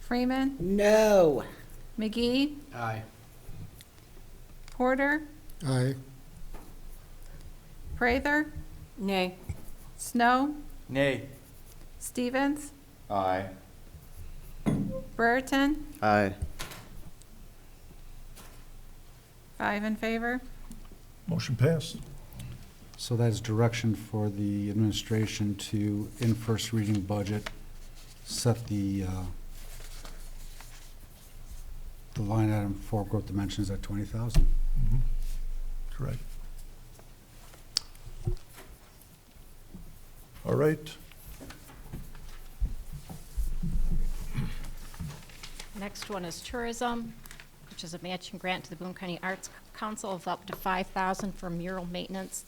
Freeman. No. McGee. Aye. Porter. Aye. Prather. Nay. Snow. Nay. Stevens. Aye. Brereton. Aye. 5 in favor. Motion passed. So that is direction for the administration to, in first reading budget, set the line item for Growth Dimensions at 20,000. Mhm. Correct. All right. Next one is tourism, which is a matching grant to the Boone County Arts Council of up to $5,000 for mural maintenance.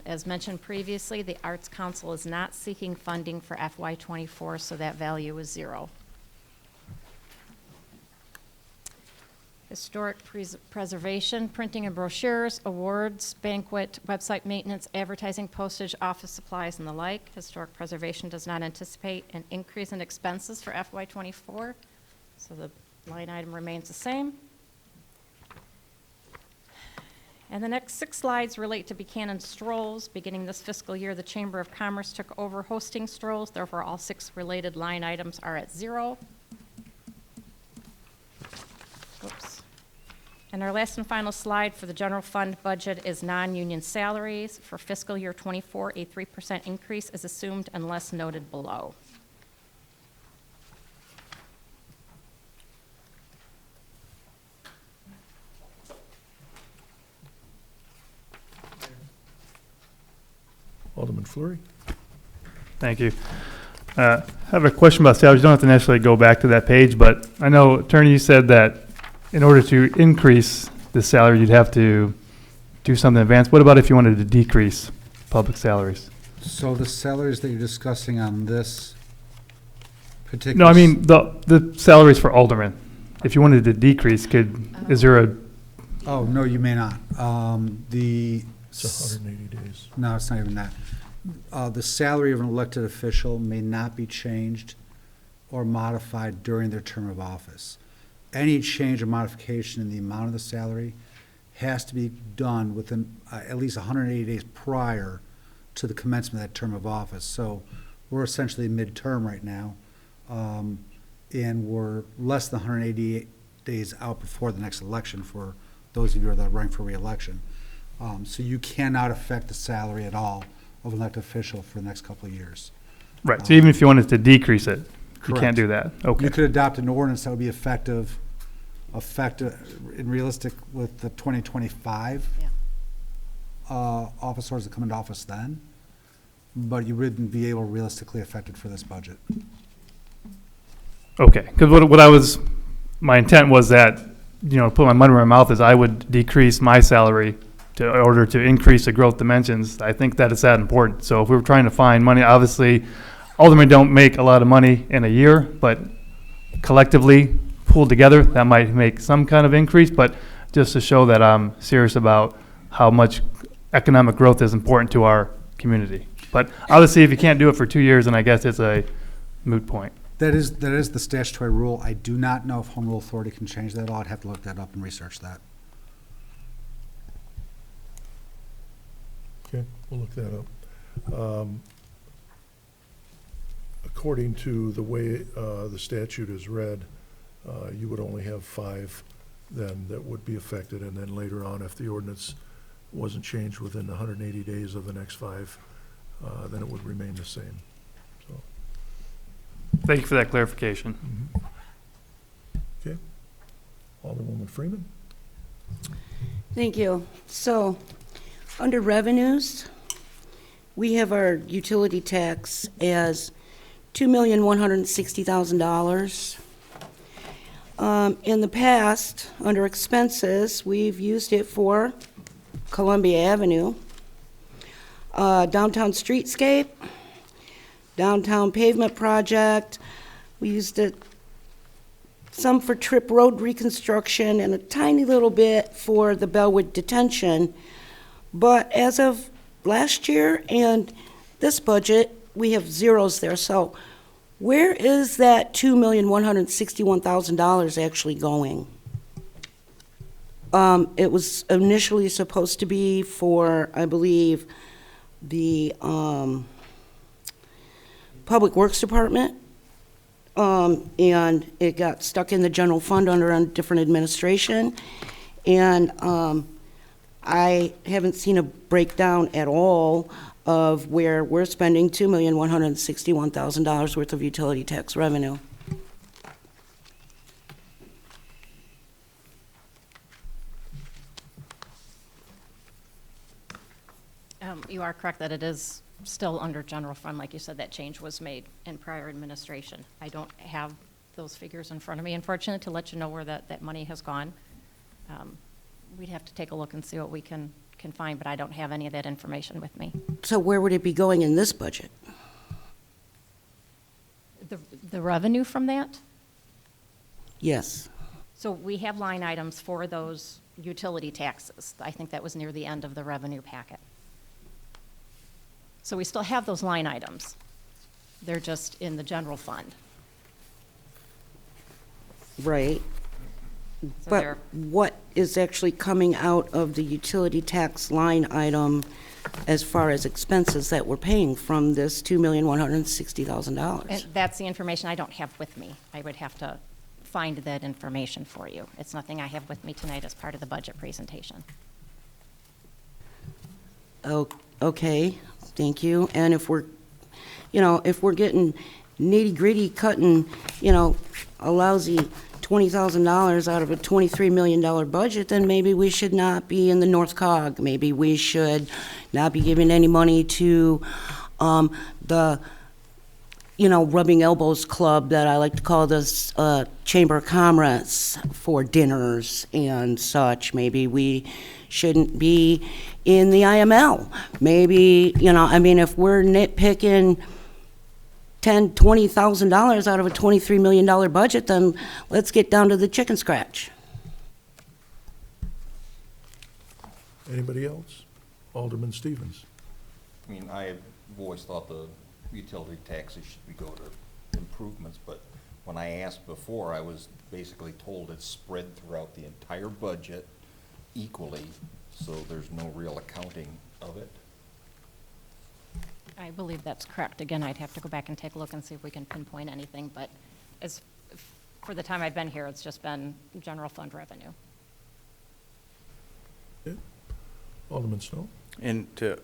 As mentioned previously, the Arts Council is not seeking funding for FY24, so that value is 0. Historic preservation, printing and brochures, awards, banquet, website maintenance, advertising, postage, office supplies, and the like. Historic preservation does not anticipate an increase in expenses for FY24, so the line item remains the same. And the next 6 slides relate to Buchanan Strolls. Beginning this fiscal year, the Chamber of Commerce took over hosting strolls. Therefore, all 6 related line items are at 0. Oops. And our last and final slide for the general fund budget is non-union salaries. For fiscal year 24, a 3% increase is assumed unless noted below. Alderman Fleury. Thank you. I have a question about salaries. You don't have to necessarily go back to that page, but I know, Attorney, you said that in order to increase the salary, you'd have to do something in advance. What about if you wanted to decrease public salaries? So the salaries that you're discussing on this particular... No, I mean, the salaries for aldermen. If you wanted to decrease, is there a Oh, no, you may not. It's 180 days. No, it's not even that. The salary of an elected official may not be changed or modified during their term of office. Any change or modification in the amount of the salary has to be done within at least 180 days prior to the commencement of that term of office. So we're essentially midterm right now, and we're less than 188 days out before the next election for those of you that are running for reelection. So you cannot affect the salary at all of an elected official for the next couple of years. Right, so even if you wanted to decrease it, you Correct. can't do that? Okay. You could adopt an ordinance that would be effective and realistic with the 2025 officers that come into office then, but you wouldn't be able to realistically affect it for this budget. Okay, because my intent was that, put my money where my mouth is, I would decrease my salary in order to increase the growth dimensions. I think that it's that important. So if we were trying to find money, obviously, aldermen don't make a lot of money in a year, but collectively, pulled together, that might make some kind of increase, but just to show that I'm serious about how much economic growth is important to our community. But obviously, if you can't do it for 2 years, then I guess it's a moot point. That is the statutory rule. I do not know if Home Rule Authority can change that at all. I'd have to look that up and research that. Okay, we'll look that up. According to the way the statute is read, you would only have 5 then that would be affected, and then later on, if the ordinance wasn't changed within 180 days of the next 5, then it would remain the same. So, Thank you for that clarification. okay. Alderwoman Freeman? Thank you. So, under revenues, we have our utility tax as $2,160,000. In the past, under expenses, we've used it for Columbia Avenue, downtown streetscape, downtown pavement project. We used it some for Trip Road reconstruction and a tiny little bit for the Bellwood detention. But as of last year and this budget, we have zeros there. So where is that $2,161,000 actually going? It was initially supposed to be for, I believe, the Public Works Department, and it got stuck in the general fund under a different administration. And I haven't seen a breakdown at all of where we're spending $2,161,000 worth of utility tax revenue. You are correct that it is still under general fund. Like you said, that change was made in prior administration. I don't have those figures in front of me, unfortunately, to let you know where that money has gone. We'd have to take a look and see what we can find, but I don't have any of that information with me. So where would it be going in this budget? The revenue from that? Yes. So we have line items for those utility taxes. I think that was near the end of the revenue packet. So we still have those line items. They're just in the general fund. Right. So But they're- what is actually coming out of the utility tax line item as far as expenses that we're paying from this $2,160,000? And that's the information I don't have with me. I would have to find that information for you. It's nothing I have with me tonight as part of the budget presentation. Oh, okay, thank you. And if we're getting nitty-gritty cutting, a lousy $20,000 out of a $23 million budget, then maybe we should not be in the North Cog. Maybe we should not be giving any money to the, Rubbing Elbows Club that I like to call this Chamber of Commerce for dinners and such. Maybe we shouldn't be in the IML. Maybe, if we're nitpicking $10,000, $20,000 out of a $23 million budget, then let's get down to the chicken scratch. Anybody else? Alderman Stevens. I mean, I've always thought the utility taxes should go to improvements, but when I asked before, I was basically told it's spread throughout the entire budget equally, so there's no real accounting of it. I believe that's correct. Again, I'd have to go back and take a look and see if we can pinpoint anything, but for the time I've been here, it's just been general fund revenue. Okay. Alderman Snow. And to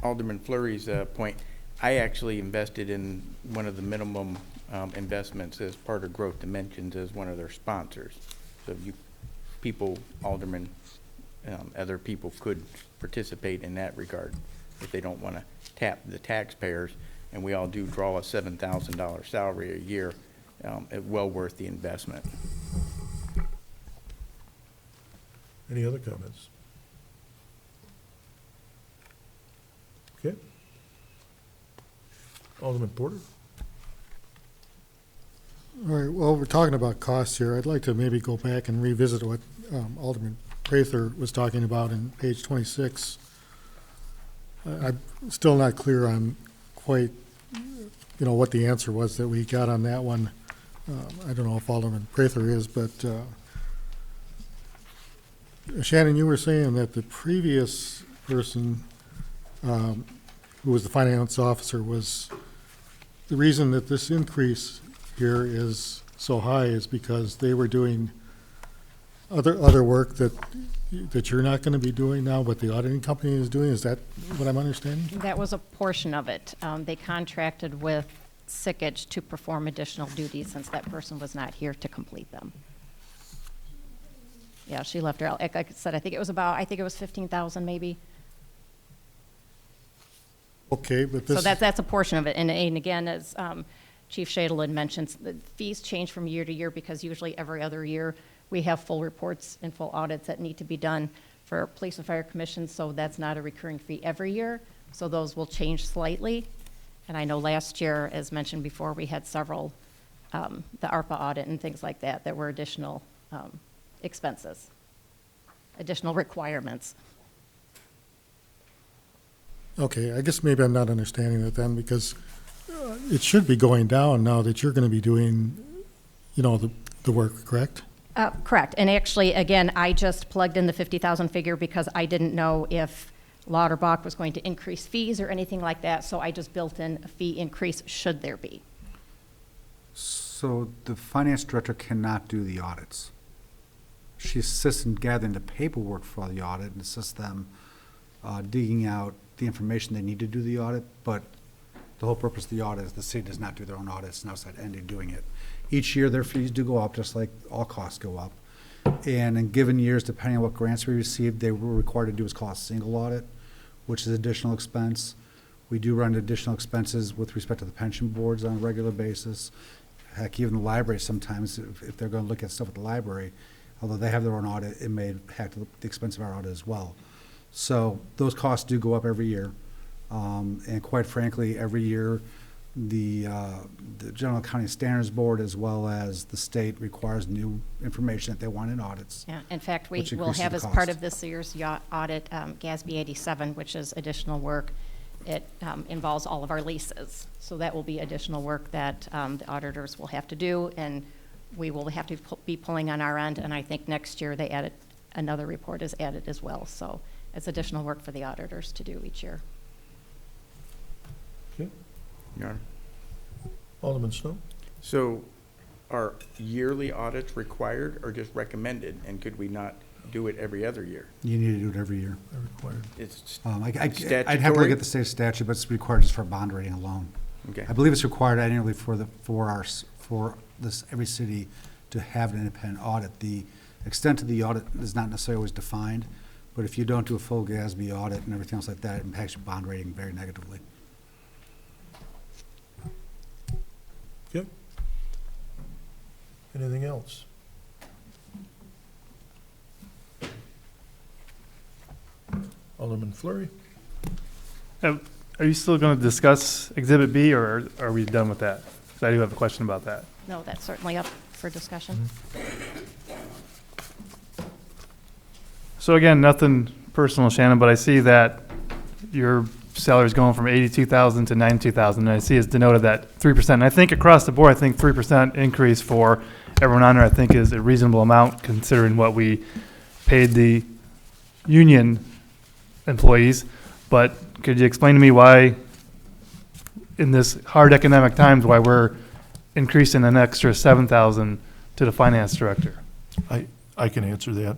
Alderman Fleury's point, I actually invested in one of the minimum investments as part of Growth Dimensions as one of their sponsors. So you people, aldermen, other people could participate in that regard if they don't want to tap the taxpayers. And we all do draw a $7,000 salary a year, well worth the investment. Any other comments? Okay. Alderman Porter. All right, well, we're talking about costs here. I'd like to maybe go back and revisit what Alderman Prather was talking about in page 26. I'm still not clear on quite, what the answer was that we got on that one. I don't know if Alderman Prather is, but Shannon, you were saying that the previous person who was the finance officer was, the reason that this increase here is so high is because they were doing other work that you're not going to be doing now, but the auditing company is doing. Is that what I'm understanding? That was a portion of it. They contracted with Sickage to perform additional duties since that person was not here to complete them. Yeah, she left her, like I said, I think it was 15,000 maybe. Okay, but this. So that's a portion of it. And again, as Chief Shadle had mentioned, the fees change from year to year because usually every other year we have full reports and full audits that need to be done for police and fire commissions. So that's not a recurring fee every year. So those will change slightly. And I know last year, as mentioned before, we had several, the ARPA audit and things like that were additional expenses, additional requirements. Okay, I guess maybe I'm not understanding it then, because it should be going down now that you're going to be doing, the work, correct? Correct. And actually, again, I just plugged in the 50,000 figure because I didn't know if Lauterbach was going to increase fees or anything like that, so I just built in a fee increase should there be. So the finance director cannot do the audits. She assists in gathering the paperwork for the audit and assists them digging out the information they need to do the audit, but the whole purpose of the audit is the city does not do their own audits, and outside entity doing it. Each year, their fees do go up, just like all costs go up. And in given years, depending on what grants we received, they were required to do what's called a single audit, which is additional expense. We do run additional expenses with respect to the pension boards on a regular basis. Heck, even the library sometimes, if they're going to look at stuff at the library, although they have their own audit, it may impact the expense of our audit as well. So those costs do go up every year. And quite frankly, every year, the General Accounting Standards Board as well as the state requires new information that they want in audits. Yeah, in fact, we which will increases have the as part cost. of this year's audit, GASB 87, which is additional work. It involves all of our leases. So that will be additional work that the auditors will have to do, and we will have to be pulling on our end. And I think next year they added, another report is added as well. So it's additional work for the auditors to do each year. Okay. Your Honor. Alderman Snow. So are yearly audits required or just recommended? And could we not do it every other year? You need to do it every year. They're required. It's I'd have to look statutory? at the state statute, but it's required just for bond rating alone. Okay. I believe it's required annually for this every city to have an independent audit. The extent of the audit is not necessarily always defined, but if you don't do a full GASB audit and everything else like that, it impacts your bond rating very negatively. Okay. Anything else? Alderman Fleury. Are you still going to discuss Exhibit B, or are we done with that? 'Cause I do have a question about that. No, that's certainly up for discussion. So again, nothing personal, Shannon, but I see that your salary's going from 82,000 to 92,000, and I see it's denoted that 3%. And I think across the board, I think 3% increase for everyone on there, I think is a reasonable amount considering what we paid the union employees. But could you explain to me why, in this hard economic times, why we're increasing an extra 7,000 to the finance director? I can answer that.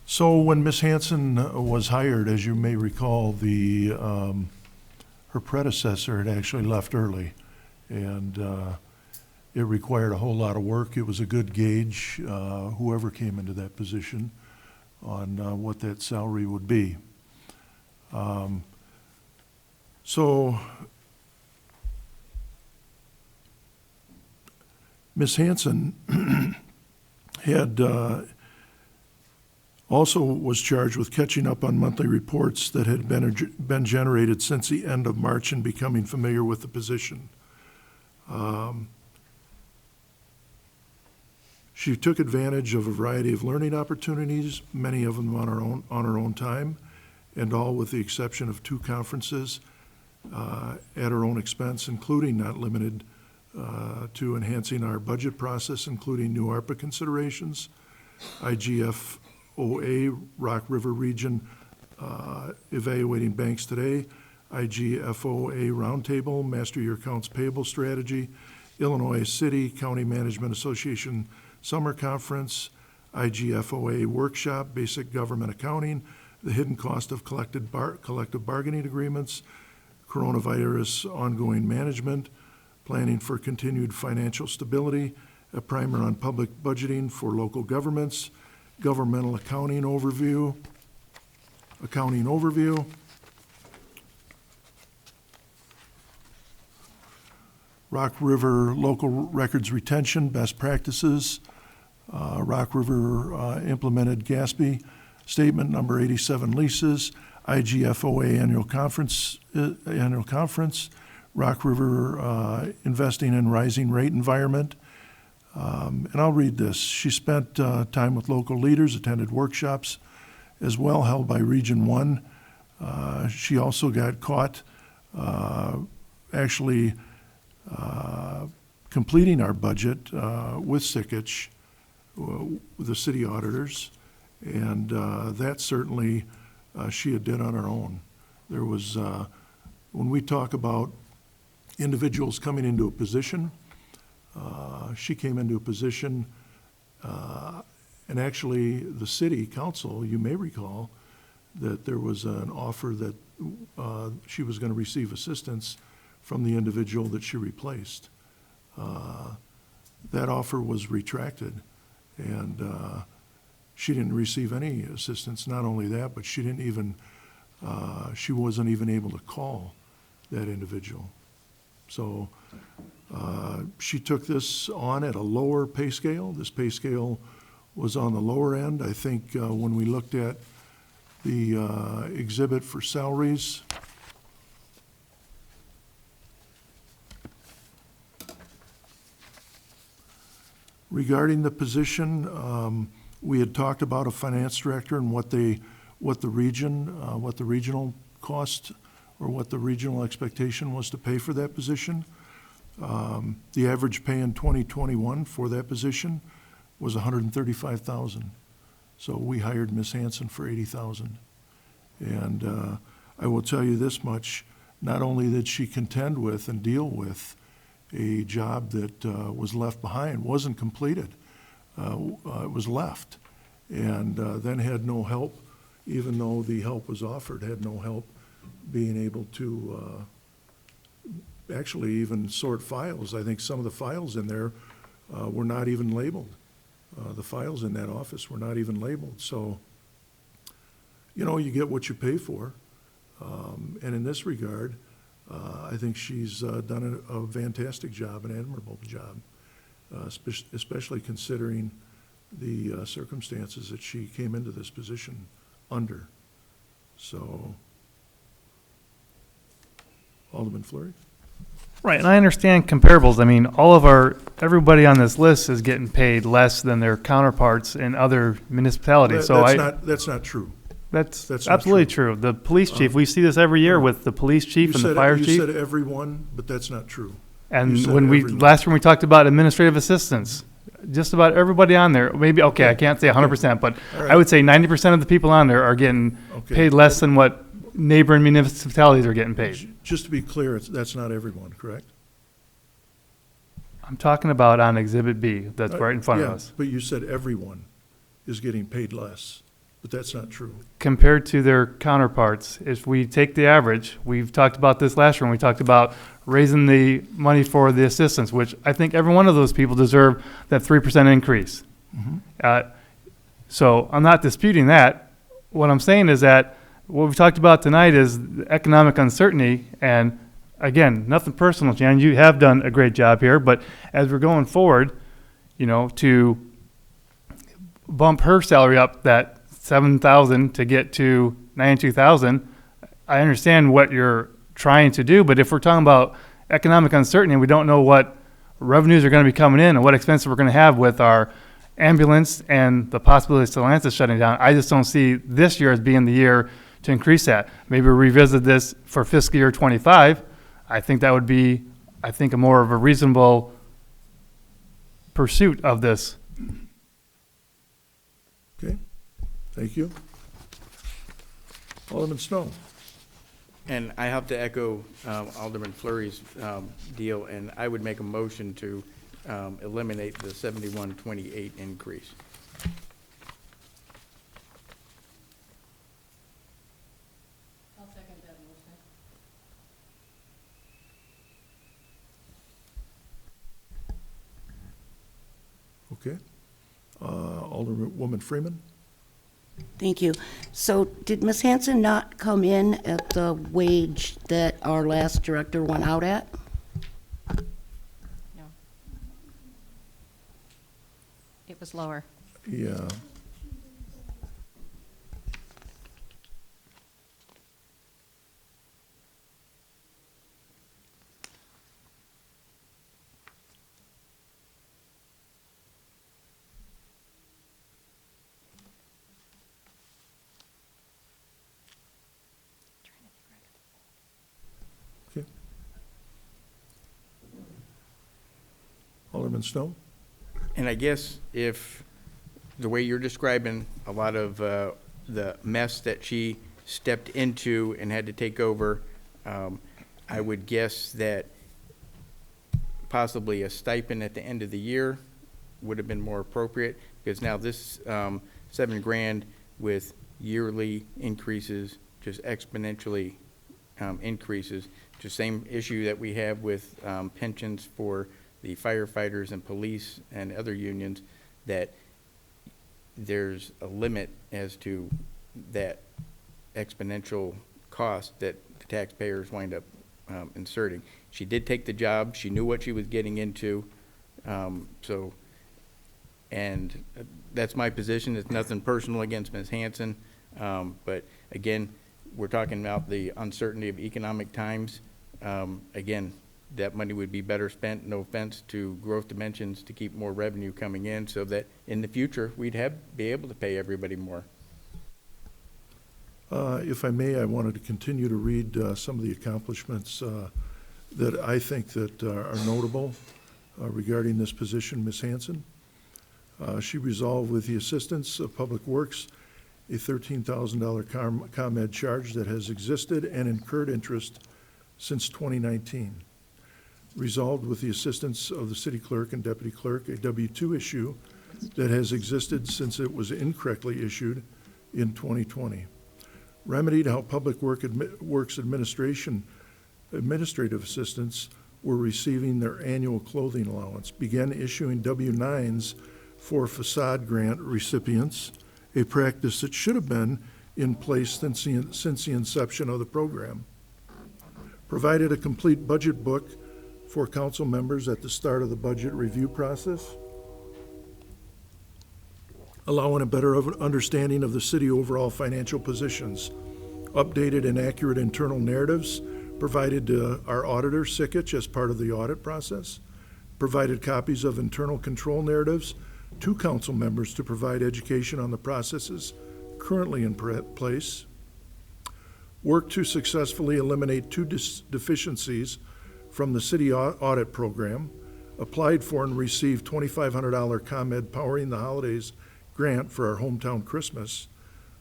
So when Ms. Hanson was hired, as you may recall, her predecessor had actually left early, and it required a whole lot of work. It was a good gauge, whoever came into that position, on what that salary would be. So Ms. Hanson had also was charged with catching up on monthly reports that had been generated since the end of March and becoming familiar with the position. She took advantage of a variety of learning opportunities, many of them on her own time, and all with the exception of 2 conferences at her own expense, including not limited to enhancing our budget process, including new ARPA considerations, IGFOA, Rock River Region Evaluating Banks Today, IGFOA Roundtable, Master Your Accounts Payable Strategy, Illinois City County Management Association Summer Conference, IGFOA Workshop, Basic Government Accounting, the hidden cost of collective bargaining agreements, coronavirus ongoing management, planning for continued financial stability, a primer on public budgeting for local governments, governmental accounting overview, Rock River local records retention, best practices, Rock River implemented GASB statement number 87 leases, IGFOA annual conference, Rock River investing in rising rate environment. And I'll read this. She spent time with local leaders, attended workshops as well held by Region 1. She also got caught actually completing our budget with Sikich, the city auditors, and that certainly she had did on her own. There was, when we talk about individuals coming into a position, she came into a position, and actually the city council, you may recall, that there was an offer that she was going to receive assistance from the individual that she replaced. That offer was retracted, and she didn't receive any assistance. Not only that, but she wasn't even able to call that individual. So she took this on at a lower pay scale. This pay scale was on the lower end. I think when we looked at the exhibit for salaries, regarding the position, we had talked about a finance director and what the regional cost or what the regional expectation was to pay for that position. The average pay in 2021 for that position was $135,000. So we hired Ms. Hanson for $80,000. And I will tell you this much, not only did she contend with and deal with a job that was left behind, wasn't completed, it was left, and then had no help, even though the help was offered, had no help being able to actually even sort files. I think some of the files in there were not even labeled. The files in that office were not even labeled. So, you know, you get what you pay for. And in this regard, I think she's done a fantastic job, an admirable job, especially considering the circumstances that she came into this position under. So, Alderman Fleury? Right, and I understand comparables. I mean, everybody on this list is getting paid less than their counterparts in other municipalities. That's not true. That's not absolutely true. The police chief, we see this every year with the police chief and the fire You chief. said everyone, but that's not true. You And said when everyone. last time we talked about administrative assistants, just about everybody on there, maybe, okay, I can't say 100%, but All right. I would say 90% of the people on there are getting Okay. paid less than what neighboring municipalities are getting paid. Just to be clear, that's not everyone, correct? I'm talking about on Exhibit B, that's right in front of Yeah, us. But you said everyone is getting paid less, but that's not true. Compared to their counterparts, if we take the average, we've talked about this last year, when we talked about raising the money for the assistants, which I think every one of those people deserve that 3% increase. So I'm not disputing that. What I'm saying is that what we've talked about tonight is economic uncertainty, and again, nothing personal, Jan, you have done a great job here, but as we're going forward, you know, to bump her salary up that 7,000 to get to 92,000, I understand what you're trying to do, but if we're talking about economic uncertainty, we don't know what revenues are going to be coming in and what expenses we're going to have with our ambulance and the possibility of Stellantis shutting down. I just don't see this year as being the year to increase that. Maybe revisit this for fiscal year 25. I think that would be, I think, a more of a reasonable pursuit of this. Okay, thank you. Alderman Snow. And I have to echo Alderman Fleury's deal, and I would make a motion to eliminate the 7128 increase. I'll second that motion. Okay. Alderwoman Freeman? Thank you. So did Ms. Hanson not come in at the wage that our last director went out at? No. It was lower. Yeah. Okay. Alderman Snow? And I guess if the way you're describing a lot of the mess that she stepped into and had to take over, I would guess that possibly a stipend at the end of the year would have been more appropriate, because now this $7,000 with yearly increases just exponentially increases. The same issue that we have with pensions for the firefighters and police and other unions, that there's a limit as to that exponential cost that the taxpayers wind up inserting. She did take the job. She knew what she was getting into. And that's my position. It's nothing personal against Ms. Hanson. But again, we're talking about the uncertainty of economic times. Again, that money would be better spent, no offense to Growth Dimensions, to keep more revenue coming in so that in the future, we'd be able to pay everybody more. If I may, I wanted to continue to read some of the accomplishments that I think that are notable regarding this position, Ms. Hanson. She resolved with the assistance of Public Works a $13,000 ComEd charge that has existed and incurred interest since 2019. Resolved with the assistance of the city clerk and deputy clerk a W-2 issue that has existed since it was incorrectly issued in 2020. Remedied how Public Works administrative assistants were receiving their annual clothing allowance. Began issuing W-9s for facade grant recipients, a practice that should have been in place since the inception of the program. Provided a complete budget book for council members at the start of the budget review process, allowing a better understanding of the city overall financial positions. Updated and accurate internal narratives provided to our auditor, Sikich, as part of the audit process. Provided copies of internal control narratives to council members to provide education on the processes currently in place, worked to successfully eliminate two deficiencies from the city audit program, applied for and received $2,500 ComEd Powering the Holidays grant for our hometown Christmas,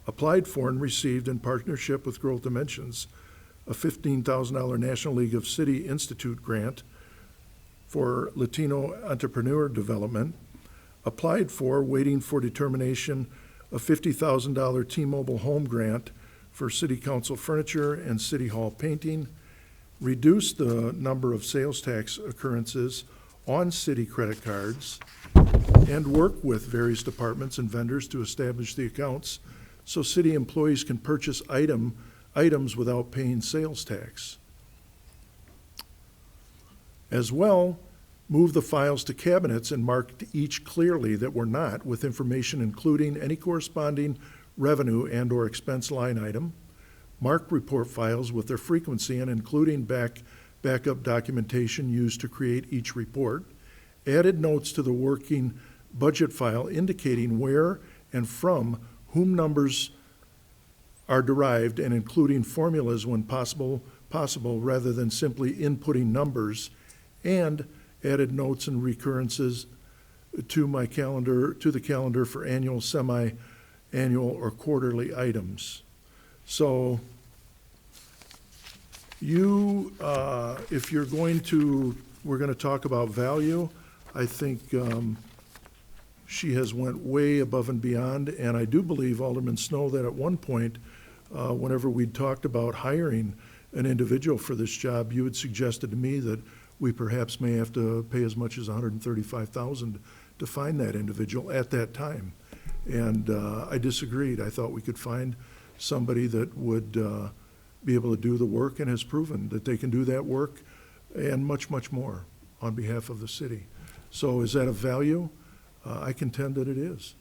applied for and received in partnership with Growth Dimensions a $15,000 National League of City Institute grant for Latino entrepreneur development, applied for, waiting for determination, a $50,000 T-Mobile home grant for city council furniture and city hall painting, reduced the number of sales tax occurrences on city credit cards, and work with various departments and vendors to establish the accounts so city employees can purchase items without paying sales tax. As well, move the files to cabinets and marked each clearly that were not, with information including any corresponding revenue and/or expense line item, mark report files with their frequency and including backup documentation used to create each report, added notes to the working budget file indicating where and from whom numbers are derived and including formulas when possible rather than simply inputting numbers, and added notes and recurrences to the calendar for annual, semi-annual, or quarterly items. So if you're we're going to talk about value, I think she has went way above and beyond, and I do believe, Alderman Snow, that at one point, whenever we'd talked about hiring an individual for this job, you had suggested to me that we perhaps may have to pay as much as $135,000 to find that individual at that time. And I disagreed. I thought we could find somebody that would be able to do the work and has proven that they can do that work and much, much more on behalf of the city. So is that of value? I contend that it is.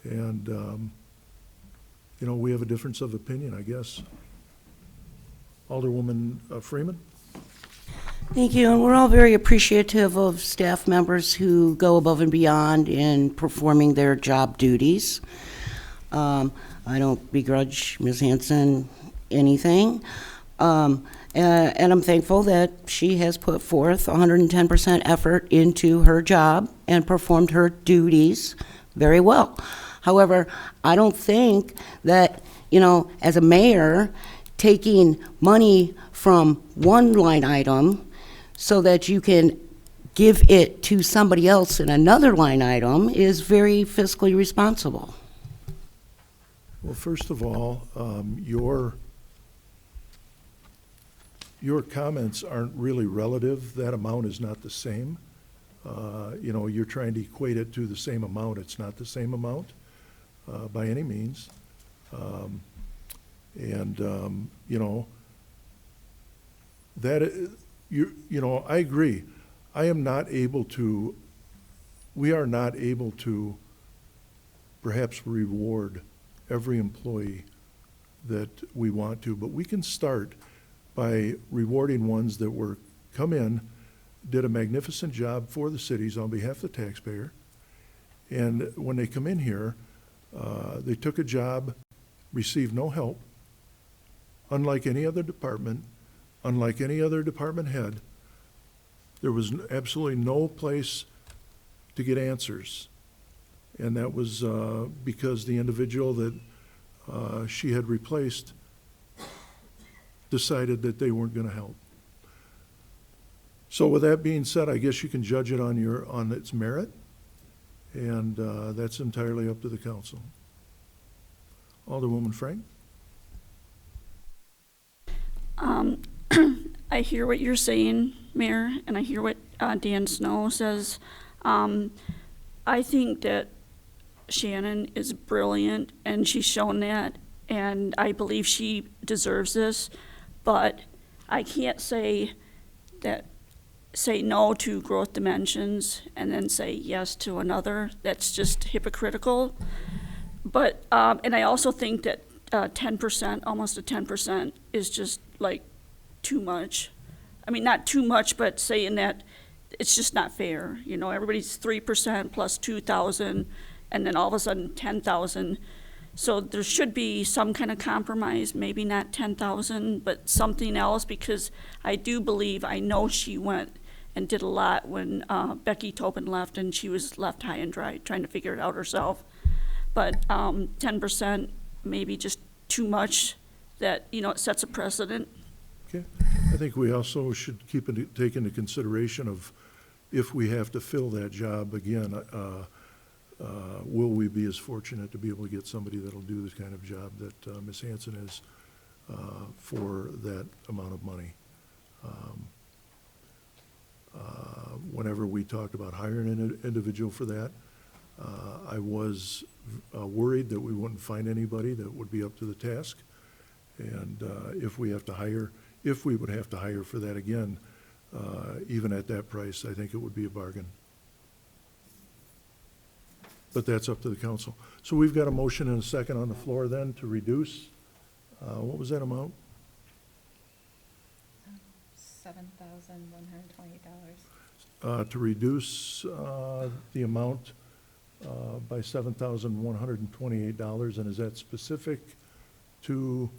And, we have a difference of opinion, I guess. Alderwoman Freeman? Thank you, and we're all very appreciative of staff members who go above and beyond in performing their job duties. I don't begrudge Ms. Hanson anything. And I'm thankful that she has put forth 110% effort into her job and performed her duties very well. However, I don't think that, as a mayor, taking money from one line item so that you can give it to somebody else in another line item is very fiscally responsible. Well, first of all, your comments aren't really relative. That amount is not the same. You're trying to equate it to the same amount. It's not the same amount by any means. I agree. We are not able to perhaps reward every employee that we want to, but we can start by rewarding ones that come in, did a magnificent job for the cities on behalf of the taxpayer, and when they come in here, they took a job, received no help, unlike any other department, unlike any other department head. There was absolutely no place to get answers, and that was because the individual that she had replaced decided that they weren't going to help. So with that being said, I guess you can judge it on its merit, and that's entirely up to the council. Alderwoman Frank? I hear what you're saying, Mayor, and I hear what Dan Snow says. I think that Shannon is brilliant, and she's shown that, and I believe she deserves this, but I can't say no to Growth Dimensions and then say yes to another. That's just hypocritical. But, and I also think that 10%, almost a 10%, is just like too much. I mean, not too much, but saying that it's just not fair. Everybody's 3% plus 2,000, and then all of a sudden 10,000. So there should be some kind of compromise, maybe not 10,000, but something else, because I do believe, I know she went and did a lot when Becky Tobin left, and she was left high and dry, trying to figure it out herself. But 10% maybe just too much, that, you know, it sets a precedent. Okay. I think we also should take into consideration of if we have to fill that job again, will we be as fortunate to be able to get somebody that'll do the kind of job that Ms. Hanson is for that amount of money? Whenever we talked about hiring an individual for that, I was worried that we wouldn't find anybody that would be up to the task. And if we would have to hire for that again, even at that price, I think it would be a bargain. But that's up to the council. So we've got a motion and a second on the floor then to reduce, what was that amount? $7,128. To reduce the amount by $7,128, and is that specific to?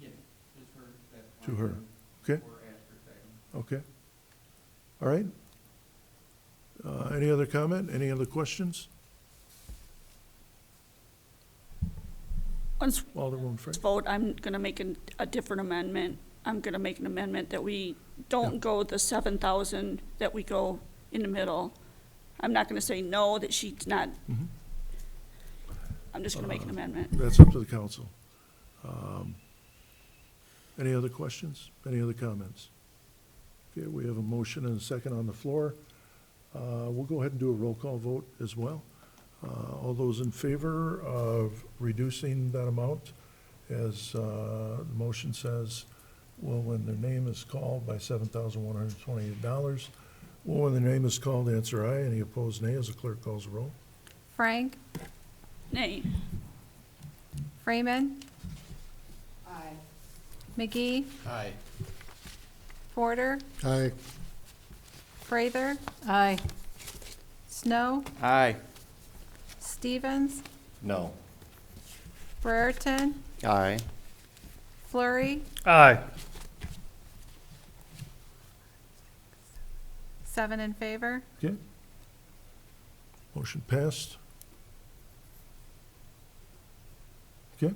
Yeah, just for that. To her, okay? Okay. All right. Any other comment? Any other questions? Once Alderwoman Frank? vote, I'm gonna make a different amendment. I'm gonna make an amendment that we don't go the 7,000, that we go in the middle. I'm not gonna say no, that she's not. Mhm. I'm just gonna make an amendment. That's up to the council. Any other questions? Any other comments? Okay, we have a motion and a second on the floor. We'll go ahead and do a roll call vote as well. All those in favor of reducing that amount, as the motion says, will, when their name is called, by $7,128. Will, when their name is called, answer aye. Any opposed, nay, as the clerk calls the roll. Frank? Nay. Freeman? Aye. McGee? Aye. Porter? Aye. Prather? Aye. Snow? Aye. Stevens? No. Brereton? Aye. Flurry? Aye. 7 in favor. Okay. Motion passed. Okay.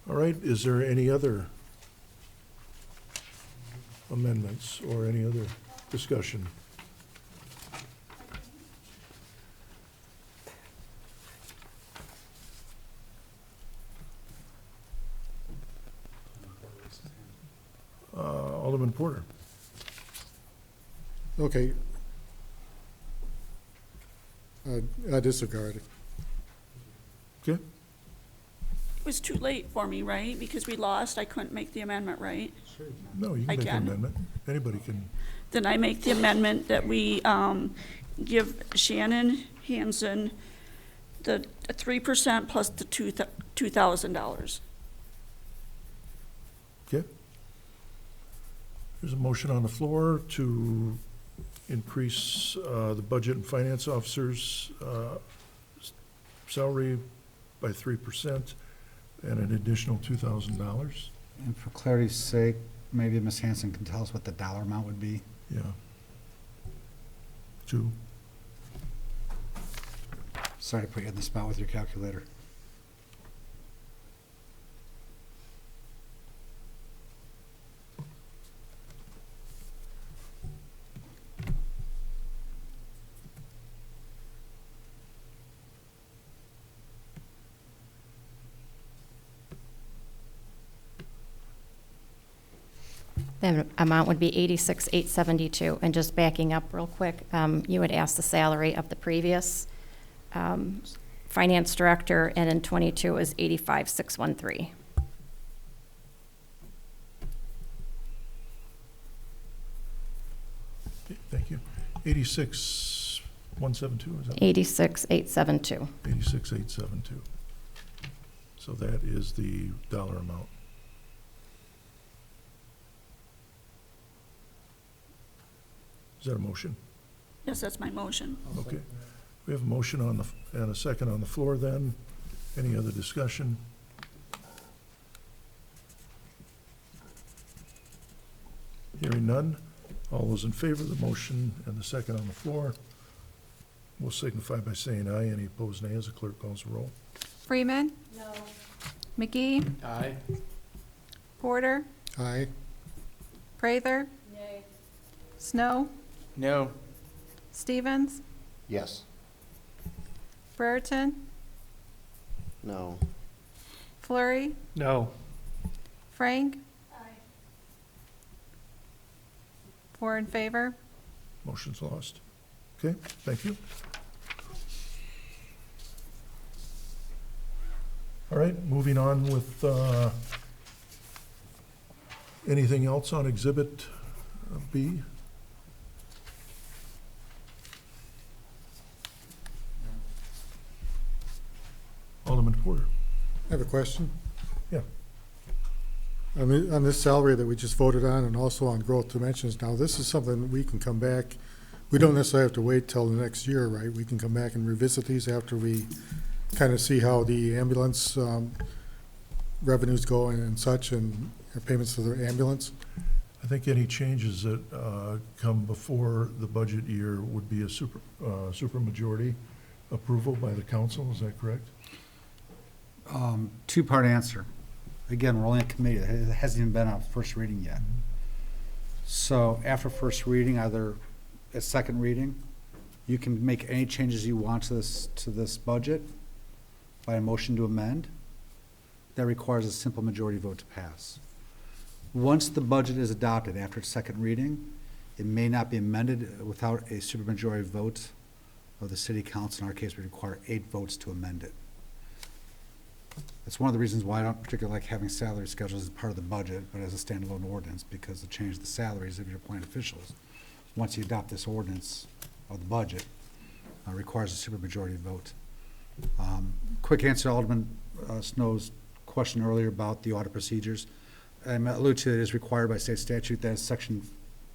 All right, is there any other amendments or any other discussion? Alderman Porter. Okay. I disregard it. Okay. It was too late for me, right? Because we lost, I couldn't make the amendment, right? No, you I can make an can. amendment. Anybody can. Then I make the amendment that we give Shannon Hansen the 3% plus the $2,000. Okay. There's a motion on the floor to increase the budget and finance officer's salary by 3% and an additional $2,000. And for clarity's sake, maybe Ms. Hanson can tell us what the dollar amount would be. Yeah. 2. Sorry to put you on the spot with your calculator. The amount would be 86,872. And just backing up real quick, you had asked the salary of the previous finance director, and in '22 it was 85,613. Okay, thank you. 86, 172, is that? 86,872. 86,872. So that is the dollar amount. Is that a motion? Yes, that's my motion. Okay. We have a motion on the, and a second on the floor then. Any other discussion? Hearing none. All those in favor of the motion and the second on the floor will signify by saying aye. Any opposed, nay, as the clerk calls the roll. Freeman. No. McGee. Aye. Porter. Aye. Prather. Nay. Snow. No. Stevens. Yes. Brereton. No. Flurry. No. Frank. 4 in favor. Motion's lost. Okay, thank you. All right, moving on with, anything else on Exhibit B? Alderman Porter. I have a question. Yeah. On this salary that we just voted on and also on growth dimensions, now this is something we can come back, we don't necessarily have to wait till the next year, right? We can come back and revisit these after we kind of see how the ambulance revenues go and such, and payments for the ambulance. I think any changes that come before the budget year would be a supermajority approval by the council, is that correct? Two-part answer. Again, we're only a committee. It hasn't even been on first reading yet. So after first reading, either at second reading, you can make any changes you want to this budget by a motion to amend. That requires a simple majority vote to pass. Once the budget is adopted after its second reading, it may not be amended without a supermajority vote of the city council. In our case, we require 8 votes to amend it. That's one of the reasons why I don't particularly like having salary schedules as part of the budget, but as a standalone ordinance, because to change the salaries of your appointed officials, once you adopt this ordinance of the budget, requires a supermajority vote. Quick answer to Alderman Snow's question earlier about the audit procedures. I alluded to it is required by state statute. That is section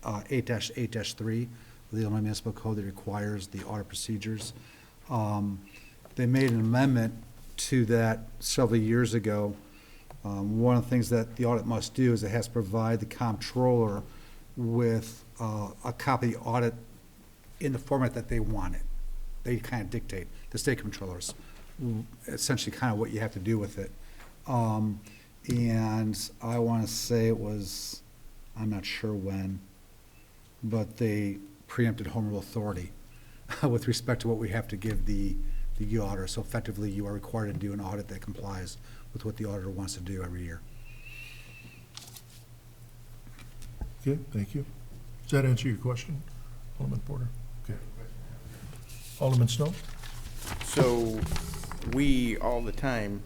8-8-3 of the Illinois Municipal Code that requires the audit procedures. They made an amendment to that several years ago. One of the things that the audit must do is it has to provide the comptroller with a copy of the audit in the format that they want it. They kind of dictate, the state controllers, essentially kind of what you have to do with it. And I want to say it was, I'm not sure when, but they preempted home rule authority with respect to what we have to give the auditor. So effectively, you are required to do an audit that complies with what the auditor wants to do every year. Okay, thank you. Does that answer your question, Alderman Porter? Okay. Alderman Snow? So we, all the time,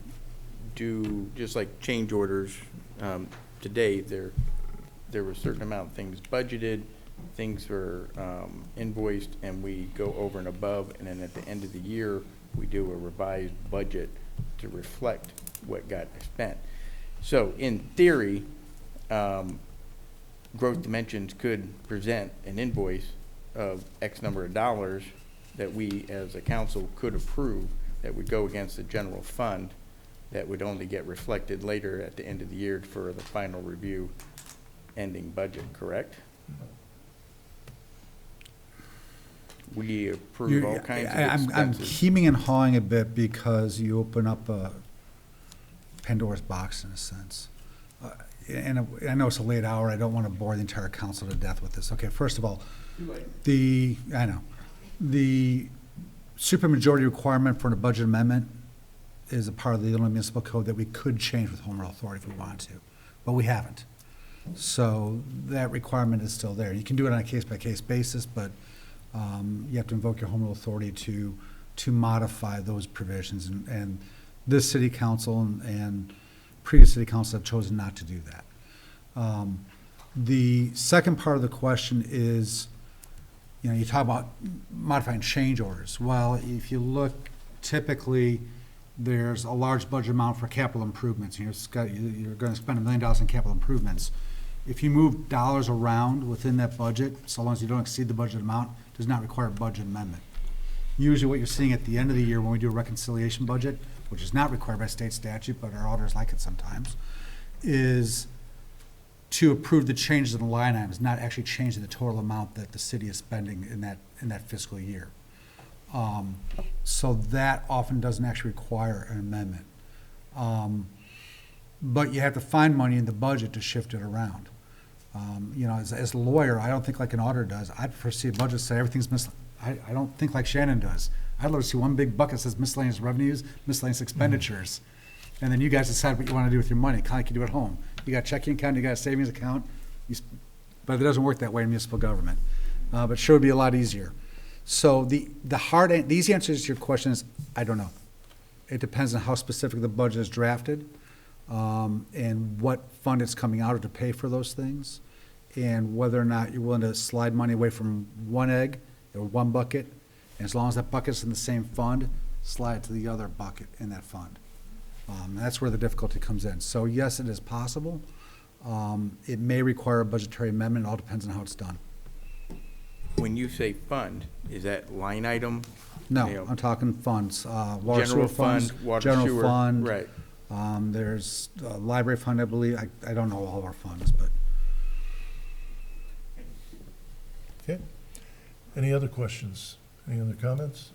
do, just like change orders, today, there were a certain amount of things budgeted, things were invoiced, and we go over and above, and then at the end of the year, we do a revised budget to reflect what got spent. So in theory, Growth Dimensions could present an invoice of X number of dollars that we as a council could approve that would go against the general fund that would only get reflected later at the end of the year for the final review ending budget, correct? We approve all kinds of expenses. I'm hemming and hawing a bit because you open up a Pandora's box in a sense. And I know it's a late hour. I don't want to bore the entire council to death with this. Okay, first of all, the supermajority requirement for a budget amendment is a part of the Illinois Municipal Code that we could change with home rule authority if we wanted to, but we haven't. So that requirement is still there. You can do it on a case-by-case basis, but you have to invoke your home rule authority to modify those provisions. And this city council and previous city councils have chosen not to do that. The second part of the question is You know, you talk about modifying change orders. Well, if you look, typically, there's a large budget amount for capital improvements. You're going to spend $1 million in capital improvements. If you move dollars around within that budget, so long as you don't exceed the budget amount, does not require a budget amendment. Usually what you're seeing at the end of the year when we do a reconciliation budget, which is not required by state statute, but our auditors like it sometimes, is to approve the changes in the line items, not actually changing the total amount that the city is spending in that fiscal year. So that often doesn't actually require an amendment. But you have to find money in the budget to shift it around. You know, as a lawyer, I don't think like an auditor does. I prefer to see a budget say everything's I don't think like Shannon does. I'd love to see one big bucket that says miscellaneous revenues, miscellaneous expenditures. And then you guys decide what you want to do with your money, kind of like you do at home. You got a checking account, you got a savings account, but it doesn't work that way in municipal government. But sure would be a lot easier. So the easy answer to your question is, I don't know. It depends on how specific the budget is drafted, and what fund it's coming out of to pay for those things, and whether or not you're willing to slide money away from one egg or one bucket, and as long as that bucket's in the same fund, slide it to the other bucket in that fund. And that's where the difficulty comes in. So yes, it is possible. It may require a budgetary amendment. It all depends on how it's done. When you say fund, is that line item? No, You know, I'm talking funds, water General sewer funds, fund, water, general sewer, fund. right. There's a library fund, I believe. I don't know all of our funds, but. Okay. Any other questions? Any other comments?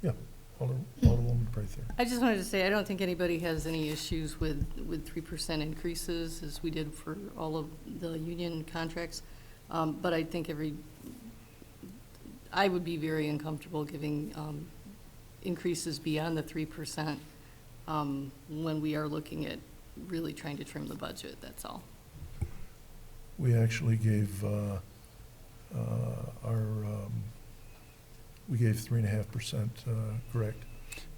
Yeah, Alderwoman Prather. I just wanted to say, I don't think anybody has any issues with 3% increases as we did for all of the union contracts. But I think I would be very uncomfortable giving increases beyond the 3% when we are looking at really trying to trim the budget, that's all. We actually gave we gave 3.5%, correct?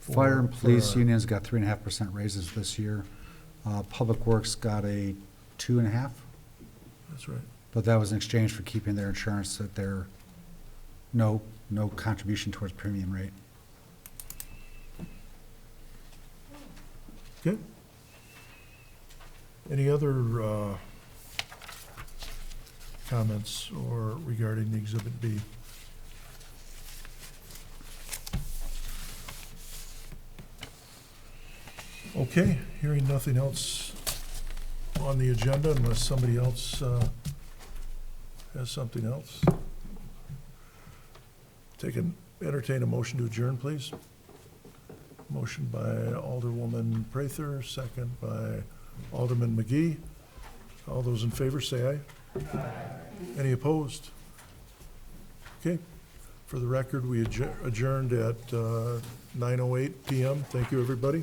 Fire and police for, unions got 3.5% raises this year. Public Works got a 2.5%. That's right. But that was in exchange for keeping their insurance at their no contribution towards premium rate. Okay. Any other comments or regarding the Exhibit B? Okay, hearing nothing else on the agenda unless somebody else has something else. Entertain a motion to adjourn, please. Motion by Alderwoman Prather, second by Alderman McGee. All those in favor say aye. Aye. Any opposed? Okay. For the record, we adjourned at 9:08 p.m. Thank you, everybody.